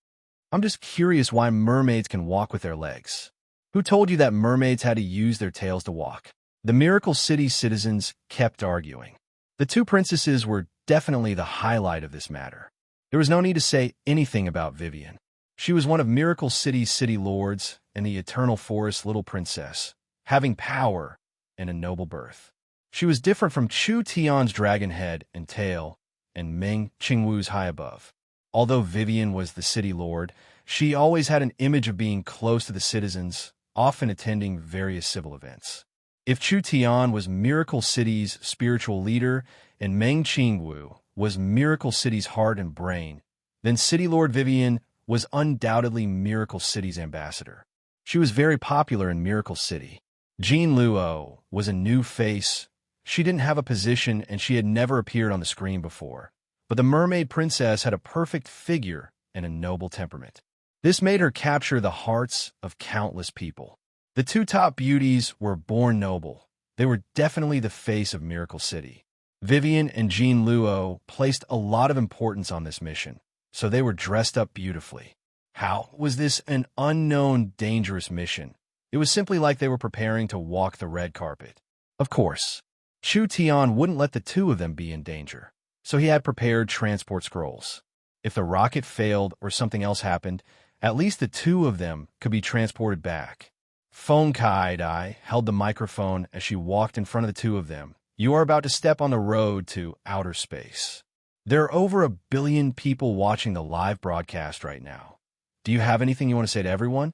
I'm just curious why mermaids can walk with their legs. Who told you that mermaids had to use their tails to walk? The Miracle City citizens kept arguing. The two princesses were definitely the highlight of this matter. There was no need to say anything about Vivian. She was one of Miracle City's city lords and the Eternal Forest's little princess, having power and a noble birth. She was different from Chu Tian's dragon head and tail and Meng Qingwu's high above. Although Vivian was the city lord, she always had an image of being close to the citizens, often attending various civil events. If Chu Tian was Miracle City's spiritual leader and Meng Qingwu was Miracle City's heart and brain, then City Lord Vivian was undoubtedly Miracle City's ambassador. She was very popular in Miracle City. Jean Luo was a new face. She didn't have a position and she had never appeared on the screen before. But the mermaid princess had a perfect figure and a noble temperament. This made her capture the hearts of countless people. The two top beauties were born noble. They were definitely the face of Miracle City. Vivian and Jean Luo placed a lot of importance on this mission, so they were dressed up beautifully. How was this an unknown, dangerous mission? It was simply like they were preparing to walk the red carpet. Of course, Chu Tian wouldn't let the two of them be in danger, so he had prepared transport scrolls. If the rocket failed or something else happened, at least the two of them could be transported back. Feng Kai-dai held the microphone as she walked in front of the two of them. You are about to step on the road to outer space. There are over 1 billion people watching the live broadcast right now. Do you have anything you want to say to everyone?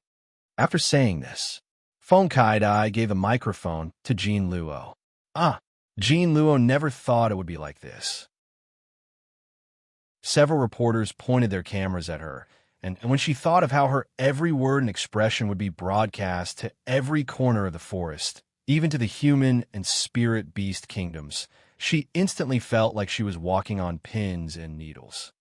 After saying this, Feng Kai-dai gave the microphone to Jean Luo. Jean Luo never thought it would be like this. Several reporters pointed their cameras at her, and when she thought of how her every word and expression would be broadcast to every corner of the forest, even to the human and spirit beast kingdoms, she instantly felt like she was walking on pins and needles.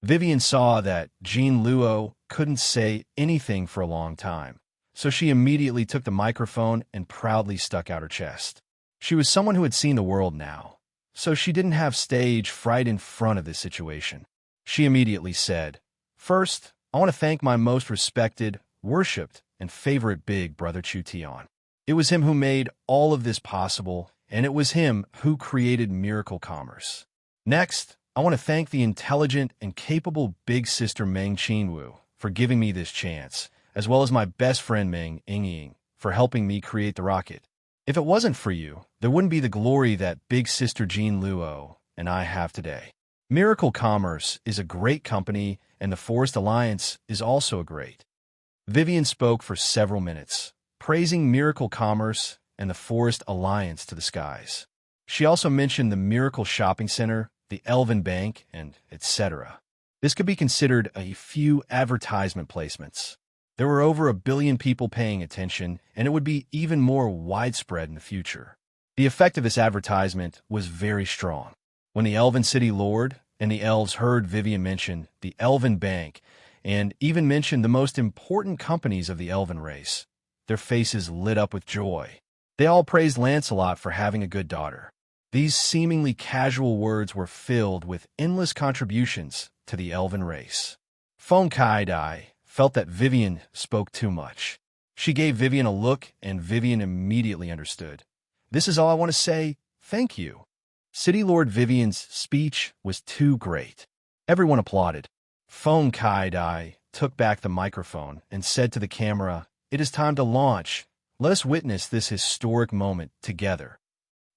Vivian saw that Jean Luo couldn't say anything for a long time, so she immediately took the microphone and proudly stuck out her chest. She was someone who had seen the world now, so she didn't have stage fright in front of this situation. She immediately said, First, I want to thank my most respected, worshipped, and favorite big brother Chu Tian. It was him who made all of this possible, and it was him who created Miracle Commerce. Next, I want to thank the intelligent and capable big sister Meng Qingwu for giving me this chance, as well as my best friend Meng Yingying for helping me create the rocket. If it wasn't for you, there wouldn't be the glory that big sister Jean Luo and I have today. Miracle Commerce is a great company, and the Forest Alliance is also great. Vivian spoke for several minutes, praising Miracle Commerce and the Forest Alliance to the skies. She also mentioned the Miracle Shopping Center, the Elven Bank, and etc. This could be considered a few advertisement placements. There were over 1 billion people paying attention, and it would be even more widespread in the future. The effect of this advertisement was very strong. When the Elven City Lord and the elves heard Vivian mention the Elven Bank and even mention the most important companies of the Elven race, their faces lit up with joy. They all praised Lancelot for having a good daughter. These seemingly casual words were filled with endless contributions to the Elven race. Feng Kai-dai felt that Vivian spoke too much. She gave Vivian a look, and Vivian immediately understood. This is all I want to say. Thank you. City Lord Vivian's speech was too great. Everyone applauded. Feng Kai-dai took back the microphone and said to the camera, It is time to launch. Let us witness this historic moment together.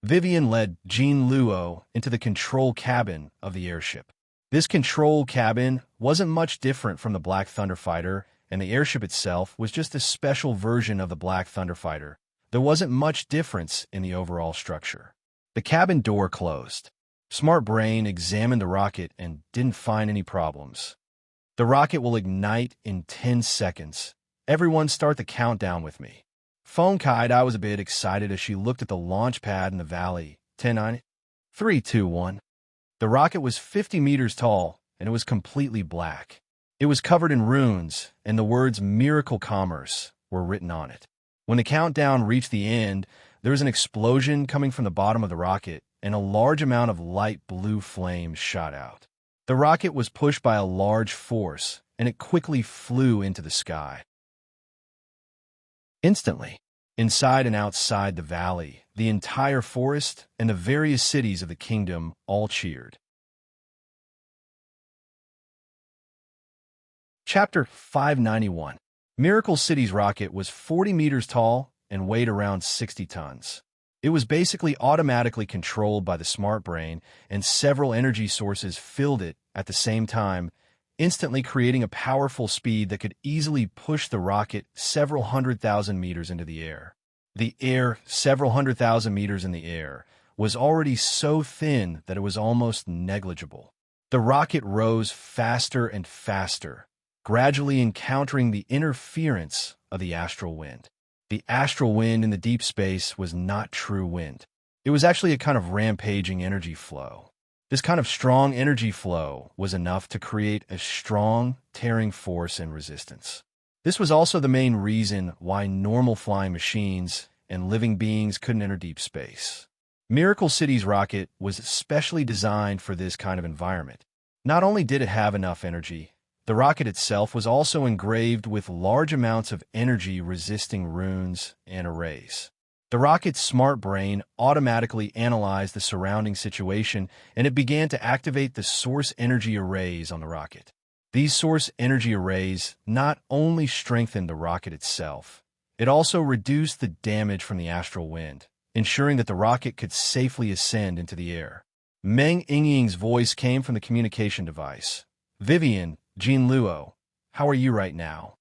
Vivian led Jean Luo into the control cabin of the airship. This control cabin wasn't much different from the Black Thunder Fighter, and the airship itself was just a special version of the Black Thunder Fighter. There wasn't much difference in the overall structure. The cabin door closed. Smart Brain examined the rocket and didn't find any problems. The rocket will ignite in 10 seconds. Everyone start the countdown with me. Feng Kai-dai was a bit excited as she looked at the launch pad in the valley. 10, 9, 3, 2, 1. The rocket was 50 meters tall, and it was completely black. It was covered in runes, and the words Miracle Commerce were written on it. When the countdown reached the end, there was an explosion coming from the bottom of the rocket, and a large amount of light blue flames shot out. The rocket was pushed by a large force, and it quickly flew into the sky. Instantly, inside and outside the valley, the entire forest and the various cities of the kingdom all cheered. Chapter 591. Miracle City's rocket was 40 meters tall and weighed around 60 tons. It was basically automatically controlled by the smart brain, and several energy sources filled it at the same time, instantly creating a powerful speed that could easily push the rocket several 100,000 meters into the air. The air, several 100,000 meters in the air, was already so thin that it was almost negligible. The rocket rose faster and faster, gradually encountering the interference of the astral wind. The astral wind in the deep space was not true wind. It was actually a kind of rampaging energy flow. This kind of strong energy flow was enough to create a strong, tearing force and resistance. This was also the main reason why normal flying machines and living beings couldn't enter deep space. Miracle City's rocket was specially designed for this kind of environment. Not only did it have enough energy, the rocket itself was also engraved with large amounts of energy-resisting runes and arrays. The rocket's smart brain automatically analyzed the surrounding situation, and it began to activate the source energy arrays on the rocket. These source energy arrays not only strengthened the rocket itself, it also reduced the damage from the astral wind, ensuring that the rocket could safely ascend into the air. Meng Yingying's voice came from the communication device. "Vivian, Jean Luo, how are you right now?"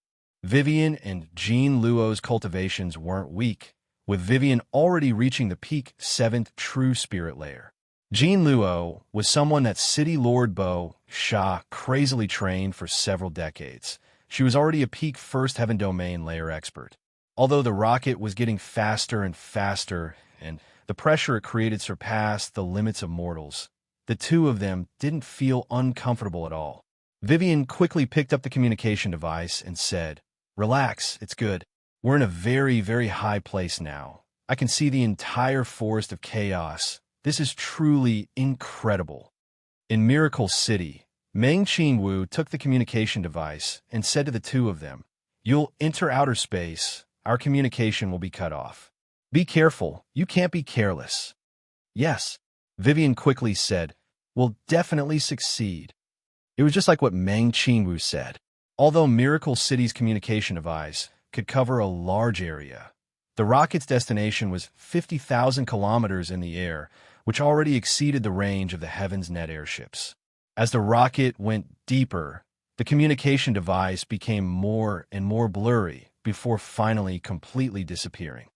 Vivian and Jean Luo's cultivations weren't weak, with Vivian already reaching the peak 7th true spirit layer. Jean Luo was someone that City Lord Bo Sha crazily trained for several decades. She was already a peak 1st heaven domain layer expert. Although the rocket was getting faster and faster, and the pressure it created surpassed the limits of mortals, the two of them didn't feel uncomfortable at all. Vivian quickly picked up the communication device and said, "Relax, it's good. We're in a very, very high place now. I can see the entire forest of chaos. This is truly incredible." In Miracle City, Meng Qingwu took the communication device and said to the two of them, "You'll enter outer space. Our communication will be cut off. Be careful. You can't be careless." "Yes," Vivian quickly said, "we'll definitely succeed." It was just like what Meng Qingwu said. Although Miracle City's communication device could cover a large area, the rocket's destination was 50,000 kilometers in the air, which already exceeded the range of the Heaven's Net airships. As the rocket went deeper, the communication device became more and more blurry before finally completely disappearing.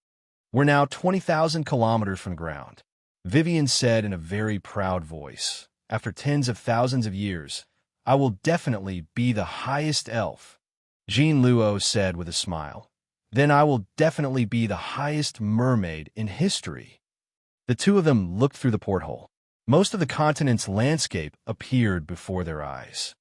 "We're now 20,000 kilometers from the ground," Vivian said in a very proud voice. "After tens of thousands of years, I will definitely be the highest elf." Jean Luo said with a smile. "Then I will definitely be the highest mermaid in history." The two of them looked through the porthole. Most of the continent's landscape appeared before their eyes.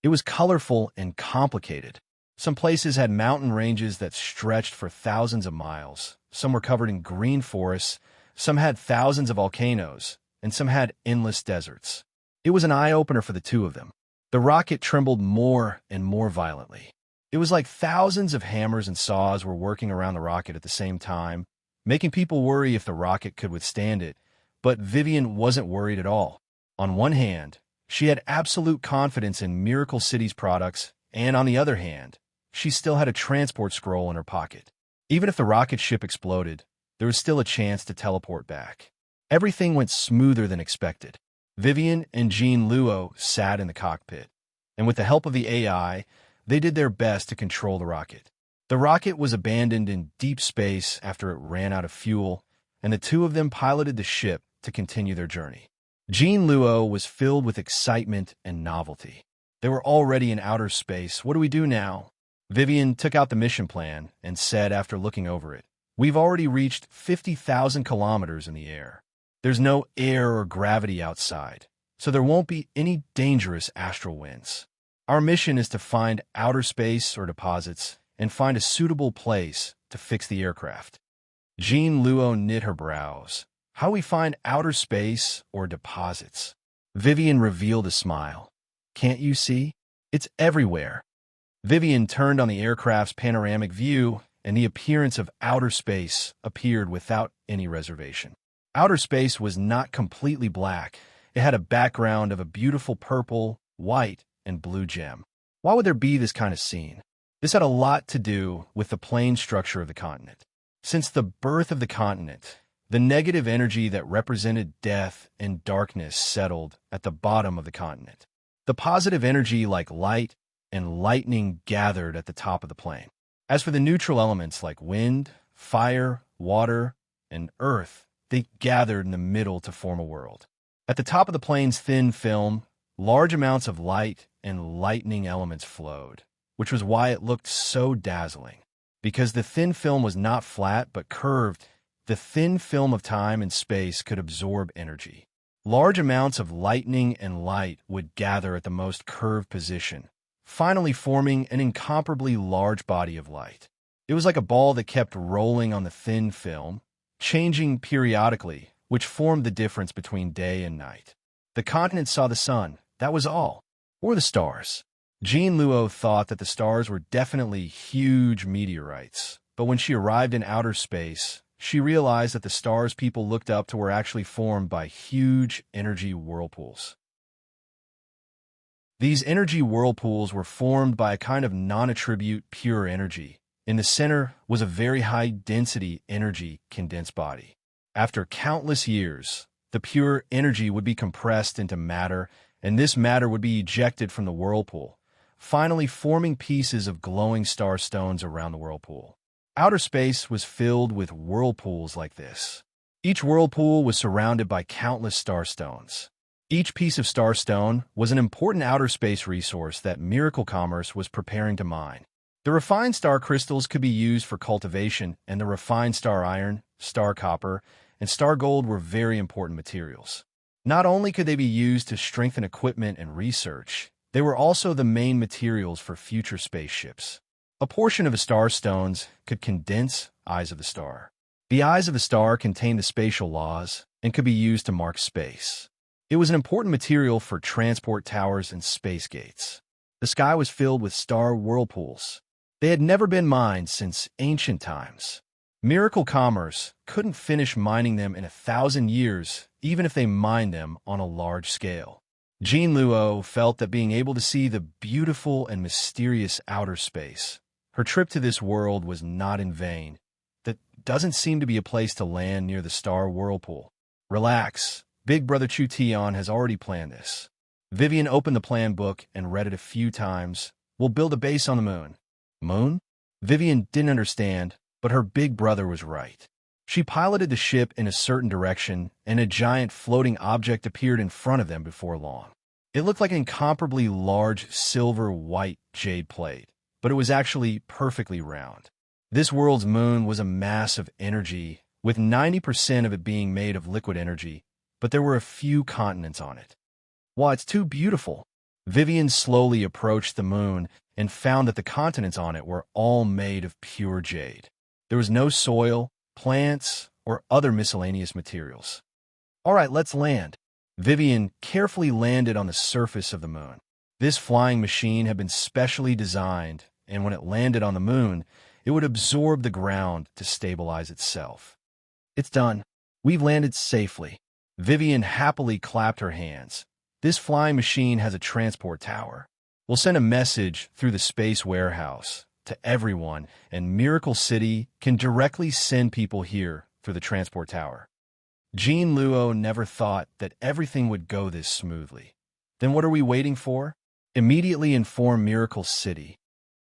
It was colorful and complicated. Some places had mountain ranges that stretched for thousands of miles. Some were covered in green forests, some had thousands of volcanoes, and some had endless deserts. It was an eye-opener for the two of them. The rocket trembled more and more violently. It was like thousands of hammers and saws were working around the rocket at the same time, making people worry if the rocket could withstand it. But Vivian wasn't worried at all. On one hand, she had absolute confidence in Miracle City's products, and on the other hand, she still had a transport scroll in her pocket. Even if the rocket ship exploded, there was still a chance to teleport back. Everything went smoother than expected. Vivian and Jean Luo sat in the cockpit, and with the help of the AI, they did their best to control the rocket. The rocket was abandoned in deep space after it ran out of fuel, and the two of them piloted the ship to continue their journey. Jean Luo was filled with excitement and novelty. They were already in outer space. "What do we do now?" Vivian took out the mission plan and said after looking over it, "We've already reached 50,000 kilometers in the air. There's no air or gravity outside, so there won't be any dangerous astral winds. Our mission is to find outer space or deposits and find a suitable place to fix the aircraft." Jean Luo knit her brows. How we find outer space or deposits. Vivian revealed a smile. Can't you see? It's everywhere. Vivian turned on the aircraft's panoramic view, and the appearance of outer space appeared without any reservation. Outer space was not completely black. It had a background of a beautiful purple, white, and blue gem. Why would there be this kind of scene? This had a lot to do with the plane structure of the continent. Since the birth of the continent, the negative energy that represented death and darkness settled at the bottom of the continent. The positive energy like light and lightning gathered at the top of the plane. As for the neutral elements like wind, fire, water, and earth, they gathered in the middle to form a world. At the top of the plane's thin film, large amounts of light and lightning elements flowed, which was why it looked so dazzling. Because the thin film was not flat but curved, the thin film of time and space could absorb energy. Large amounts of lightning and light would gather at the most curved position, finally forming an incomparably large body of light. It was like a ball that kept rolling on the thin film, changing periodically, which formed the difference between day and night. The continent saw the sun, that was all. Or the stars. Jean Luo thought that the stars were definitely huge meteorites, but when she arrived in outer space, she realized that the stars people looked up to were actually formed by huge energy whirlpools. These energy whirlpools were formed by a kind of non-attribute pure energy. In the center was a very high-density energy condensed body. After countless years, the pure energy would be compressed into matter, and this matter would be ejected from the whirlpool, finally forming pieces of glowing star stones around the whirlpool. Outer space was filled with whirlpools like this. Each whirlpool was surrounded by countless star stones. Each piece of star stone was an important outer space resource that Miracle Commerce was preparing to mine. The refined star crystals could be used for cultivation, and the refined star iron, star copper, and star gold were very important materials. Not only could they be used to strengthen equipment and research, they were also the main materials for future spaceships. A portion of a star's stones could condense eyes of the star. The eyes of the star contained the spatial laws and could be used to mark space. It was an important material for transport towers and space gates. The sky was filled with star whirlpools. They had never been mined since ancient times. Miracle Commerce couldn't finish mining them in 1,000 years, even if they mined them on a large scale. Jean Luo felt that being able to see the beautiful and mysterious outer space, her trip to this world was not in vain. That doesn't seem to be a place to land near the star whirlpool. Relax. Big Brother Chu Tian has already planned this. Vivian opened the plan book and read it a few times. We'll build a base on the moon. Moon? Vivian didn't understand, but her big brother was right. She piloted the ship in a certain direction, and a giant floating object appeared in front of them before long. It looked like an incomparably large silver-white jade plate, but it was actually perfectly round. This world's moon was a mass of energy, with 90% of it being made of liquid energy, but there were a few continents on it. Wow, it's too beautiful. Vivian slowly approached the moon and found that the continents on it were all made of pure jade. There was no soil, plants, or other miscellaneous materials. All right, let's land. Vivian carefully landed on the surface of the moon. This flying machine had been specially designed, and when it landed on the moon, it would absorb the ground to stabilize itself. It's done. We've landed safely. Vivian happily clapped her hands. This flying machine has a transport tower. We'll send a message through the space warehouse to everyone, and Miracle City can directly send people here through the transport tower. Jean Luo never thought that everything would go this smoothly. Then what are we waiting for? Immediately inform Miracle City.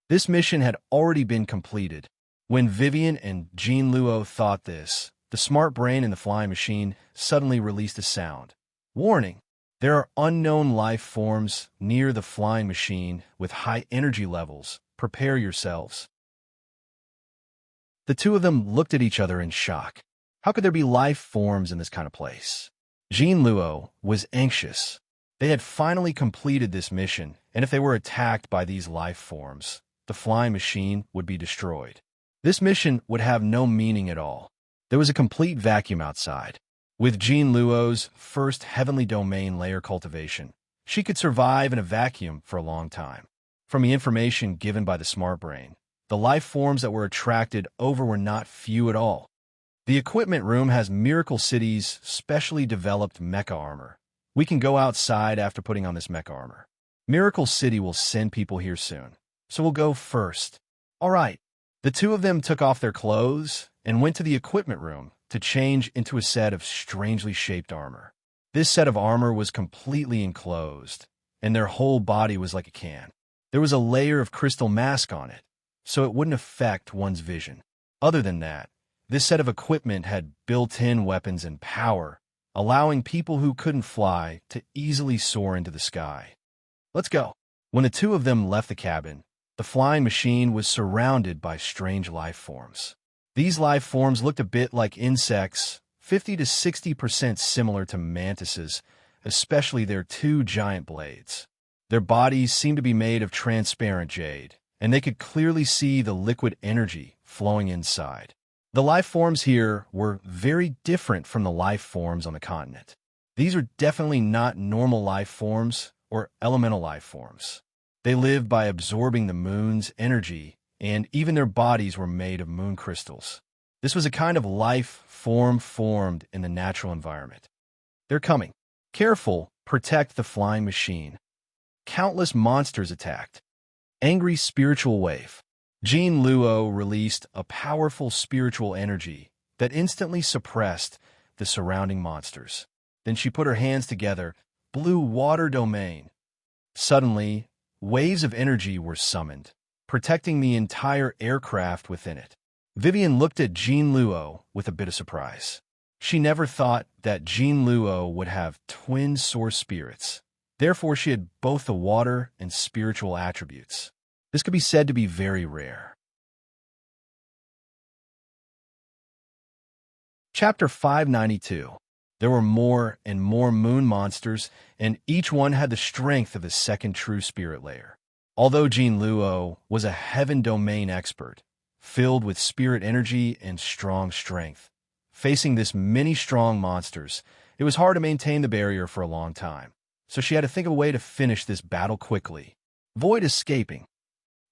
This mission had already been completed. When Vivian and Jean Luo thought this, the smart brain in the flying machine suddenly released a sound. Warning! There are unknown life forms near the flying machine with high energy levels. Prepare yourselves. The two of them looked at each other in shock. How could there be life forms in this kind of place? Jean Luo was anxious. They had finally completed this mission, and if they were attacked by these life forms, the flying machine would be destroyed. This mission would have no meaning at all. There was a complete vacuum outside. With Jean Luo's first heavenly domain layer cultivation, she could survive in a vacuum for a long time. From the information given by the smart brain, the life forms that were attracted over were not few at all. The equipment room has Miracle City's specially developed mecha armor. We can go outside after putting on this mecha armor. Miracle City will send people here soon, so we'll go first. All right. The two of them took off their clothes and went to the equipment room to change into a set of strangely shaped armor. This set of armor was completely enclosed, and their whole body was like a can. There was a layer of crystal mask on it, so it wouldn't affect one's vision. Other than that, this set of equipment had built-in weapons and power, allowing people who couldn't fly to easily soar into the sky. Let's go. When the two of them left the cabin, the flying machine was surrounded by strange life forms. These life forms looked a bit like insects, 50 to 60% similar to mantises, especially their two giant blades. Their bodies seemed to be made of transparent jade, and they could clearly see the liquid energy flowing inside. The life forms here were very different from the life forms on the continent. These are definitely not normal life forms or elemental life forms. They lived by absorbing the moon's energy, and even their bodies were made of moon crystals. This was a kind of life form formed in the natural environment. They're coming. Careful, protect the flying machine. Countless monsters attacked. Angry spiritual wave. Jean Luo released a powerful spiritual energy that instantly suppressed the surrounding monsters. Then she put her hands together, blue water domain. Suddenly, waves of energy were summoned, protecting the entire aircraft within it. Vivian looked at Jean Luo with a bit of surprise. She never thought that Jean Luo would have twin source spirits. Therefore, she had both the water and spiritual attributes. This could be said to be very rare. Chapter 592. There were more and more moon monsters, and each one had the strength of a second true spirit layer. Although Jean Luo was a heaven domain expert, filled with spirit energy and strong strength, facing this many strong monsters, it was hard to maintain the barrier for a long time. So she had to think of a way to finish this battle quickly. Avoid escaping.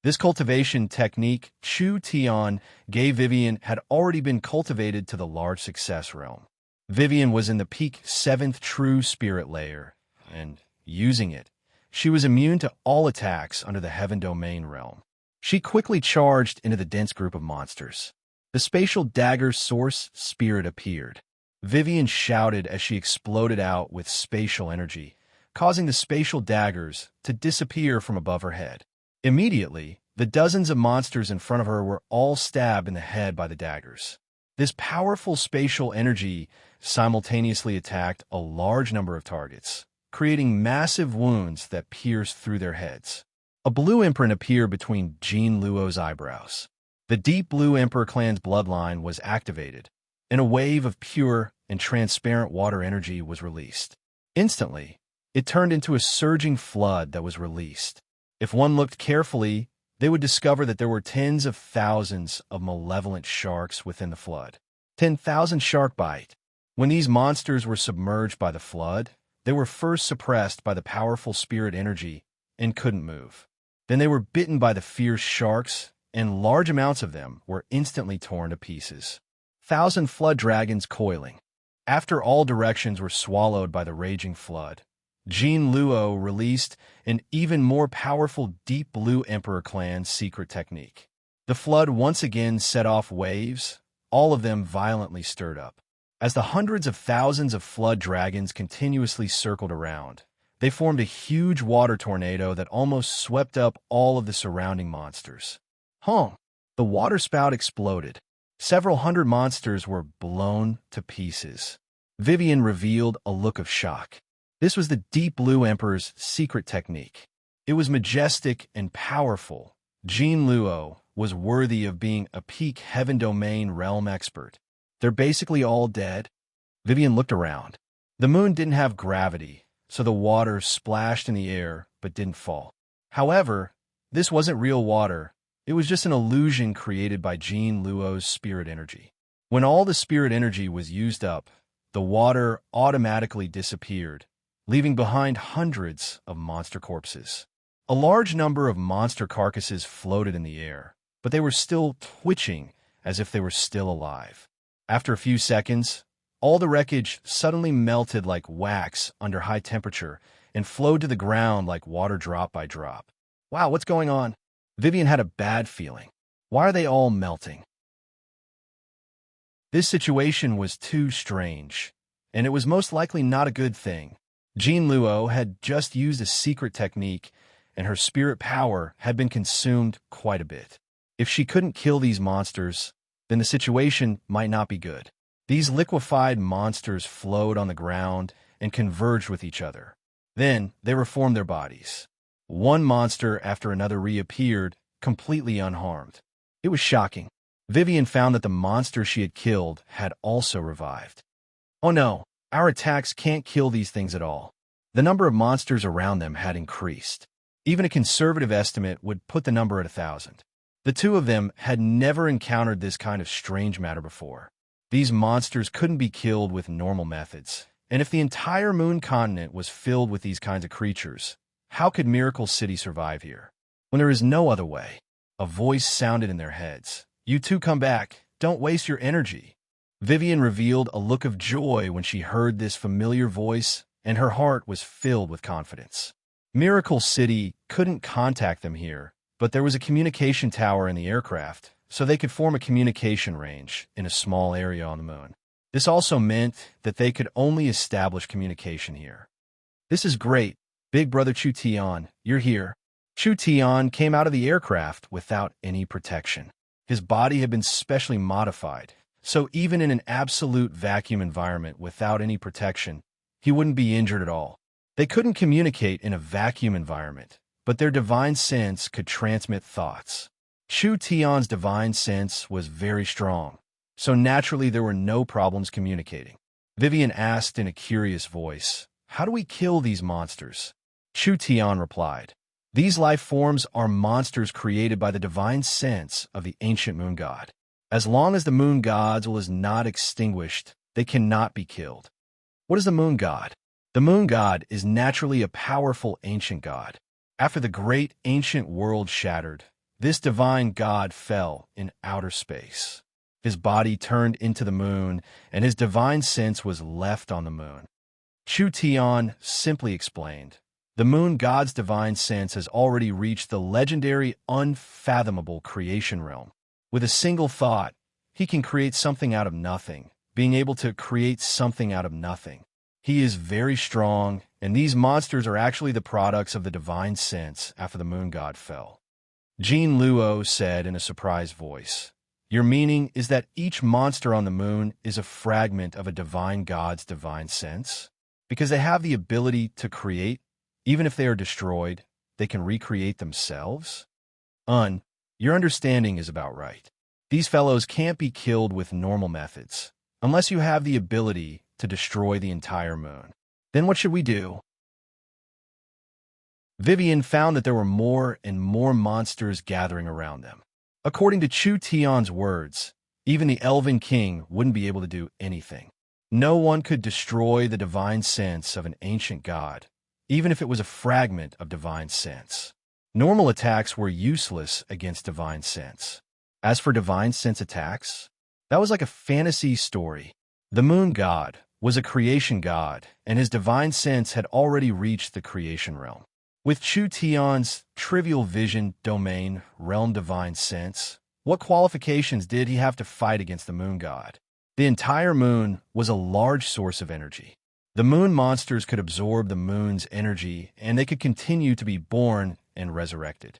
This cultivation technique, Chu Tian, gave Vivian had already been cultivated to the large success realm. Vivian was in the peak 7th true spirit layer, and using it, she was immune to all attacks under the heaven domain realm. She quickly charged into the dense group of monsters. The spatial dagger source spirit appeared. Vivian shouted as she exploded out with spatial energy, causing the spatial daggers to disappear from above her head. Immediately, the dozens of monsters in front of her were all stabbed in the head by the daggers. This powerful spatial energy simultaneously attacked a large number of targets, creating massive wounds that pierced through their heads. A blue imprint appeared between Jean Luo's eyebrows. The deep blue Emperor clan's bloodline was activated, and a wave of pure and transparent water energy was released. Instantly, it turned into a surging flood that was released. If one looked carefully, they would discover that there were tens of thousands of malevolent sharks within the flood. 10,000 shark bite. When these monsters were submerged by the flood, they were first suppressed by the powerful spirit energy and couldn't move. Then they were bitten by the fierce sharks, and large amounts of them were instantly torn to pieces. 1,000 flood dragons coiling. After all directions were swallowed by the raging flood, Jean Luo released an even more powerful Deep Blue Emperor clan secret technique. The flood once again set off waves, all of them violently stirred up. As the hundreds of thousands of flood dragons continuously circled around, they formed a huge water tornado that almost swept up all of the surrounding monsters. The water spout exploded. Several hundred monsters were blown to pieces. Vivian revealed a look of shock. This was the Deep Blue Emperor's secret technique. It was majestic and powerful. Jean Luo was worthy of being a peak heaven domain realm expert. They're basically all dead. Vivian looked around. The moon didn't have gravity, so the water splashed in the air but didn't fall. However, this wasn't real water. It was just an illusion created by Jean Luo's spirit energy. When all the spirit energy was used up, the water automatically disappeared, leaving behind hundreds of monster corpses. A large number of monster carcasses floated in the air, but they were still twitching as if they were still alive. After a few seconds, all the wreckage suddenly melted like wax under high temperature and flowed to the ground like water drop by drop. Wow, what's going on? Vivian had a bad feeling. Why are they all melting? This situation was too strange, and it was most likely not a good thing. Jean Luo had just used a secret technique, and her spirit power had been consumed quite a bit. If she couldn't kill these monsters, then the situation might not be good. These liquefied monsters flowed on the ground and converged with each other. Then they reformed their bodies. One monster after another reappeared, completely unharmed. It was shocking. Vivian found that the monster she had killed had also revived. Oh no, our attacks can't kill these things at all. The number of monsters around them had increased. Even a conservative estimate would put the number at 1,000. The two of them had never encountered this kind of strange matter before. These monsters couldn't be killed with normal methods, and if the entire moon continent was filled with these kinds of creatures, how could Miracle City survive here? When there is no other way, a voice sounded in their heads. You two come back. Don't waste your energy. Vivian revealed a look of joy when she heard this familiar voice, and her heart was filled with confidence. Miracle City couldn't contact them here, but there was a communication tower in the aircraft, so they could form a communication range in a small area on the moon. This also meant that they could only establish communication here. This is great. Big Brother Chu Tian, you're here. Chu Tian came out of the aircraft without any protection. His body had been specially modified, so even in an absolute vacuum environment without any protection, he wouldn't be injured at all. They couldn't communicate in a vacuum environment, but their divine sense could transmit thoughts. Chu Tian's divine sense was very strong, so naturally there were no problems communicating. Vivian asked in a curious voice, "How do we kill these monsters?" Chu Tian replied, "These life forms are monsters created by the divine sense of the ancient moon god. As long as the moon god's will is not extinguished, they cannot be killed." What is the moon god? The moon god is naturally a powerful ancient god. After the great ancient world shattered, this divine god fell in outer space. His body turned into the moon, and his divine sense was left on the moon. Chu Tian simply explained, "The moon god's divine sense has already reached the legendary, unfathomable creation realm. With a single thought, he can create something out of nothing, being able to create something out of nothing. He is very strong, and these monsters are actually the products of the divine sense after the moon god fell." Jean Luo said in a surprised voice, "Your meaning is that each monster on the moon is a fragment of a divine god's divine sense? Because they have the ability to create, even if they are destroyed, they can recreate themselves?" Your understanding is about right. These fellows can't be killed with normal methods, unless you have the ability to destroy the entire moon. Then what should we do? Vivian found that there were more and more monsters gathering around them. According to Chu Tian's words, even the Elven King wouldn't be able to do anything. No one could destroy the divine sense of an ancient god, even if it was a fragment of divine sense. Normal attacks were useless against divine sense. As for divine sense attacks, that was like a fantasy story. The moon god was a creation god, and his divine sense had already reached the creation realm. With Chu Tian's trivial vision domain realm divine sense, what qualifications did he have to fight against the moon god? The entire moon was a large source of energy. The moon monsters could absorb the moon's energy, and they could continue to be born and resurrected.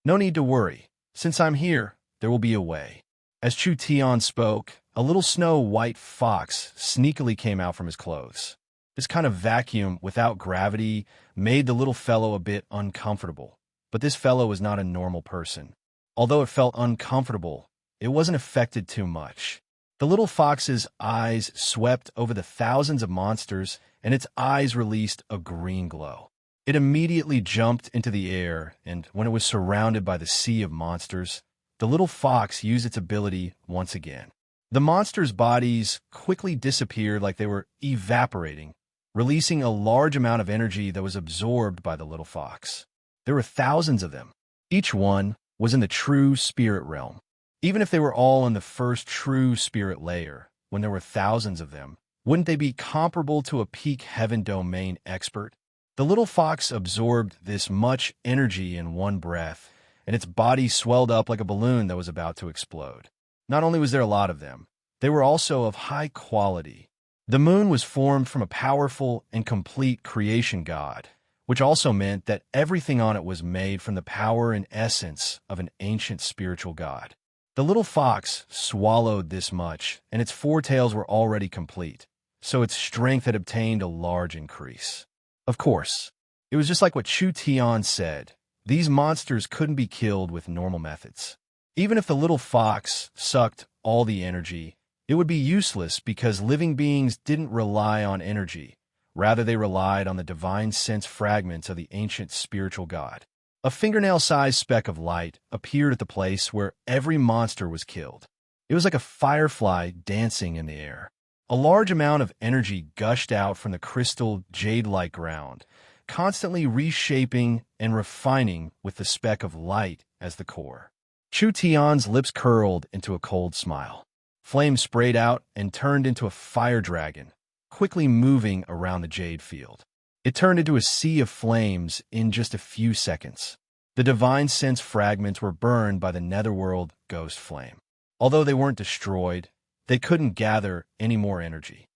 No need to worry. Since I'm here, there will be a way. As Chu Tian spoke, a little snow-white fox sneakily came out from his clothes. This kind of vacuum without gravity made the little fellow a bit uncomfortable. But this fellow was not a normal person. Although it felt uncomfortable, it wasn't affected too much. The little fox's eyes swept over the thousands of monsters, and its eyes released a green glow. It immediately jumped into the air, and when it was surrounded by the sea of monsters, the little fox used its ability once again. The monsters' bodies quickly disappeared like they were evaporating, releasing a large amount of energy that was absorbed by the little fox. There were thousands of them. Each one was in the true spirit realm. Even if they were all in the first true spirit layer, when there were thousands of them, wouldn't they be comparable to a peak heaven domain expert? The little fox absorbed this much energy in one breath, and its body swelled up like a balloon that was about to explode. Not only was there a lot of them, they were also of high quality. The moon was formed from a powerful and complete creation god, which also meant that everything on it was made from the power and essence of an ancient spiritual god. The little fox swallowed this much, and its four tails were already complete, so its strength had obtained a large increase. Of course, it was just like what Chu Tian said. These monsters couldn't be killed with normal methods. Even if the little fox sucked all the energy, it would be useless because living beings didn't rely on energy. Rather, they relied on the divine sense fragments of the ancient spiritual god. A fingernail-sized speck of light appeared at the place where every monster was killed. It was like a firefly dancing in the air. A large amount of energy gushed out from the crystal jade-like ground, constantly reshaping and refining with the speck of light as the core. Chu Tian's lips curled into a cold smile. Flame sprayed out and turned into a fire dragon, quickly moving around the jade field. It turned into a sea of flames in just a few seconds. The divine sense fragments were burned by the netherworld ghost flame. Although they weren't destroyed, they couldn't gather any more energy.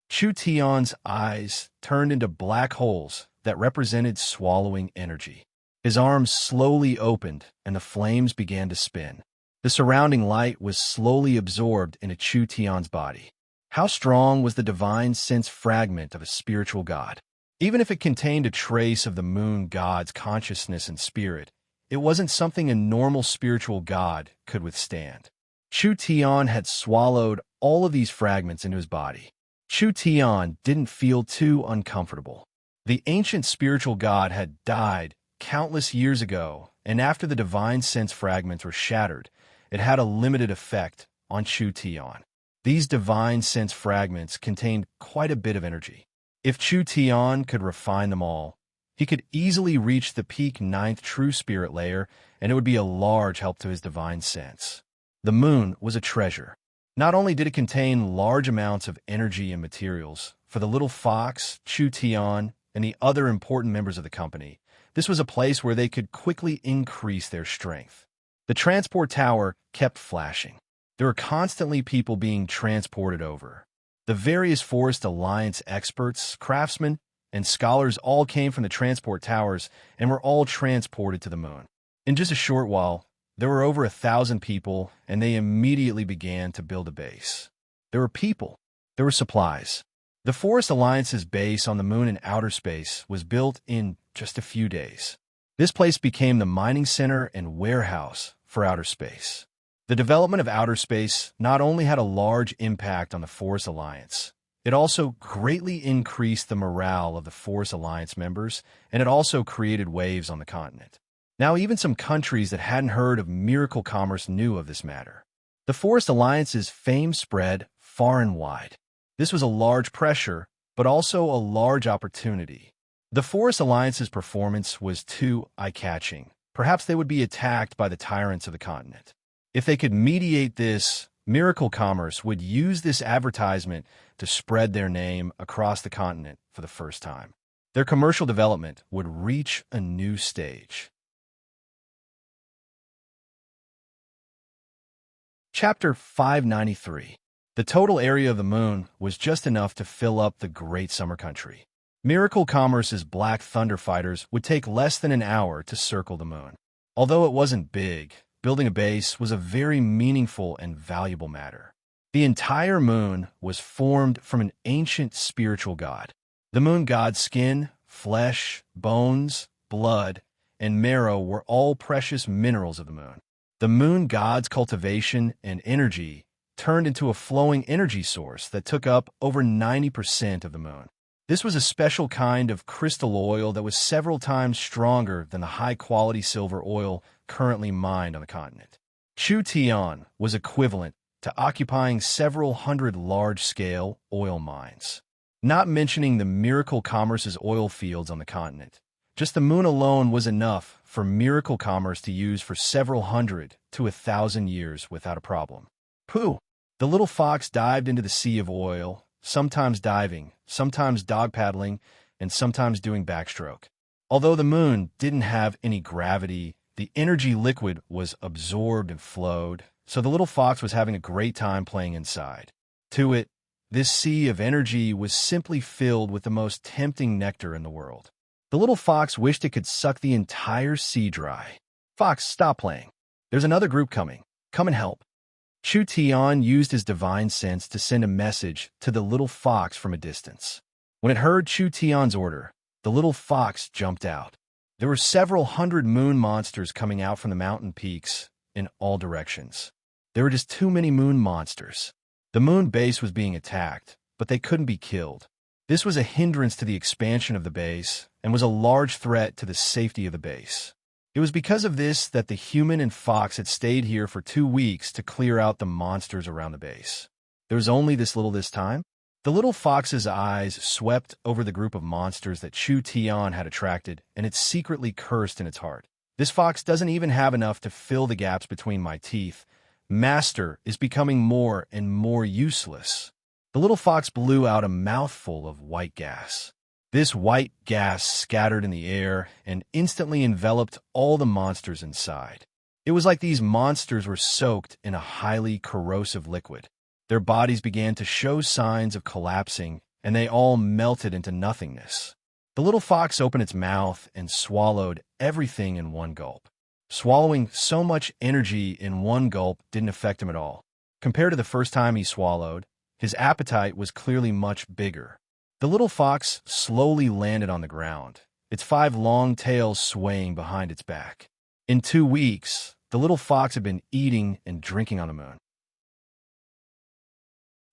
Chu Tian's eyes turned into black holes that represented swallowing energy. His arms slowly opened, and the flames began to spin. The surrounding light was slowly absorbed into Chu Tian's body. How strong was the divine sense fragment of a spiritual god? Even if it contained a trace of the moon god's consciousness and spirit, it wasn't something a normal spiritual god could withstand. Chu Tian had swallowed all of these fragments into his body. Chu Tian didn't feel too uncomfortable. The ancient spiritual god had died countless years ago, and after the divine sense fragments were shattered, it had a limited effect on Chu Tian. These divine sense fragments contained quite a bit of energy. If Chu Tian could refine them all, he could easily reach the peak 9th true spirit layer, and it would be a large help to his divine sense. The moon was a treasure. Not only did it contain large amounts of energy and materials for the little fox, Chu Tian, and the other important members of the company, this was a place where they could quickly increase their strength. The transport tower kept flashing. There were constantly people being transported over. The various Forest Alliance experts, craftsmen, and scholars all came from the transport towers and were all transported to the moon. In just a short while, there were over 1,000 people, and they immediately began to build a base. There were people. There were supplies. The Forest Alliance's base on the moon in outer space was built in just a few days. This place became the mining center and warehouse for outer space. The development of outer space not only had a large impact on the Forest Alliance, it also greatly increased the morale of the Forest Alliance members, and it also created waves on the continent. Now, even some countries that hadn't heard of miracle commerce knew of this matter. The Forest Alliance's fame spread far and wide. This was a large pressure, but also a large opportunity. The Forest Alliance's performance was too eye-catching. Perhaps they would be attacked by the tyrants of the continent. If they could mediate this, miracle commerce would use this advertisement to spread their name across the continent for the first time. Their commercial development would reach a new stage. Chapter 593. The total area of the moon was just enough to fill up the great summer country. Miracle Commerce's Black Thunder fighters would take less than an hour to circle the moon. Although it wasn't big, building a base was a very meaningful and valuable matter. The entire moon was formed from an ancient spiritual god. The moon god's skin, flesh, bones, blood, and marrow were all precious minerals of the moon. The moon god's cultivation and energy turned into a flowing energy source that took up over 90% of the moon. This was a special kind of crystal oil that was several times stronger than the high-quality silver oil currently mined on the continent. Chu Tian was equivalent to occupying several hundred large-scale oil mines, not mentioning the Miracle Commerce's oil fields on the continent. Just the moon alone was enough for Miracle Commerce to use for several hundred to 1,000 years without a problem. Pooh! The little fox dived into the sea of oil, sometimes diving, sometimes dog paddling, and sometimes doing backstroke. Although the moon didn't have any gravity, the energy liquid was absorbed and flowed, so the little fox was having a great time playing inside. To it, this sea of energy was simply filled with the most tempting nectar in the world. The little fox wished it could suck the entire sea dry. Fox, stop playing. There's another group coming. Come and help. Chu Tian used his divine sense to send a message to the little fox from a distance. When it heard Chu Tian's order, the little fox jumped out. There were several hundred moon monsters coming out from the mountain peaks in all directions. There were just too many moon monsters. The moon base was being attacked, but they couldn't be killed. This was a hindrance to the expansion of the base and was a large threat to the safety of the base. It was because of this that the human and fox had stayed here for 2 weeks to clear out the monsters around the base. There was only this little this time. The little fox's eyes swept over the group of monsters that Chu Tian had attracted, and it secretly cursed in its heart. This fox doesn't even have enough to fill the gaps between my teeth. Master is becoming more and more useless. The little fox blew out a mouthful of white gas. This white gas scattered in the air and instantly enveloped all the monsters inside. It was like these monsters were soaked in a highly corrosive liquid. Their bodies began to show signs of collapsing, and they all melted into nothingness. The little fox opened its mouth and swallowed everything in one gulp. Swallowing so much energy in one gulp didn't affect him at all. Compared to the first time he swallowed, his appetite was clearly much bigger. The little fox slowly landed on the ground, its 5 long tails swaying behind its back. In 2 weeks, the little fox had been eating and drinking on the moon.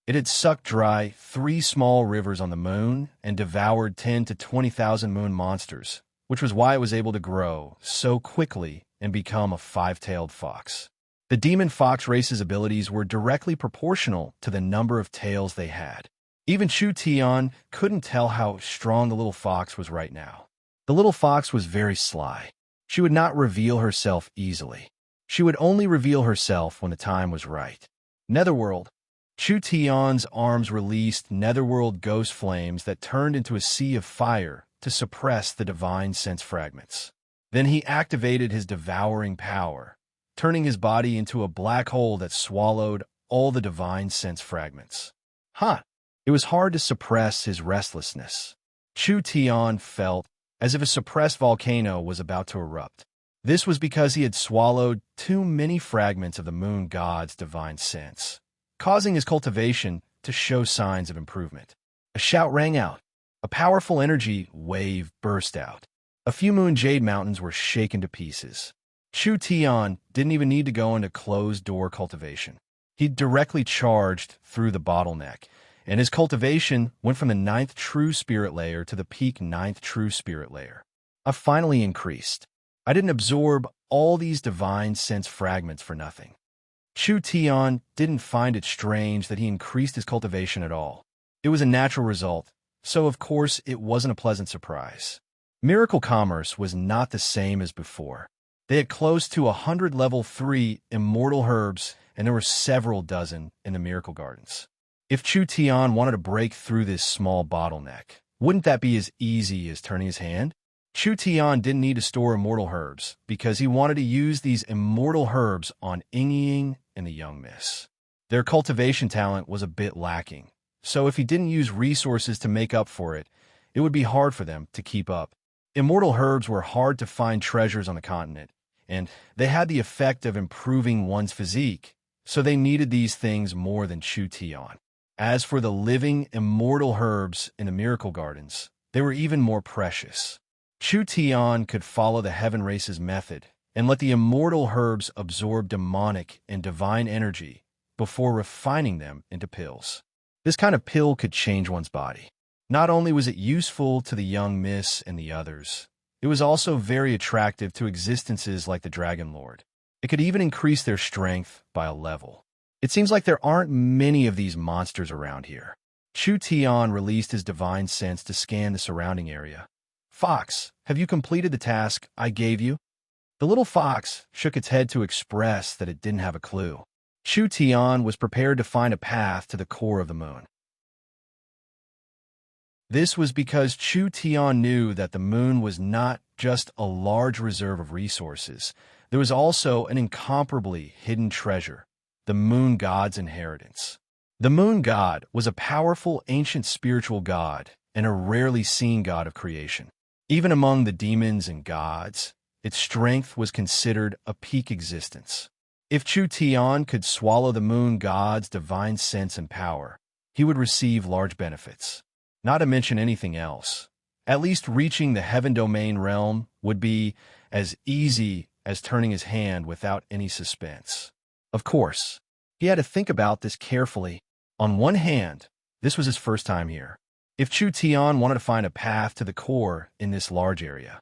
It had sucked dry 3 small rivers on the moon and devoured 10 to 20,000 moon monsters, which was why it was able to grow so quickly and become a 5-tailed fox. The demon fox race's abilities were directly proportional to the number of tails they had. Even Chu Tian couldn't tell how strong the little fox was right now. The little fox was very sly. She would not reveal herself easily. She would only reveal herself when the time was right. Netherworld. Chu Tian's arms released netherworld ghost flames that turned into a sea of fire to suppress the divine sense fragments. Then he activated his devouring power, turning his body into a black hole that swallowed all the divine sense fragments. It was hard to suppress his restlessness. Chu Tian felt as if a suppressed volcano was about to erupt. This was because he had swallowed too many fragments of the moon god's divine sense, causing his cultivation to show signs of improvement. A shout rang out. A powerful energy wave burst out. A few moon jade mountains were shaken to pieces. Chu Tian didn't even need to go into closed-door cultivation. He directly charged through the bottleneck, and his cultivation went from the 9th true spirit layer to the peak 9th true spirit layer. I finally increased. I didn't absorb all these divine sense fragments for nothing. Chu Tian didn't find it strange that he increased his cultivation at all. It was a natural result, so of course it wasn't a pleasant surprise. Miracle Commerce was not the same as before. They had close to 100 level 3 immortal herbs, and there were several dozen in the Miracle Gardens. If Chu Tian wanted to break through this small bottleneck, wouldn't that be as easy as turning his hand? Chu Tian didn't need to store immortal herbs because he wanted to use these immortal herbs on Ying and the young miss. Their cultivation talent was a bit lacking, so if he didn't use resources to make up for it, it would be hard for them to keep up. Immortal herbs were hard to find treasures on the continent, and they had the effect of improving one's physique, so they needed these things more than Chu Tian. As for the living immortal herbs in the Miracle Gardens, they were even more precious. Chu Tian could follow the Heaven Race's method and let the immortal herbs absorb demonic and divine energy before refining them into pills. This kind of pill could change one's body. Not only was it useful to the young miss and the others, it was also very attractive to existences like the Dragon Lord. It could even increase their strength by a level. It seems like there aren't many of these monsters around here. Chu Tian released his divine sense to scan the surrounding area. Fox, have you completed the task I gave you? The little fox shook its head to express that it didn't have a clue. Chu Tian was prepared to find a path to the core of the moon. This was because Chu Tian knew that the moon was not just a large reserve of resources. There was also an incomparably hidden treasure, the moon god's inheritance. The moon god was a powerful ancient spiritual god and a rarely seen god of creation. Even among the demons and gods, its strength was considered a peak existence. If Chu Tian could swallow the moon god's divine sense and power, he would receive large benefits. Not to mention anything else. At least reaching the heaven domain realm would be as easy as turning his hand without any suspense. Of course, he had to think about this carefully. On one hand, this was his first time here. If Chu Tian wanted to find a path to the core in this large area,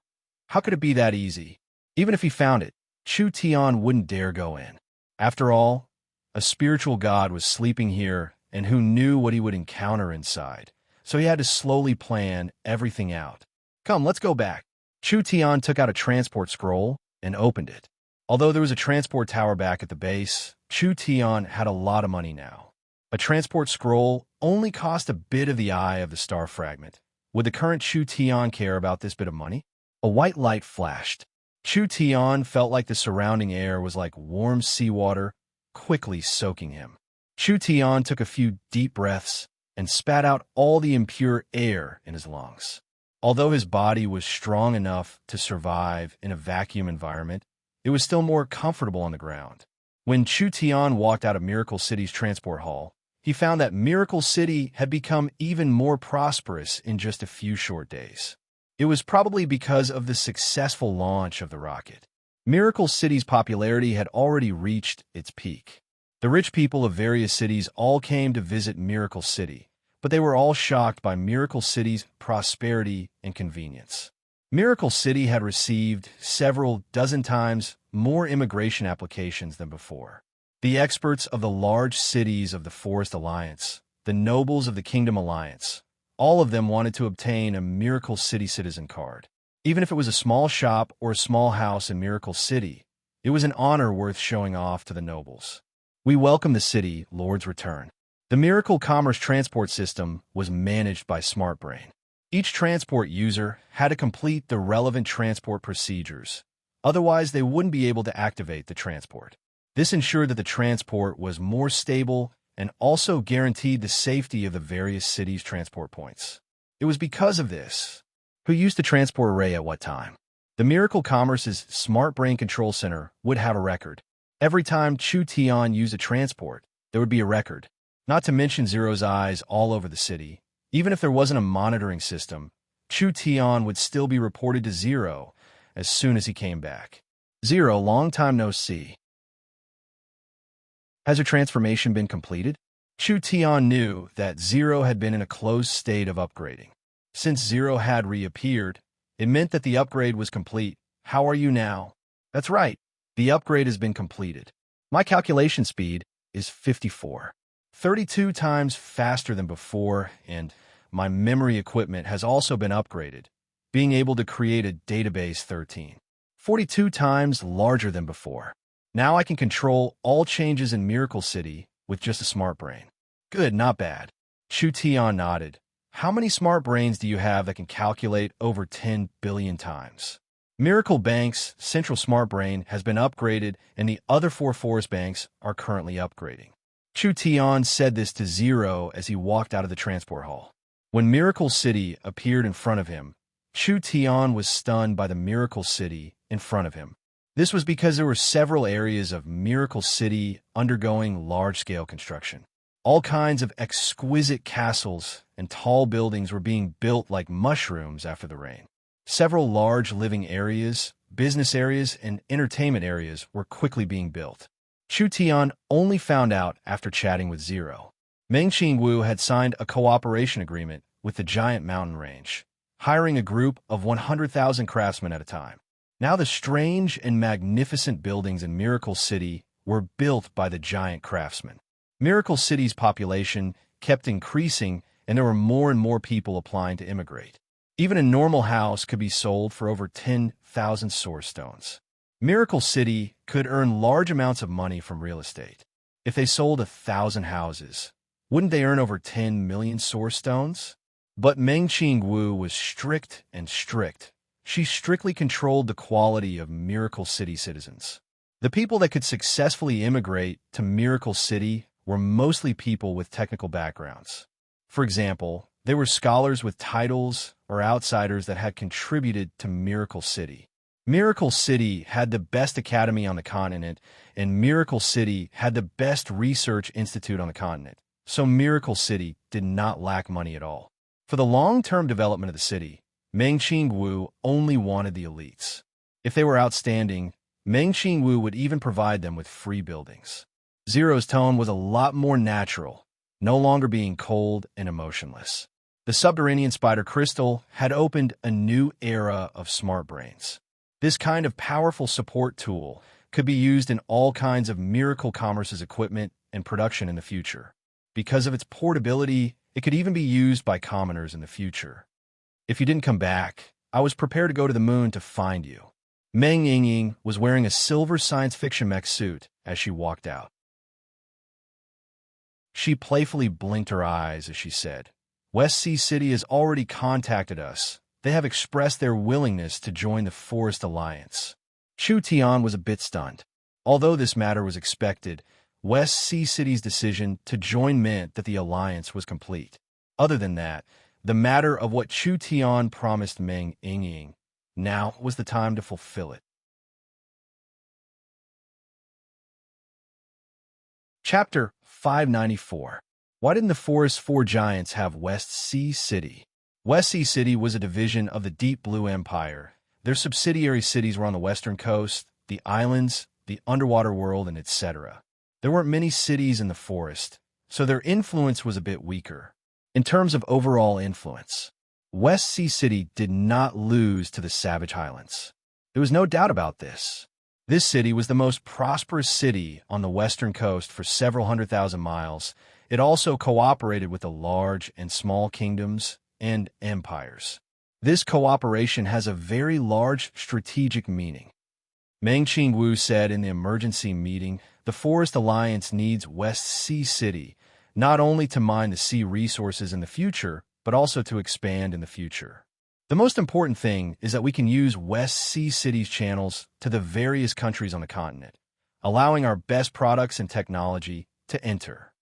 how could it be that easy? Even if he found it, Chu Tian wouldn't dare go in. After all, a spiritual god was sleeping here, and who knew what he would encounter inside? So he had to slowly plan everything out. Come, let's go back. Chu Tian took out a transport scroll and opened it. Although there was a transport tower back at the base, Chu Tian had a lot of money now. A transport scroll only cost a bit of the eye of the star fragment. Would the current Chu Tian care about this bit of money? A white light flashed. Chu Tian felt like the surrounding air was like warm seawater, quickly soaking him. Chu Tian took a few deep breaths and spat out all the impure air in his lungs. Although his body was strong enough to survive in a vacuum environment, it was still more comfortable on the ground. When Chu Tian walked out of Miracle City's transport hall, he found that Miracle City had become even more prosperous in just a few short days. It was probably because of the successful launch of the rocket. Miracle City's popularity had already reached its peak. The rich people of various cities all came to visit Miracle City, but they were all shocked by Miracle City's prosperity and convenience. Miracle City had received several dozen times more immigration applications than before. The experts of the large cities of the Forest Alliance, the nobles of the Kingdom Alliance, all of them wanted to obtain a Miracle City citizen card. Even if it was a small shop or a small house in Miracle City, it was an honor worth showing off to the nobles. We welcome the city, Lord's return. The Miracle Commerce Transport System was managed by SmartBrain. Each transport user had to complete the relevant transport procedures. Otherwise, they wouldn't be able to activate the transport. This ensured that the transport was more stable and also guaranteed the safety of the various cities' transport points. It was because of this. Who used the transport array at what time? The Miracle Commerce's SmartBrain Control Center would have a record. Every time Chu Tian used a transport, there would be a record. Not to mention Zero's eyes all over the city. Even if there wasn't a monitoring system, Chu Tian would still be reported to Zero as soon as he came back. Zero, long time no see. Has her transformation been completed? Chu Tian knew that Zero had been in a closed state of upgrading. Since Zero had reappeared, it meant that the upgrade was complete. How are you now? That's right. The upgrade has been completed. My calculation speed is 54. 32 times faster than before, and my memory equipment has also been upgraded, being able to create a database 13. 42 times larger than before. Now I can control all changes in Miracle City with just a smart brain. Good, not bad. Chu Tian nodded. How many smart brains do you have that can calculate over 10 billion times? Miracle Bank's central smart brain has been upgraded, and the other 4 forest banks are currently upgrading. Chu Tian said this to Zero as he walked out of the transport hall. When Miracle City appeared in front of him, Chu Tian was stunned by the Miracle City in front of him. This was because there were several areas of Miracle City undergoing large-scale construction. All kinds of exquisite castles and tall buildings were being built like mushrooms after the rain. Several large living areas, business areas, and entertainment areas were quickly being built. Chu Tian only found out after chatting with Zero. Meng Qingwu had signed a cooperation agreement with the giant mountain range, hiring a group of 100,000 craftsmen at a time. Now the strange and magnificent buildings in Miracle City were built by the giant craftsmen. Miracle City's population kept increasing, and there were more and more people applying to immigrate. Even a normal house could be sold for over 10,000 source stones. Miracle City could earn large amounts of money from real estate. If they sold 1,000 houses, wouldn't they earn over 10 million source stones? But Meng Qingwu was strict and strict. She strictly controlled the quality of Miracle City citizens. The people that could successfully immigrate to Miracle City were mostly people with technical backgrounds. For example, they were scholars with titles or outsiders that had contributed to Miracle City. Miracle City had the best academy on the continent, and Miracle City had the best research institute on the continent. So Miracle City did not lack money at all. For the long-term development of the city, Meng Qingwu only wanted the elites. If they were outstanding, Meng Qingwu would even provide them with free buildings. Zero's tone was a lot more natural, no longer being cold and emotionless. The subterranean spider crystal had opened a new era of smart brains. This kind of powerful support tool could be used in all kinds of Miracle Commerce's equipment and production in the future. Because of its portability, it could even be used by commoners in the future. If you didn't come back, I was prepared to go to the moon to find you. Meng Yingying was wearing a silver science fiction mech suit as she walked out. She playfully blinked her eyes as she said, "West Sea City has already contacted us. They have expressed their willingness to join the Forest Alliance." Chu Tian was a bit stunned. Although this matter was expected, West Sea City's decision to join meant that the alliance was complete. Other than that, the matter of what Chu Tian promised Meng Yingying, now was the time to fulfill it. Chapter 594. Why didn't the Forest Four Giants have West Sea City? West Sea City was a division of the Deep Blue Empire. Their subsidiary cities were on the western coast, the islands, the underwater world, and etc. There weren't many cities in the forest, so their influence was a bit weaker. In terms of overall influence, West Sea City did not lose to the Savage Highlands. There was no doubt about this. This city was the most prosperous city on the western coast for several 100,000 miles. It also cooperated with the large and small kingdoms and empires. This cooperation has a very large strategic meaning. Meng Qingwu said in the emergency meeting, the Forest Alliance needs West Sea City, not only to mine the sea resources in the future, but also to expand in the future. The most important thing is that we can use West Sea City's channels to the various countries on the continent, allowing our best products and technology to enter.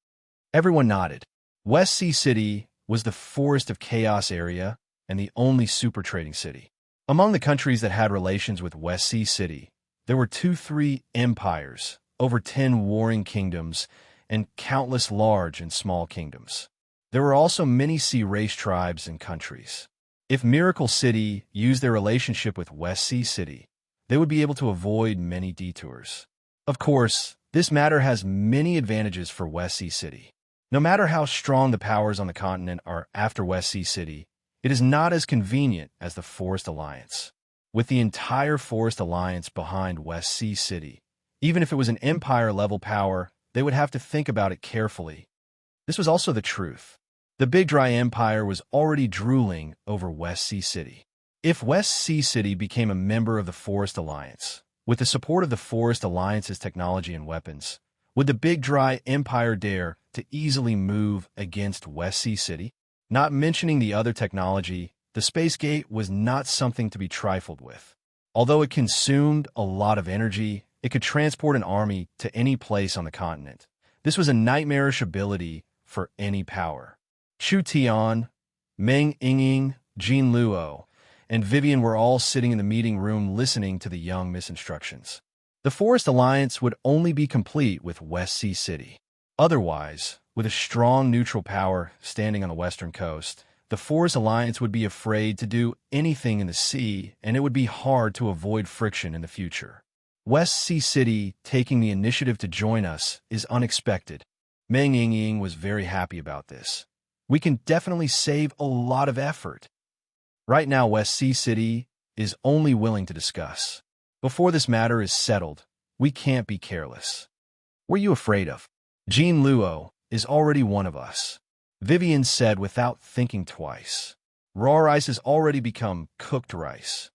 Everyone nodded. West Sea City was the Forest of Chaos area and the only super trading city. Among the countries that had relations with West Sea City, there were 3 empires, over 10 warring kingdoms, and countless large and small kingdoms. There were also many sea race tribes and countries. If Miracle City used their relationship with West Sea City, they would be able to avoid many detours. Of course, this matter has many advantages for West Sea City. No matter how strong the powers on the continent are after West Sea City, it is not as convenient as the Forest Alliance. With the entire Forest Alliance behind West Sea City, even if it was an empire-level power, they would have to think about it carefully. This was also the truth. The Big Dry Empire was already drooling over West Sea City. If West Sea City became a member of the Forest Alliance, with the support of the Forest Alliance's technology and weapons, would the Big Dry Empire dare to easily move against West Sea City? Not mentioning the other technology, the Space Gate was not something to be trifled with. Although it consumed a lot of energy, it could transport an army to any place on the continent. This was a nightmarish ability for any power. Chu Tian, Meng Yingying, Jean Luo, and Vivian were all sitting in the meeting room listening to the young Miss instructions. The Forest Alliance would only be complete with West Sea City. Otherwise, with a strong neutral power standing on the western coast, the Forest Alliance would be afraid to do anything in the sea, and it would be hard to avoid friction in the future. West Sea City taking the initiative to join us is unexpected. Meng Yingying was very happy about this. We can definitely save a lot of effort. Right now, West Sea City is only willing to discuss. Before this matter is settled, we can't be careless. What are you afraid of? Jean Luo is already one of us, Vivian said without thinking twice. Raw rice has already become cooked rice.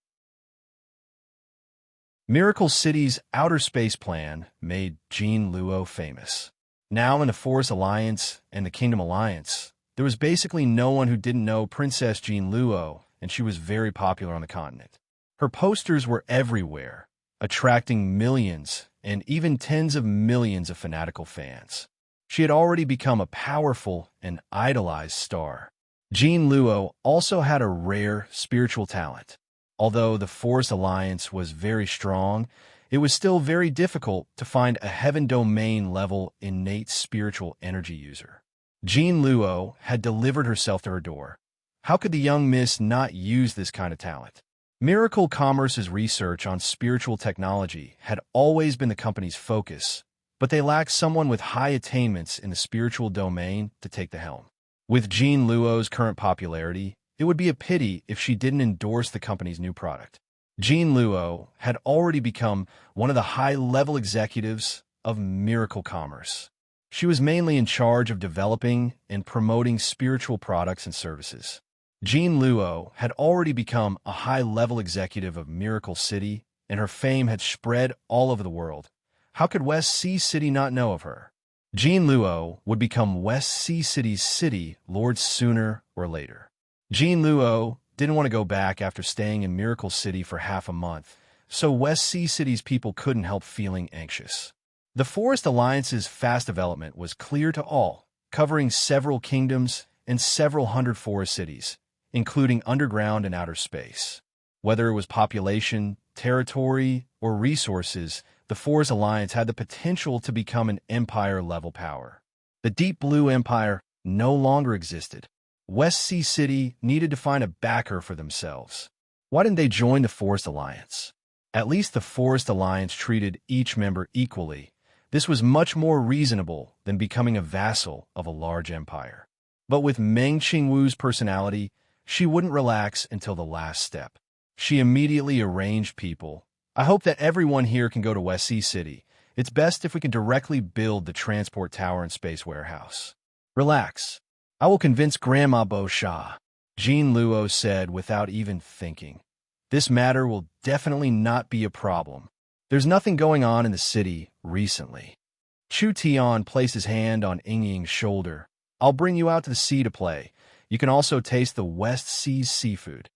Miracle City's outer space plan made Jean Luo famous. Now in the Forest Alliance and the Kingdom Alliance, there was basically no one who didn't know Princess Jean Luo, and she was very popular on the continent. Her posters were everywhere, attracting millions and even tens of millions of fanatical fans. She had already become a powerful and idolized star. Jean Luo also had a rare spiritual talent. Although the Forest Alliance was very strong, it was still very difficult to find a Heaven Domain level innate spiritual energy user. Jean Luo had delivered herself to her door. How could the young miss not use this kind of talent? Miracle Commerce's research on spiritual technology had always been the company's focus, but they lacked someone with high attainments in the spiritual domain to take the helm. With Jean Luo's current popularity, it would be a pity if she didn't endorse the company's new product. Jean Luo had already become one of the high-level executives of Miracle Commerce. She was mainly in charge of developing and promoting spiritual products and services. Jean Luo had already become a high-level executive of Miracle City, and her fame had spread all over the world. How could West Sea City not know of her? Jean Luo would become West Sea City's city lord sooner or later. Jean Luo didn't want to go back after staying in Miracle City for half a month, so West Sea City's people couldn't help feeling anxious. The Forest Alliance's fast development was clear to all, covering several kingdoms and several hundred forest cities, including underground and outer space. Whether it was population, territory, or resources, the Forest Alliance had the potential to become an empire-level power. The Deep Blue Empire no longer existed. West Sea City needed to find a backer for themselves. Why didn't they join the Forest Alliance? At least the Forest Alliance treated each member equally. This was much more reasonable than becoming a vassal of a large empire. But with Meng Qingwu's personality, she wouldn't relax until the last step. She immediately arranged people. I hope that everyone here can go to West Sea City. It's best if we can directly build the transport tower and space warehouse. Relax. I will convince Grandma Bo Sha, Jean Luo said without even thinking. This matter will definitely not be a problem. There's nothing going on in the city recently. Chu Tian placed his hand on Ying Ying's shoulder. I'll bring you out to the sea to play. You can also taste the West Sea's seafood.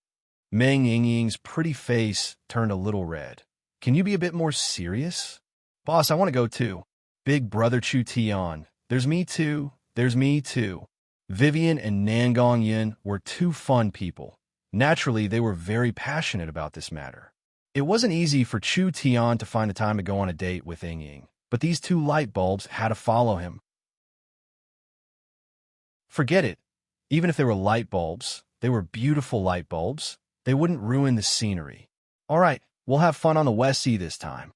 Meng Ying Ying's pretty face turned a little red. Can you be a bit more serious? Boss, I want to go too. Big brother Chu Tian. There's me too. There's me too. Vivian and Nangong Yin were two fun people. Naturally, they were very passionate about this matter. It wasn't easy for Chu Tian to find the time to go on a date with Ying Ying, but these two light bulbs had to follow him. Forget it. Even if they were light bulbs, they were beautiful light bulbs. They wouldn't ruin the scenery. All right, we'll have fun on the West Sea this time.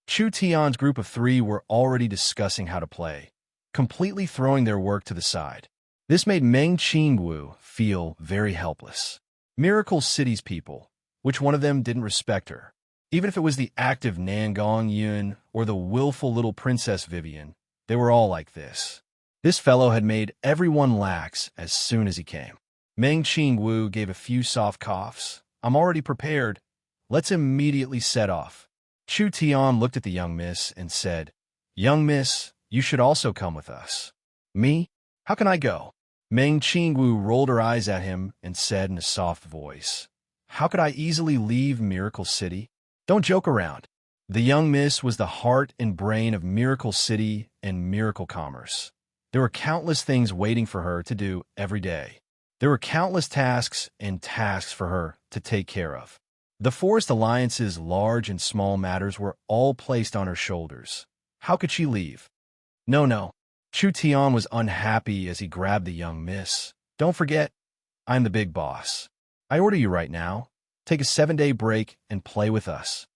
Chu Tian's group of three were already discussing how to play, completely throwing their work to the side. This made Meng Qingwu feel very helpless. Miracle City's people, which one of them didn't respect her? Even if it was the active Nangong Yun or the willful little Princess Vivian, they were all like this. This fellow had made everyone lax as soon as he came. Meng Qingwu gave a few soft coughs. I'm already prepared. Let's immediately set off. Chu Tian looked at the young miss and said, Young miss, you should also come with us. Me? How can I go? Meng Qingwu rolled her eyes at him and said in a soft voice, How could I easily leave Miracle City? Don't joke around. The young miss was the heart and brain of Miracle City and Miracle Commerce. There were countless things waiting for her to do every day. There were countless tasks and tasks for her to take care of. The Forest Alliance's large and small matters were all placed on her shoulders. How could she leave? No. Chu Tian was unhappy as he grabbed the young miss. Don't forget, I'm the big boss. I order you right now. Take a 7-day break and play with us.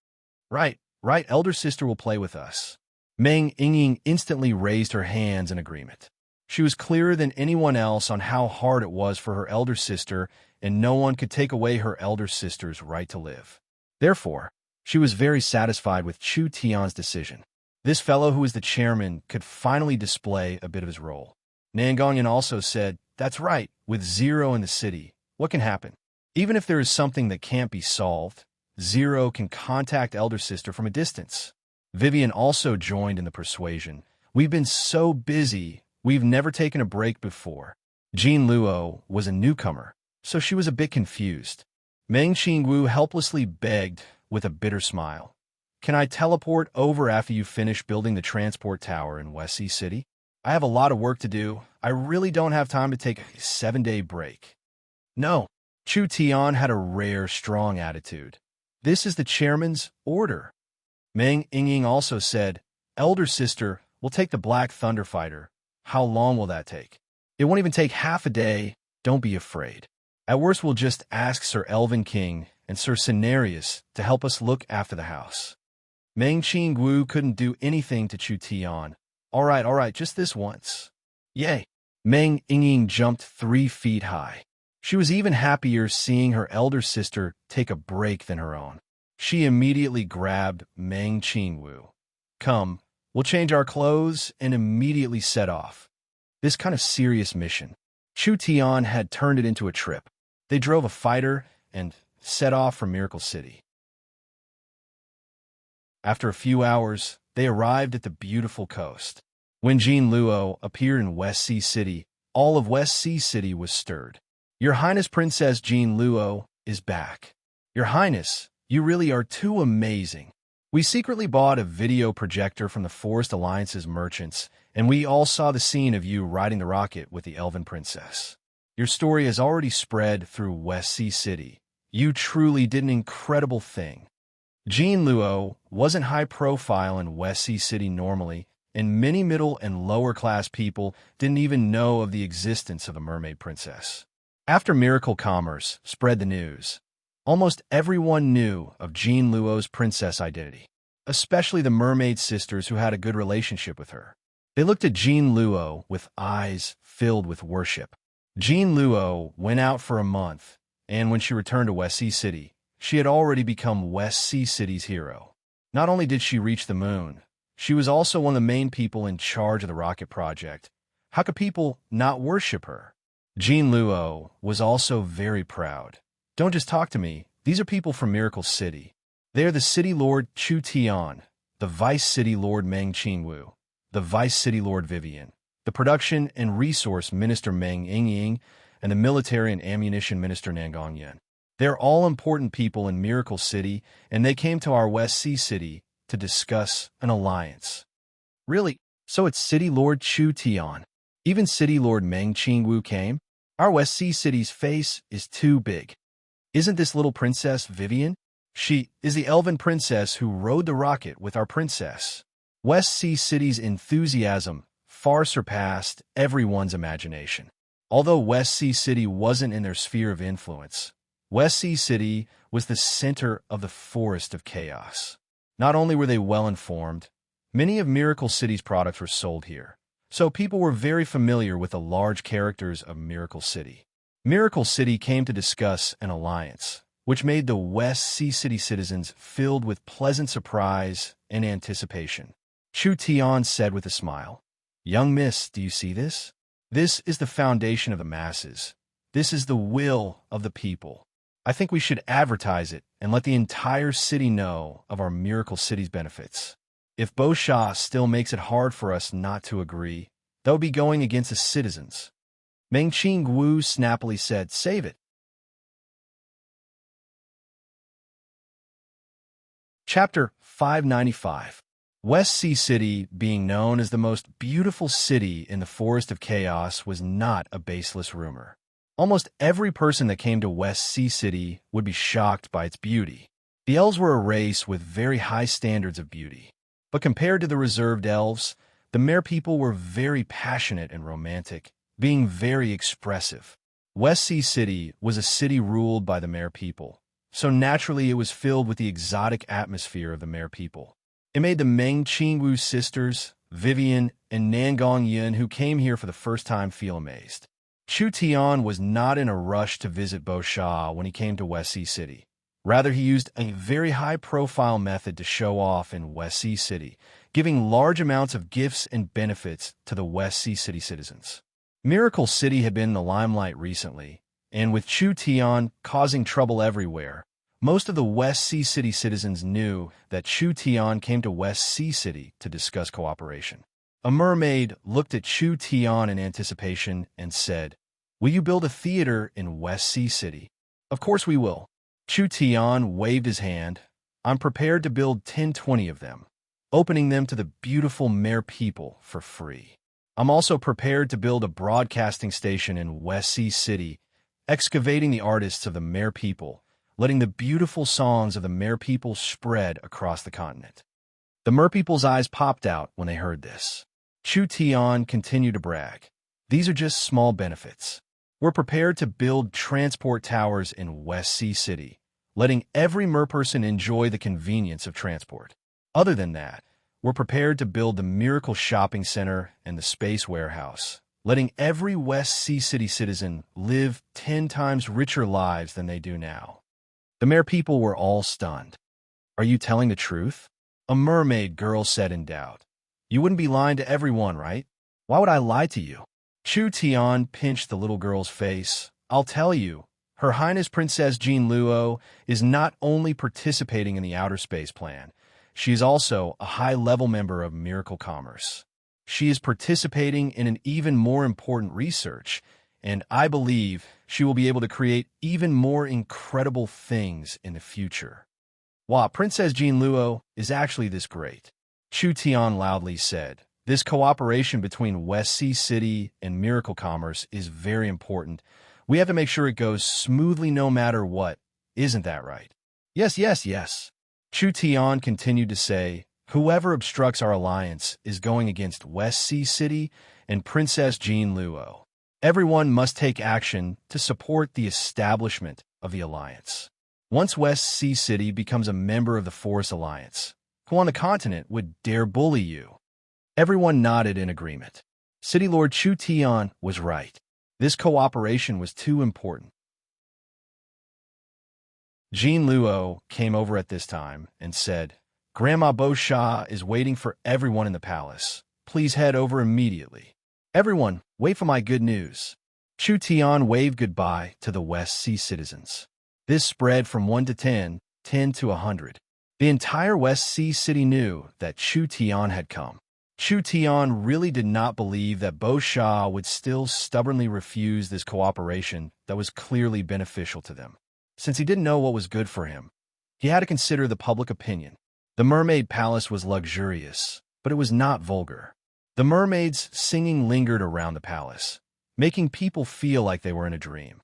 Right, elder sister will play with us. Meng Ying instantly raised her hands in agreement. She was clearer than anyone else on how hard it was for her elder sister, and no one could take away her elder sister's right to live. Therefore, She was very satisfied with Chu Tian's decision. This fellow who was the chairman could finally display a bit of his role. Nangongyan also said, "That's right, with Zero in the city, what can happen? Even if there is something that can't be solved, Zero can contact Elder Sister from a distance." Vivian also joined in the persuasion. "We've been so busy, we've never taken a break before." Jean Luo was a newcomer, so she was a bit confused. Meng Qingwu helplessly begged with a bitter smile, "Can I teleport over after you finish building the transport tower in West Sea City? I have a lot of work to do. I really don't have time to take a 7-day break." "No." Chu Tian had a rare, strong attitude. "This is the chairman's order." Meng Yingying also said, "Elder Sister, we'll take the Black Thunder Fighter. How long will that take? It won't even take half a day. Don't be afraid. At worst, we'll just ask Sir Elven King and Sir Cenarius to help us look after the house." Meng Qingwu couldn't do anything to Chu Tian. All right, just this once." "Yay." Meng Yingying jumped 3 feet high. She was even happier seeing her elder sister take a break than her own. She immediately grabbed Meng Qingwu. "Come, we'll change our clothes," and immediately set off. This kind of serious mission. Chu Tian had turned it into a trip. They drove a fighter and set off for Miracle City. After a few hours, they arrived at the beautiful coast. When Jean Luo appeared in West Sea City, all of West Sea City was stirred. "Your Highness Princess Jean Luo is back. Your Highness, you really are too amazing. We secretly bought a video projector from the Forest Alliance's merchants, and we all saw the scene of you riding the rocket with the Elven Princess. Your story has already spread through West Sea City. You truly did an incredible thing." Jean Luo wasn't high profile in West Sea City normally, and many middle and lower class people didn't even know of the existence of a mermaid princess. After Miracle Commerce spread the news, almost everyone knew of Jean Luo's princess identity, especially the mermaid sisters who had a good relationship with her. They looked at Jean Luo with eyes filled with worship. Jean Luo went out for a month, and when she returned to West Sea City, she had already become West Sea City's hero. Not only did she reach the moon, she was also one of the main people in charge of the rocket project. How could people not worship her? Jean Luo was also very proud. "Don't just talk to me. These are people from Miracle City. They are the City Lord Chu Tian, the Vice City Lord Meng Qingwu, the Vice City Lord Vivian, the Production and Resource Minister Meng Yingying, and the Military and Ammunition Minister Nangongyan. They're all important people in Miracle City, and they came to our West Sea City to discuss an alliance." "Really? So it's City Lord Chu Tian. Even City Lord Meng Qingwu came? Our West Sea City's face is too big. Isn't this little princess Vivian? She is the elven princess who rode the rocket with our princess." West Sea City's enthusiasm far surpassed everyone's imagination. Although West Sea City wasn't in their sphere of influence, West Sea City was the center of the forest of chaos. Not only were they well-informed, many of Miracle City's products were sold here, so people were very familiar with the large characters of Miracle City. Miracle City came to discuss an alliance, which made the West Sea City citizens filled with pleasant surprise and anticipation. Chu Tian said with a smile, "Young miss, do you see this? This is the foundation of the masses. This is the will of the people. I think we should advertise it and let the entire city know of our Miracle City's benefits. If Bosha still makes it hard for us not to agree, that would be going against the citizens." Meng Qingwu snappily said, "Save it." Chapter 595. West Sea City, being known as the most beautiful city in the Forest of Chaos, was not a baseless rumor. Almost every person that came to West Sea City would be shocked by its beauty. The elves were a race with very high standards of beauty. But compared to the reserved elves, the Mare people were very passionate and romantic, being very expressive. West Sea City was a city ruled by the Mare people, so naturally it was filled with the exotic atmosphere of the Mare people. It made the Meng Qingwu sisters, Vivian, and Nangong Yin, who came here for the first time, feel amazed. Chu Tian was not in a rush to visit Bosha when he came to West Sea City. Rather, he used a very high-profile method to show off in West Sea City, giving large amounts of gifts and benefits to the West Sea City citizens. Miracle City had been in the limelight recently, and with Chu Tian causing trouble everywhere, most of the West Sea City citizens knew that Chu Tian came to West Sea City to discuss cooperation. A mermaid looked at Chu Tian in anticipation and said, "Will you build a theater in West Sea City?" "Of course we will." Chu Tian waved his hand. "I'm prepared to build 10-20 of them, opening them to the beautiful Mere people for free. I'm also prepared to build a broadcasting station in West Sea City, excavating the artists of the Mere people, letting the beautiful songs of the Mere people spread across the continent." The Mer people's eyes popped out when they heard this. Chu Tian continued to brag. "These are just small benefits. We're prepared to build transport towers in West Sea City, letting every Mer person enjoy the convenience of transport. Other than that, we're prepared to build the Miracle Shopping Center and the Space Warehouse, letting every West Sea City citizen live 10 times richer lives than they do now." The Mer people were all stunned. "Are you telling the truth?" A mermaid girl said in doubt. "You wouldn't be lying to everyone, right?" "Why would I lie to you?" Chu Tian pinched the little girl's face. "I'll tell you. Her Highness Princess Jean Luo is not only participating in the outer space plan, she is also a high-level member of Miracle Commerce. She is participating in an even more important research, and I believe she will be able to create even more incredible things in the future." "Wow, Princess Jean Luo is actually this great," Chu Tian loudly said. "This cooperation between West Sea City and Miracle Commerce is very important. We have to make sure it goes smoothly no matter what. Isn't that right?" "Yes, yes, yes." Chu Tian continued to say, "Whoever obstructs our alliance is going against West Sea City and Princess Jean Luo. Everyone must take action to support the establishment of the alliance. Once West Sea City becomes a member of the Forest Alliance, who on the continent would dare bully you?" Everyone nodded in agreement. City Lord Chu Tian was right. This cooperation was too important. Jean Luo came over at this time and said, "Grandma Bo Sha is waiting for everyone in the palace. Please head over immediately. Everyone, wait for my good news." Chu Tian waved goodbye to the West Sea citizens. This spread from 1 to 10, 10 to 100. The entire West Sea City knew that Chu Tian had come. Chu Tian really did not believe that Bo Sha would still stubbornly refuse this cooperation that was clearly beneficial to them. Since he didn't know what was good for him, he had to consider the public opinion. The Mermaid Palace was luxurious, but it was not vulgar. The mermaids singing lingered around the palace, making people feel like they were in a dream.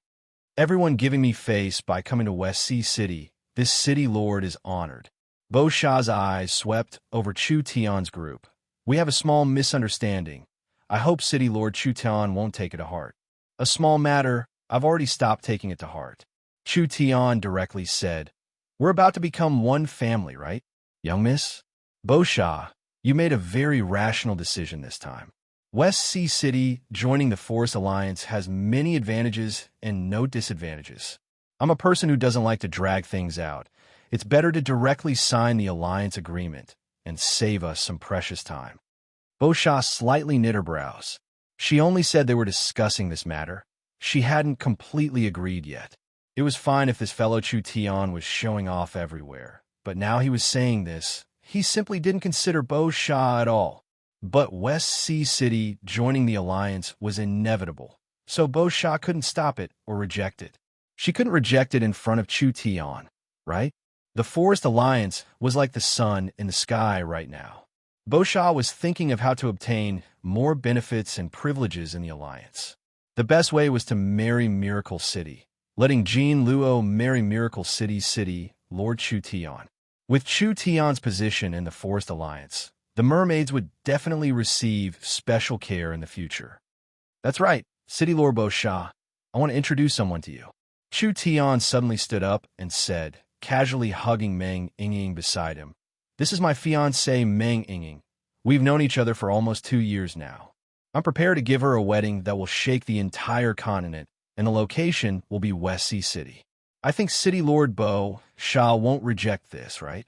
"Everyone giving me face by coming to West Sea City. This city lord is honored." Bo Sha's eyes swept over Chu Tian's group. "We have a small misunderstanding. I hope City Lord Chu Tian won't take it to heart." "A small matter. I've already stopped taking it to heart." Chu Tian directly said, "We're about to become one family, right, young miss?" "Bo Sha, you made a very rational decision this time. West Sea City joining the Forest Alliance has many advantages and no disadvantages. I'm a person who doesn't like to drag things out. It's better to directly sign the alliance agreement and save us some precious time." Bo Sha slightly knit her brows. She only said they were discussing this matter. She hadn't completely agreed yet. It was fine if this fellow Chu Tian was showing off everywhere, but now he was saying this, he simply didn't consider Bo Sha at all. But West Sea City joining the alliance was inevitable, so Bo Sha couldn't stop it or reject it. She couldn't reject it in front of Chu Tian, right? The Forest Alliance was like the sun in the sky right now. Bo Sha was thinking of how to obtain more benefits and privileges in the alliance. The best way was to marry Miracle City, letting Jean Luo marry Miracle City Lord Chu Tian. With Chu Tian's position in the Forest Alliance, the mermaids would definitely receive special care in the future. "That's right, City Lord Bo Sha. I want to introduce someone to you." Chu Tian suddenly stood up and said, casually hugging Meng Yingying beside him, "This is my fiancée Meng Yingying. We've known each other for almost 2 years now. I'm prepared to give her a wedding that will shake the entire continent, and the location will be West Sea City." I think City Lord Bo Sha won't reject this, right?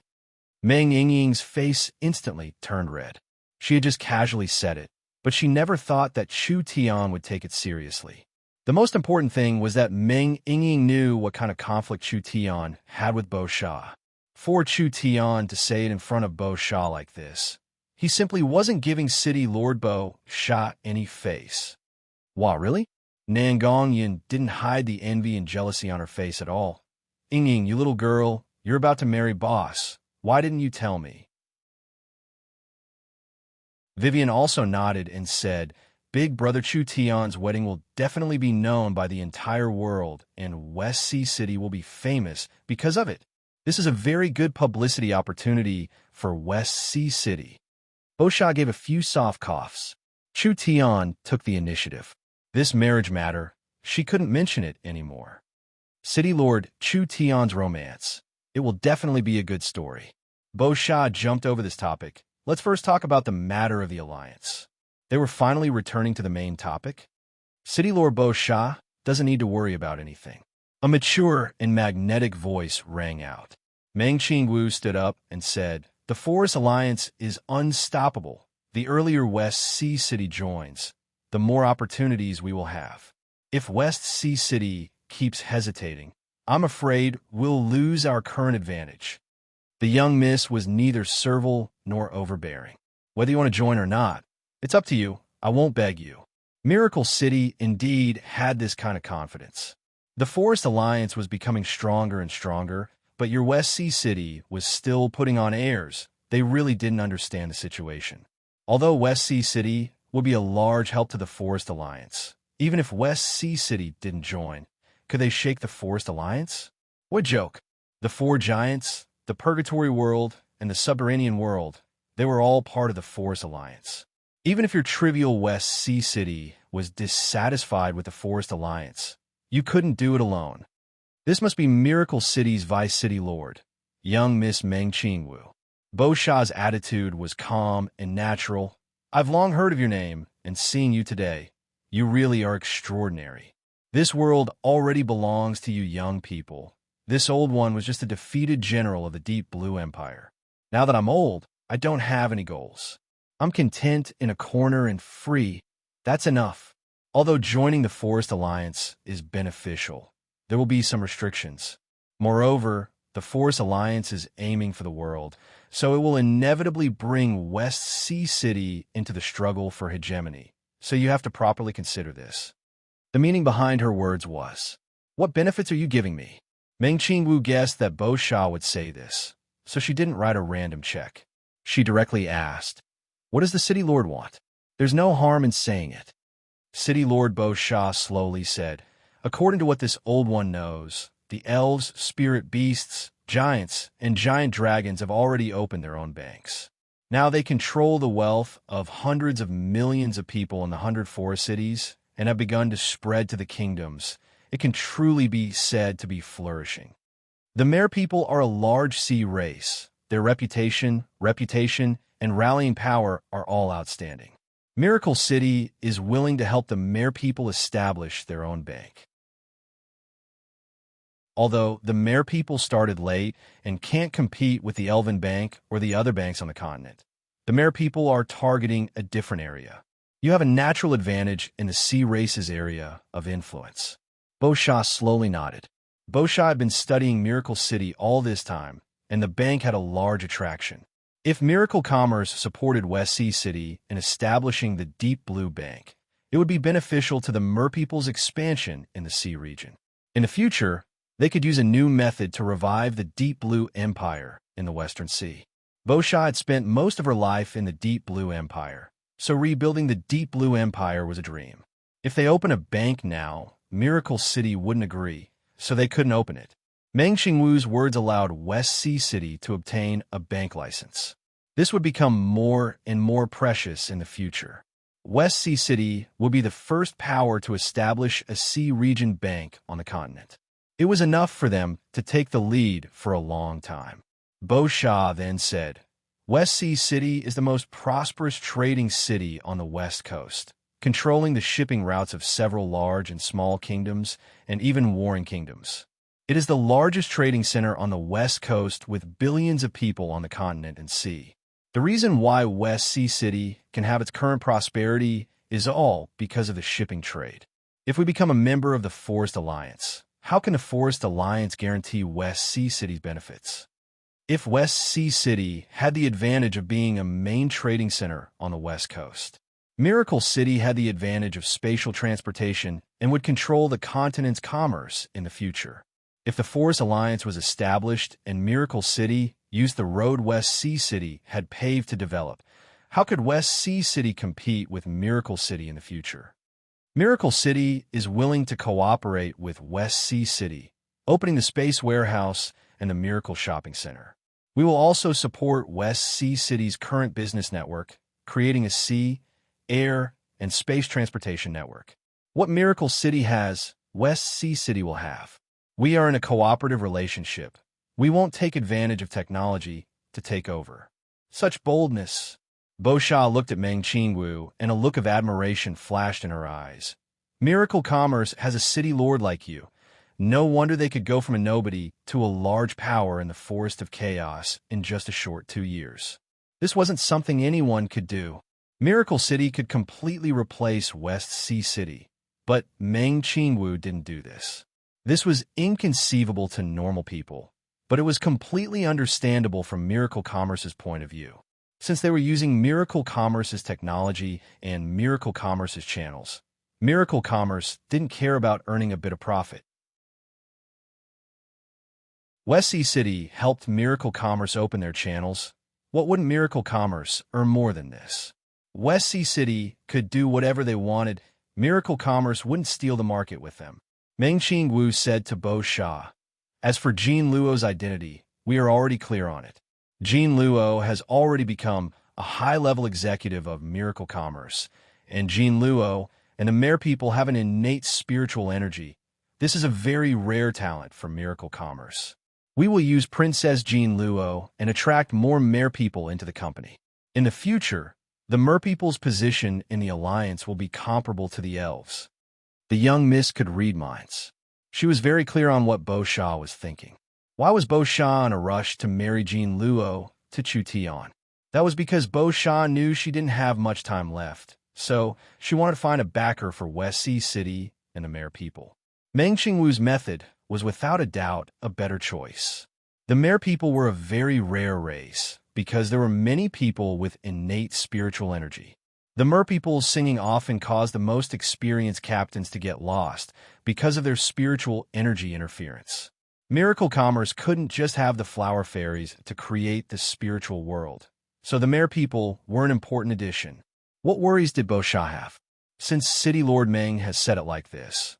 Meng Yingying's face instantly turned red. She had just casually said it, but she never thought that Chu Tian would take it seriously. The most important thing was that Meng Yingying knew what kind of conflict Chu Tian had with Bo Sha. For Chu Tian to say it in front of Bo Sha like this, he simply wasn't giving City Lord Bo Sha any face. Wow, really? Nangong Yin didn't hide the envy and jealousy on her face at all. Yingying, you little girl, you're about to marry boss. Why didn't you tell me? Vivian also nodded and said, Big Brother Chu Tian's wedding will definitely be known by the entire world, and West Sea City will be famous because of it. This is a very good publicity opportunity for West Sea City. Bo Sha gave a few soft coughs. Chu Tian took the initiative. This marriage matter, she couldn't mention it anymore. City Lord Chu Tian's romance. It will definitely be a good story. Bo Sha jumped over this topic. Let's first talk about the matter of the alliance. They were finally returning to the main topic. City Lord Bo Sha doesn't need to worry about anything. A mature and magnetic voice rang out. Meng Qingwu stood up and said, The Forest Alliance is unstoppable. The earlier West Sea City joins, the more opportunities we will have. If West Sea City keeps hesitating, I'm afraid we'll lose our current advantage. The young miss was neither servile nor overbearing. Whether you want to join or not, it's up to you. I won't beg you. Miracle City indeed had this kind of confidence. The Forest Alliance was becoming stronger and stronger, but your West Sea City was still putting on airs. They really didn't understand the situation. Although West Sea City would be a large help to the Forest Alliance, even if West Sea City didn't join, could they shake the Forest Alliance? What joke! The four giants, the Purgatory World, and the Subterranean World, they were all part of the Forest Alliance. Even if your trivial West Sea City was dissatisfied with the Forest Alliance, you couldn't do it alone. This must be Miracle City's Vice City Lord, young Miss Meng Qingwu. Bo Sha's attitude was calm and natural. I've long heard of your name, and seeing you today, you really are extraordinary. This world already belongs to you young people. This old one was just a defeated general of the Deep Blue Empire. Now that I'm old, I don't have any goals. I'm content in a corner and free. That's enough. Although joining the Forest Alliance is beneficial, there will be some restrictions. Moreover, the Forest Alliance is aiming for the world, so it will inevitably bring West Sea City into the struggle for hegemony. So you have to properly consider this. The meaning behind her words was, What benefits are you giving me? Meng Qingwu guessed that Bo Sha would say this, so she didn't write a random check. She directly asked, What does the City Lord want? There's no harm in saying it. City Lord Bo Sha slowly said, According to what this old one knows, the elves, spirit beasts, giants, and giant dragons have already opened their own banks. Now they control the wealth of hundreds of millions of people in the 100 forest cities and have begun to spread to the kingdoms. It can truly be said to be flourishing. The Mare people are a large sea race. Their reputation, and rallying power are all outstanding. Miracle City is willing to help the Mare people establish their own bank. Although the Mare people started late and can't compete with the Elven Bank or the other banks on the continent, the Mare people are targeting a different area. You have a natural advantage in the sea race's area of influence. Bo Sha slowly nodded. Bo Sha had been studying Miracle City all this time, and the bank had a large attraction. If Miracle Commerce supported West Sea City in establishing the Deep Blue Bank, it would be beneficial to the Mer people's expansion in the sea region. In the future, they could use a new method to revive the Deep Blue Empire in the Western Sea. Bo Sha had spent most of her life in the Deep Blue Empire, so rebuilding the Deep Blue Empire was a dream. If they open a bank now, Miracle City wouldn't agree, so they couldn't open it. Meng Qingwu's words allowed West Sea City to obtain a bank license. This would become more and more precious in the future. West Sea City would be the first power to establish a sea region bank on the continent. It was enough for them to take the lead for a long time. Bo Sha then said, West Sea City is the most prosperous trading city on the west coast, controlling the shipping routes of several large and small kingdoms and even warring kingdoms. It is the largest trading center on the West Coast with billions of people on the continent and sea. The reason why West Sea City can have its current prosperity is all because of the shipping trade. If we become a member of the Forest Alliance, how can the Forest Alliance guarantee West Sea City's benefits? If West Sea City had the advantage of being a main trading center on the West Coast, Miracle City had the advantage of spatial transportation and would control the continent's commerce in the future. If the Forest Alliance was established and Miracle City used the road West Sea City had paved to develop, how could West Sea City compete with Miracle City in the future? Miracle City is willing to cooperate with West Sea City, opening the Space Warehouse and the Miracle Shopping Center. We will also support West Sea City's current business network, creating a sea, air, and space transportation network. What Miracle City has, West Sea City will have. We are in a cooperative relationship. We won't take advantage of technology to take over. Such boldness. Bo Xia looked at Meng Qingwu, and a look of admiration flashed in her eyes. Miracle Commerce has a city lord like you. No wonder they could go from a nobody to a large power in the Forest of Chaos in just a short 2 years. This wasn't something anyone could do. Miracle City could completely replace West Sea City, but Meng Qingwu didn't do this. This was inconceivable to normal people, but it was completely understandable from Miracle Commerce's point of view. Since they were using Miracle Commerce's technology and Miracle Commerce's channels, Miracle Commerce didn't care about earning a bit of profit. West Sea City helped Miracle Commerce open their channels. What wouldn't Miracle Commerce earn more than this? West Sea City could do whatever they wanted. Miracle Commerce wouldn't steal the market with them. Meng Qingwu said to Bo Xia, "As for Jean Luo's identity, we are already clear on it. Jean Luo has already become a high-level executive of Miracle Commerce, and Jean Luo and the Mare people have an innate spiritual energy. This is a very rare talent for Miracle Commerce. We will use Princess Jean Luo and attract more Mare people into the company. In the future, the Mer people's position in the alliance will be comparable to the elves." The young miss could read minds. She was very clear on what Bo Xia was thinking. Why was Bo Xia in a rush to marry Jean Luo to Chu Tian? That was because Bo Xia knew she didn't have much time left, so she wanted to find a backer for West Sea City and the Mare people. Meng Qingwu's method was without a doubt a better choice. The Mare people were a very rare race because there were many people with innate spiritual energy. The Mer people singing often caused the most experienced captains to get lost because of their spiritual energy interference. Miracle Commerce couldn't just have the flower fairies to create the spiritual world, so the Mare people were an important addition. What worries did Bo Xia have? Since City Lord Meng has said it like this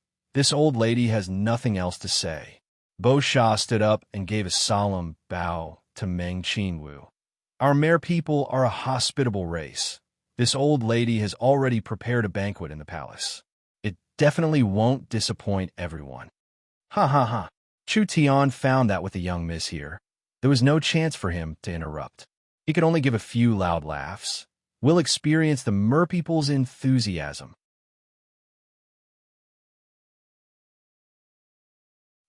old lady has nothing else to say. Bo Xia stood up and gave a solemn bow to Meng Qingwu. Our Mare people are a hospitable race. This old lady has already prepared a banquet in the palace. It definitely won't disappoint everyone. Ha ha ha. Chu Tian found that with the young miss here. There was no chance for him to interrupt. He could only give a few loud laughs. We'll experience the Mer people's enthusiasm.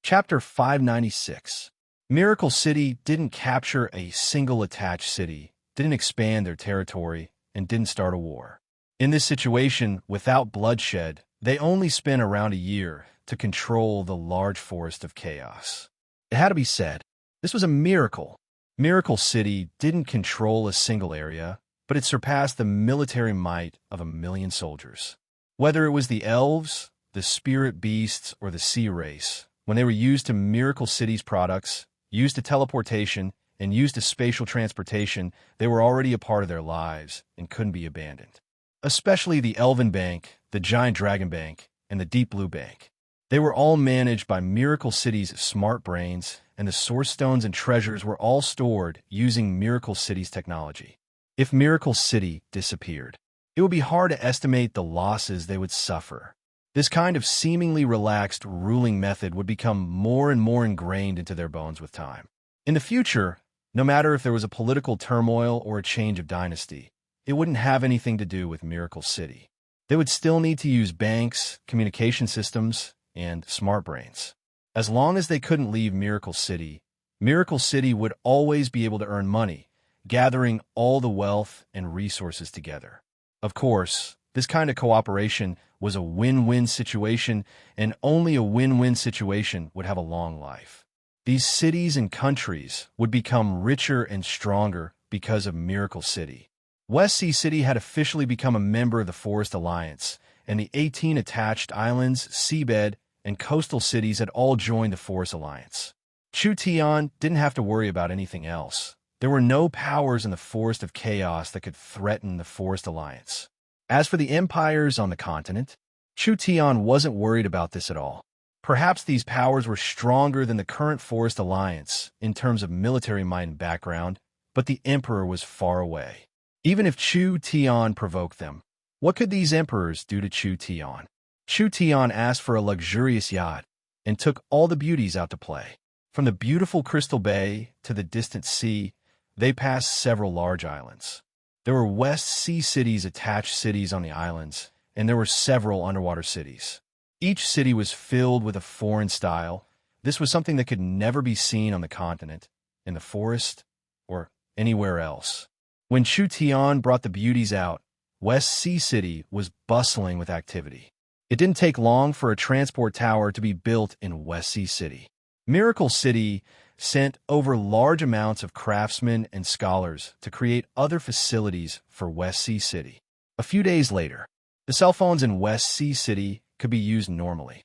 Chapter 596. Miracle City didn't capture a single attached city, didn't expand their territory, and didn't start a war. In this situation, without bloodshed, they only spent around a year to control the large forest of chaos. It had to be said, this was a miracle. Miracle City didn't control a single area, but it surpassed the military might of 1,000,000 soldiers. Whether it was the elves, the spirit beasts, or the sea race, when they were used to Miracle City's products, used to teleportation, and used to spatial transportation, they were already a part of their lives and couldn't be abandoned. Especially the Elven Bank, the Giant Dragon Bank, and the Deep Blue Bank. They were all managed by Miracle City's smart brains, and the source stones and treasures were all stored using Miracle City's technology. If Miracle City disappeared, it would be hard to estimate the losses they would suffer. This kind of seemingly relaxed ruling method would become more and more ingrained into their bones with time. In the future, no matter if there was a political turmoil or a change of dynasty, it wouldn't have anything to do with Miracle City. They would still need to use banks, communication systems, and smart brains. As long as they couldn't leave Miracle City would always be able to earn money, gathering all the wealth and resources together. Of course, this kind of cooperation was a win-win situation, and only a win-win situation would have a long life. These cities and countries would become richer and stronger because of Miracle City. West Sea City had officially become a member of the Forest Alliance, and the 18 attached islands, seabed, and coastal cities had all joined the Forest Alliance. Chu Tian didn't have to worry about anything else. There were no powers in the Forest of Chaos that could threaten the Forest Alliance. As for the empires on the continent, Chu Tian wasn't worried about this at all. Perhaps these powers were stronger than the current Forest Alliance in terms of military might and background, but the emperor was far away. Even if Chu Tian provoked them, what could these emperors do to Chu Tian? Chu Tian asked for a luxurious yacht and took all the beauties out to play. From the beautiful Crystal Bay to the distant sea, they passed several large islands. There were West Sea cities attached cities on the islands, and there were several underwater cities. Each city was filled with a foreign style. This was something that could never be seen on the continent, in the forest, or anywhere else. When Chu Tian brought the beauties out, West Sea City was bustling with activity. It didn't take long for a transport tower to be built in West Sea City. Miracle City sent over large amounts of craftsmen and scholars to create other facilities for West Sea City. A few days later, the cell phones in West Sea City could be used normally.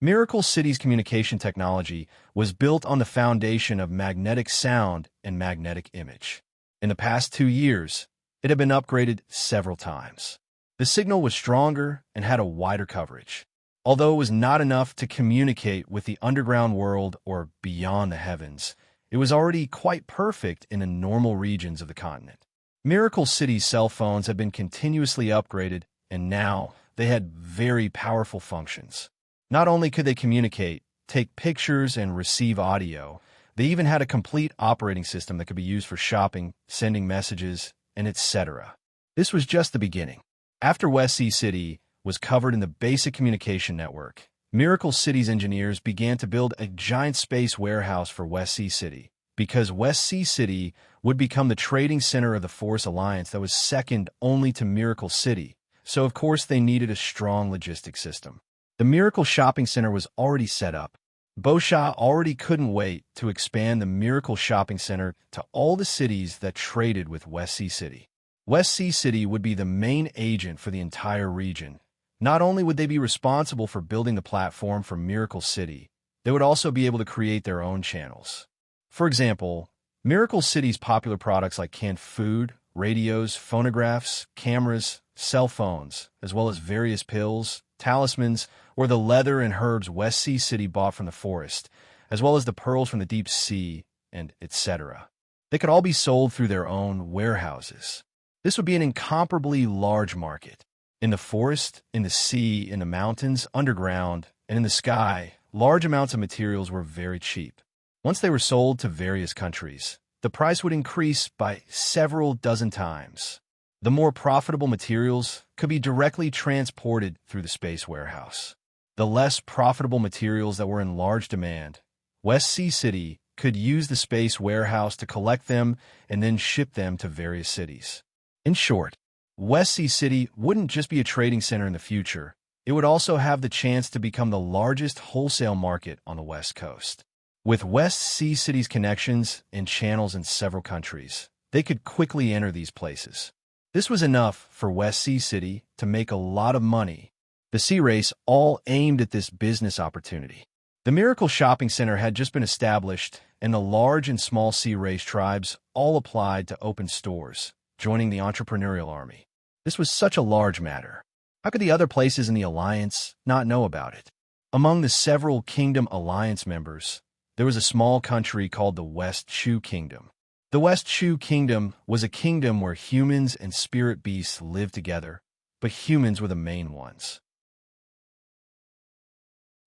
Miracle City's communication technology was built on the foundation of magnetic sound and magnetic image. In the past 2 years, it had been upgraded several times. The signal was stronger and had a wider coverage. Although it was not enough to communicate with the underground world or beyond the heavens, it was already quite perfect in the normal regions of the continent. Miracle City's cell phones had been continuously upgraded, and now they had very powerful functions. Not only could they communicate, take pictures, and receive audio, they even had a complete operating system that could be used for shopping, sending messages, and etc. This was just the beginning. After West Sea City was covered in the basic communication network, Miracle City's engineers began to build a giant space warehouse for West Sea City, because West Sea City would become the trading center of the Force Alliance that was second only to Miracle City, so of course they needed a strong logistics system. The Miracle Shopping Center was already set up. Bosha already couldn't wait to expand the Miracle Shopping Center to all the cities that traded with West Sea City. West Sea City would be the main agent for the entire region. Not only would they be responsible for building the platform for Miracle City, they would also be able to create their own channels. For example, Miracle City's popular products like canned food, radios, phonographs, cameras, cell phones, as well as various pills, talismans, or the leather and herbs West Sea City bought from the forest, as well as the pearls from the deep sea, and etc. They could all be sold through their own warehouses. This would be an incomparably large market. In the forest, in the sea, in the mountains, underground, and in the sky, large amounts of materials were very cheap. Once they were sold to various countries, the price would increase by several dozen times. The more profitable materials could be directly transported through the space warehouse. The less profitable materials that were in large demand, West Sea City could use the space warehouse to collect them and then ship them to various cities. In short, West Sea City wouldn't just be a trading center in the future, it would also have the chance to become the largest wholesale market on the West Coast. With West Sea City's connections and channels in several countries, they could quickly enter these places. This was enough for West Sea City to make a lot of money. The Sea Race all aimed at this business opportunity. The Miracle Shopping Center had just been established, and the large and small Sea Race tribes all applied to open stores, joining the entrepreneurial army. This was such a large matter. How could the other places in the Alliance not know about it? Among the several Kingdom Alliance members, there was a small country called the West Chu Kingdom. The West Chu Kingdom was a kingdom where humans and spirit beasts lived together, but humans were the main ones.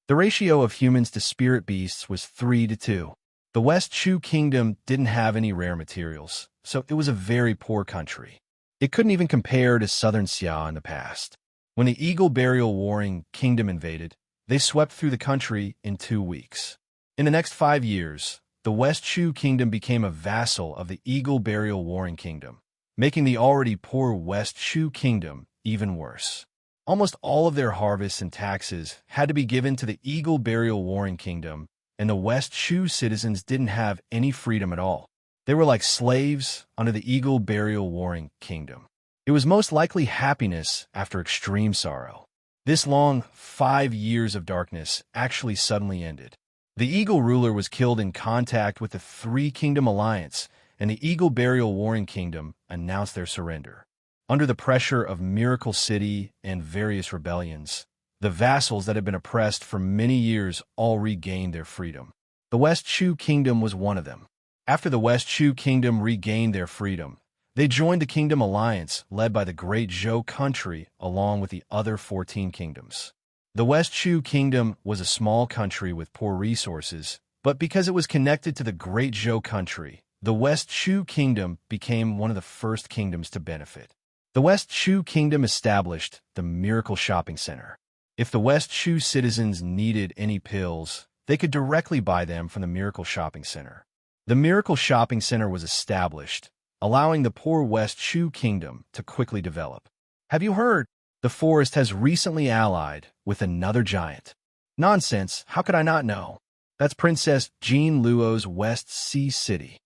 The ratio of humans to spirit beasts was 3-2. The West Chu Kingdom didn't have any rare materials, so it was a very poor country. It couldn't even compare to Southern Xia in the past. When the Eagle Burial Warring Kingdom invaded, They swept through the country in 2 weeks. In the next 5 years, the West Shu Kingdom became a vassal of the Eagle Burial Warring Kingdom, making the already poor West Shu Kingdom even worse. Almost all of their harvests and taxes had to be given to the Eagle Burial Warring Kingdom, and the West Shu citizens didn't have any freedom at all. They were like slaves under the Eagle Burial Warring Kingdom. It was most likely happiness after extreme sorrow. This long 5 years of darkness actually suddenly ended. The Eagle ruler was killed in contact with the Three Kingdom Alliance, and the Eagle Burial Warring Kingdom announced their surrender. Under the pressure of Miracle City and various rebellions, the vassals that had been oppressed for many years all regained their freedom. The West Shu Kingdom was one of them. After the West Shu Kingdom regained their freedom, they joined the Kingdom Alliance led by the Great Zhou country along with the other 14 kingdoms. The West Shu Kingdom was a small country with poor resources, but because it was connected to the Great Zhou country, the West Shu Kingdom became one of the first kingdoms to benefit. The West Shu Kingdom established the Miracle Shopping Center. If the West Shu citizens needed any pills, they could directly buy them from the Miracle Shopping Center. The Miracle Shopping Center was established, allowing the poor West Shu Kingdom to quickly develop. Have you heard? The forest has recently allied with another giant. Nonsense, how could I not know? That's Princess Jean Luo's West Sea City.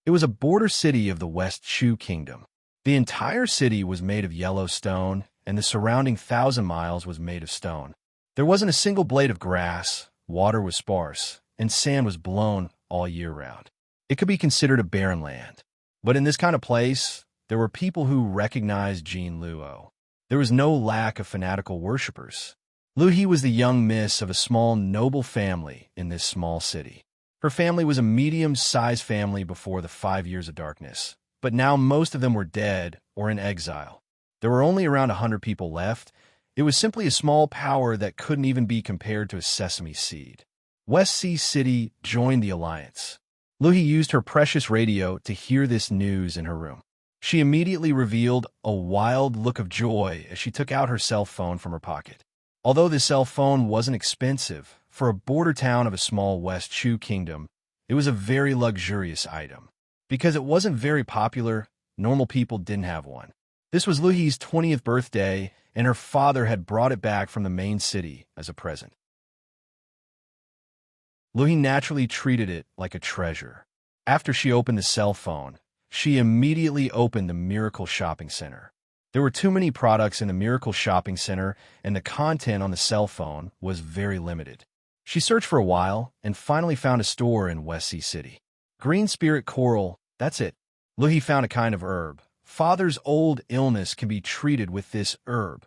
It was a border city of the West Shu Kingdom. The entire city was made of yellow stone, and the surrounding 1,000 miles was made of stone. There wasn't a single blade of grass, water was sparse, and sand was blown all year round. It could be considered a barren land. But in this kind of place, there were people who recognized Jean Luo. There was no lack of fanatical worshippers. Lu He was the young miss of a small noble family in this small city. Her family was a medium-sized family before the 5 years of darkness, but now most of them were dead or in exile. There were only around 100 people left. It was simply a small power that couldn't even be compared to a sesame seed. West Sea City joined the alliance. Lu He used her precious radio to hear this news in her room. She immediately revealed a wild look of joy as she took out her cell phone from her pocket. Although the cell phone wasn't expensive, for a border town of a small West Shu kingdom, it was a very luxurious item. Because it wasn't very popular, normal people didn't have one. This was Lu He's 20th birthday, and her father had brought it back from the main city as a present. Lu He naturally treated it like a treasure. After she opened the cell phone, she immediately opened the Miracle Shopping Center. There were too many products in the Miracle Shopping Center, and the content on the cell phone was very limited. She searched for a while and finally found a store in West Sea City. Green Spirit Coral, that's it. Lu He found a kind of herb. Father's old illness can be treated with this herb.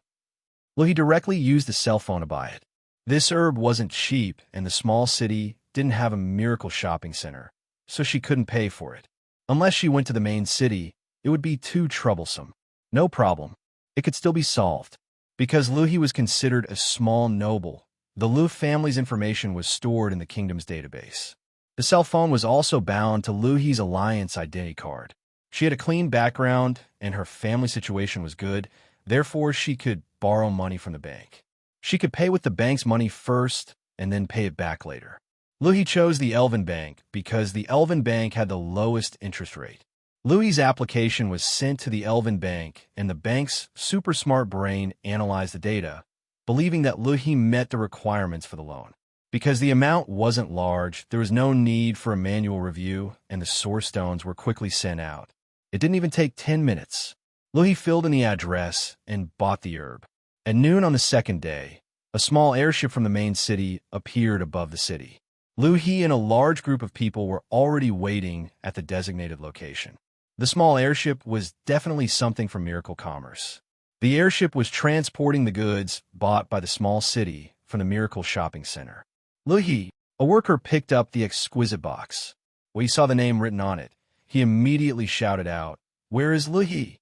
Lu He directly used the cell phone to buy it. This herb wasn't cheap, and the small city didn't have a Miracle Shopping Center, so she couldn't pay for it. Unless she went to the main city, it would be too troublesome. No problem. It could still be solved. Because Lu He was considered a small noble, the Lu family's information was stored in the kingdom's database. The cell phone was also bound to Lu He's alliance identity card. She had a clean background, and her family situation was good, therefore she could borrow money from the bank. She could pay with the bank's money first, and then pay it back later. Lu He chose the Elven Bank because the Elven Bank had the lowest interest rate. Lu He's application was sent to the Elven Bank, and the bank's super smart brain analyzed the data, believing that Lu He met the requirements for the loan. Because the amount wasn't large, there was no need for a manual review, and the source stones were quickly sent out. It didn't even take 10 minutes. Lu He filled in the address and bought the herb. At noon on the second day, a small airship from the main city appeared above the city. Lu He and a large group of people were already waiting at the designated location. The small airship was definitely something from Miracle Commerce. The airship was transporting the goods bought by the small city from the Miracle Shopping Center. Lu He, a worker, picked up the exquisite box. When he saw the name written on it, he immediately shouted out, "Where is Lu He?"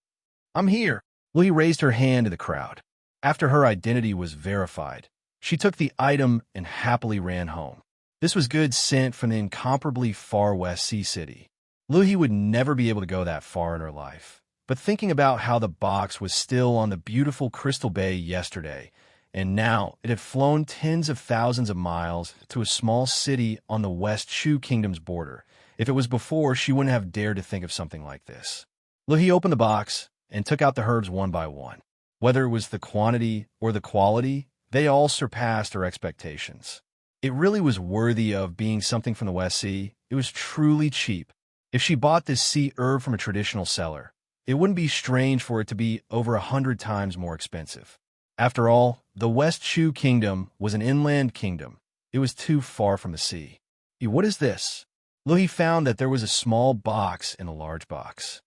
"I'm here." Lu He raised her hand to the crowd. After her identity was verified, she took the item and happily ran home. This was goods sent from the incomparably far West Sea City. Lu He would never be able to go that far in her life, but thinking about how the box was still on the beautiful Crystal Bay yesterday, and now it had flown tens of thousands of miles to a small city on the West Shu Kingdom's border. If it was before, she wouldn't have dared to think of something like this. He opened the box and took out the herbs one by one. Whether it was the quantity or the quality, they all surpassed her expectations. It really was worthy of being something from the West Sea. It was truly cheap. If she bought this sea herb from a traditional seller, it wouldn't be strange for it to be over 100 times more expensive. After all, the West Shu Kingdom was an inland kingdom. It was too far from the sea. What is this? He found that there was a small box in a large box.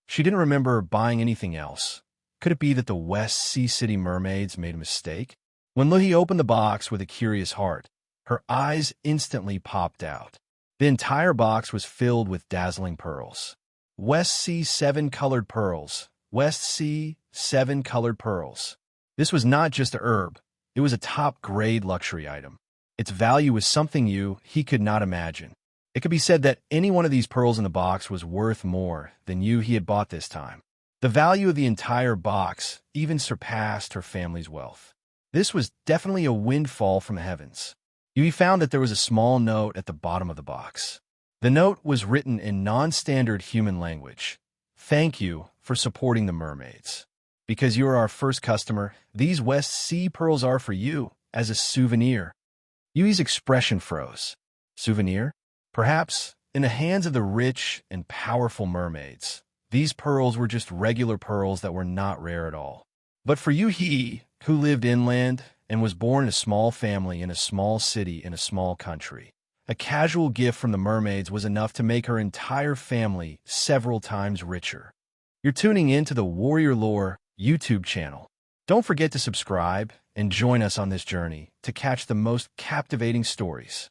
She didn't remember buying anything else. Could it be that the West Sea City mermaids made a mistake? When Luhi opened the box with a curious heart, her eyes instantly popped out. The entire box was filled with dazzling pearls. West Sea 7 colored pearls. West Sea 7 colored pearls. This was not just a herb. It was a top-grade luxury item. Its value was something he could not imagine. It could be said that any one of these pearls in the box was worth more than he had bought this time. The value of the entire box even surpassed her family's wealth. This was definitely a windfall from the heavens. He found that there was a small note at the bottom of the box. The note was written in non-standard human language. Thank you for supporting the mermaids. Because you are our first customer, these West Sea pearls are for you as a souvenir. Yui's expression froze. Souvenir? Perhaps, in the hands of the rich and powerful mermaids, these pearls were just regular pearls that were not rare at all. But for Yuhi, who lived inland and was born in a small family in a small city in a small country, a casual gift from the mermaids was enough to make her entire family several times richer. You're tuning in to the Warrior Lore YouTube channel. Don't forget to subscribe and join us on this journey to catch the most captivating stories.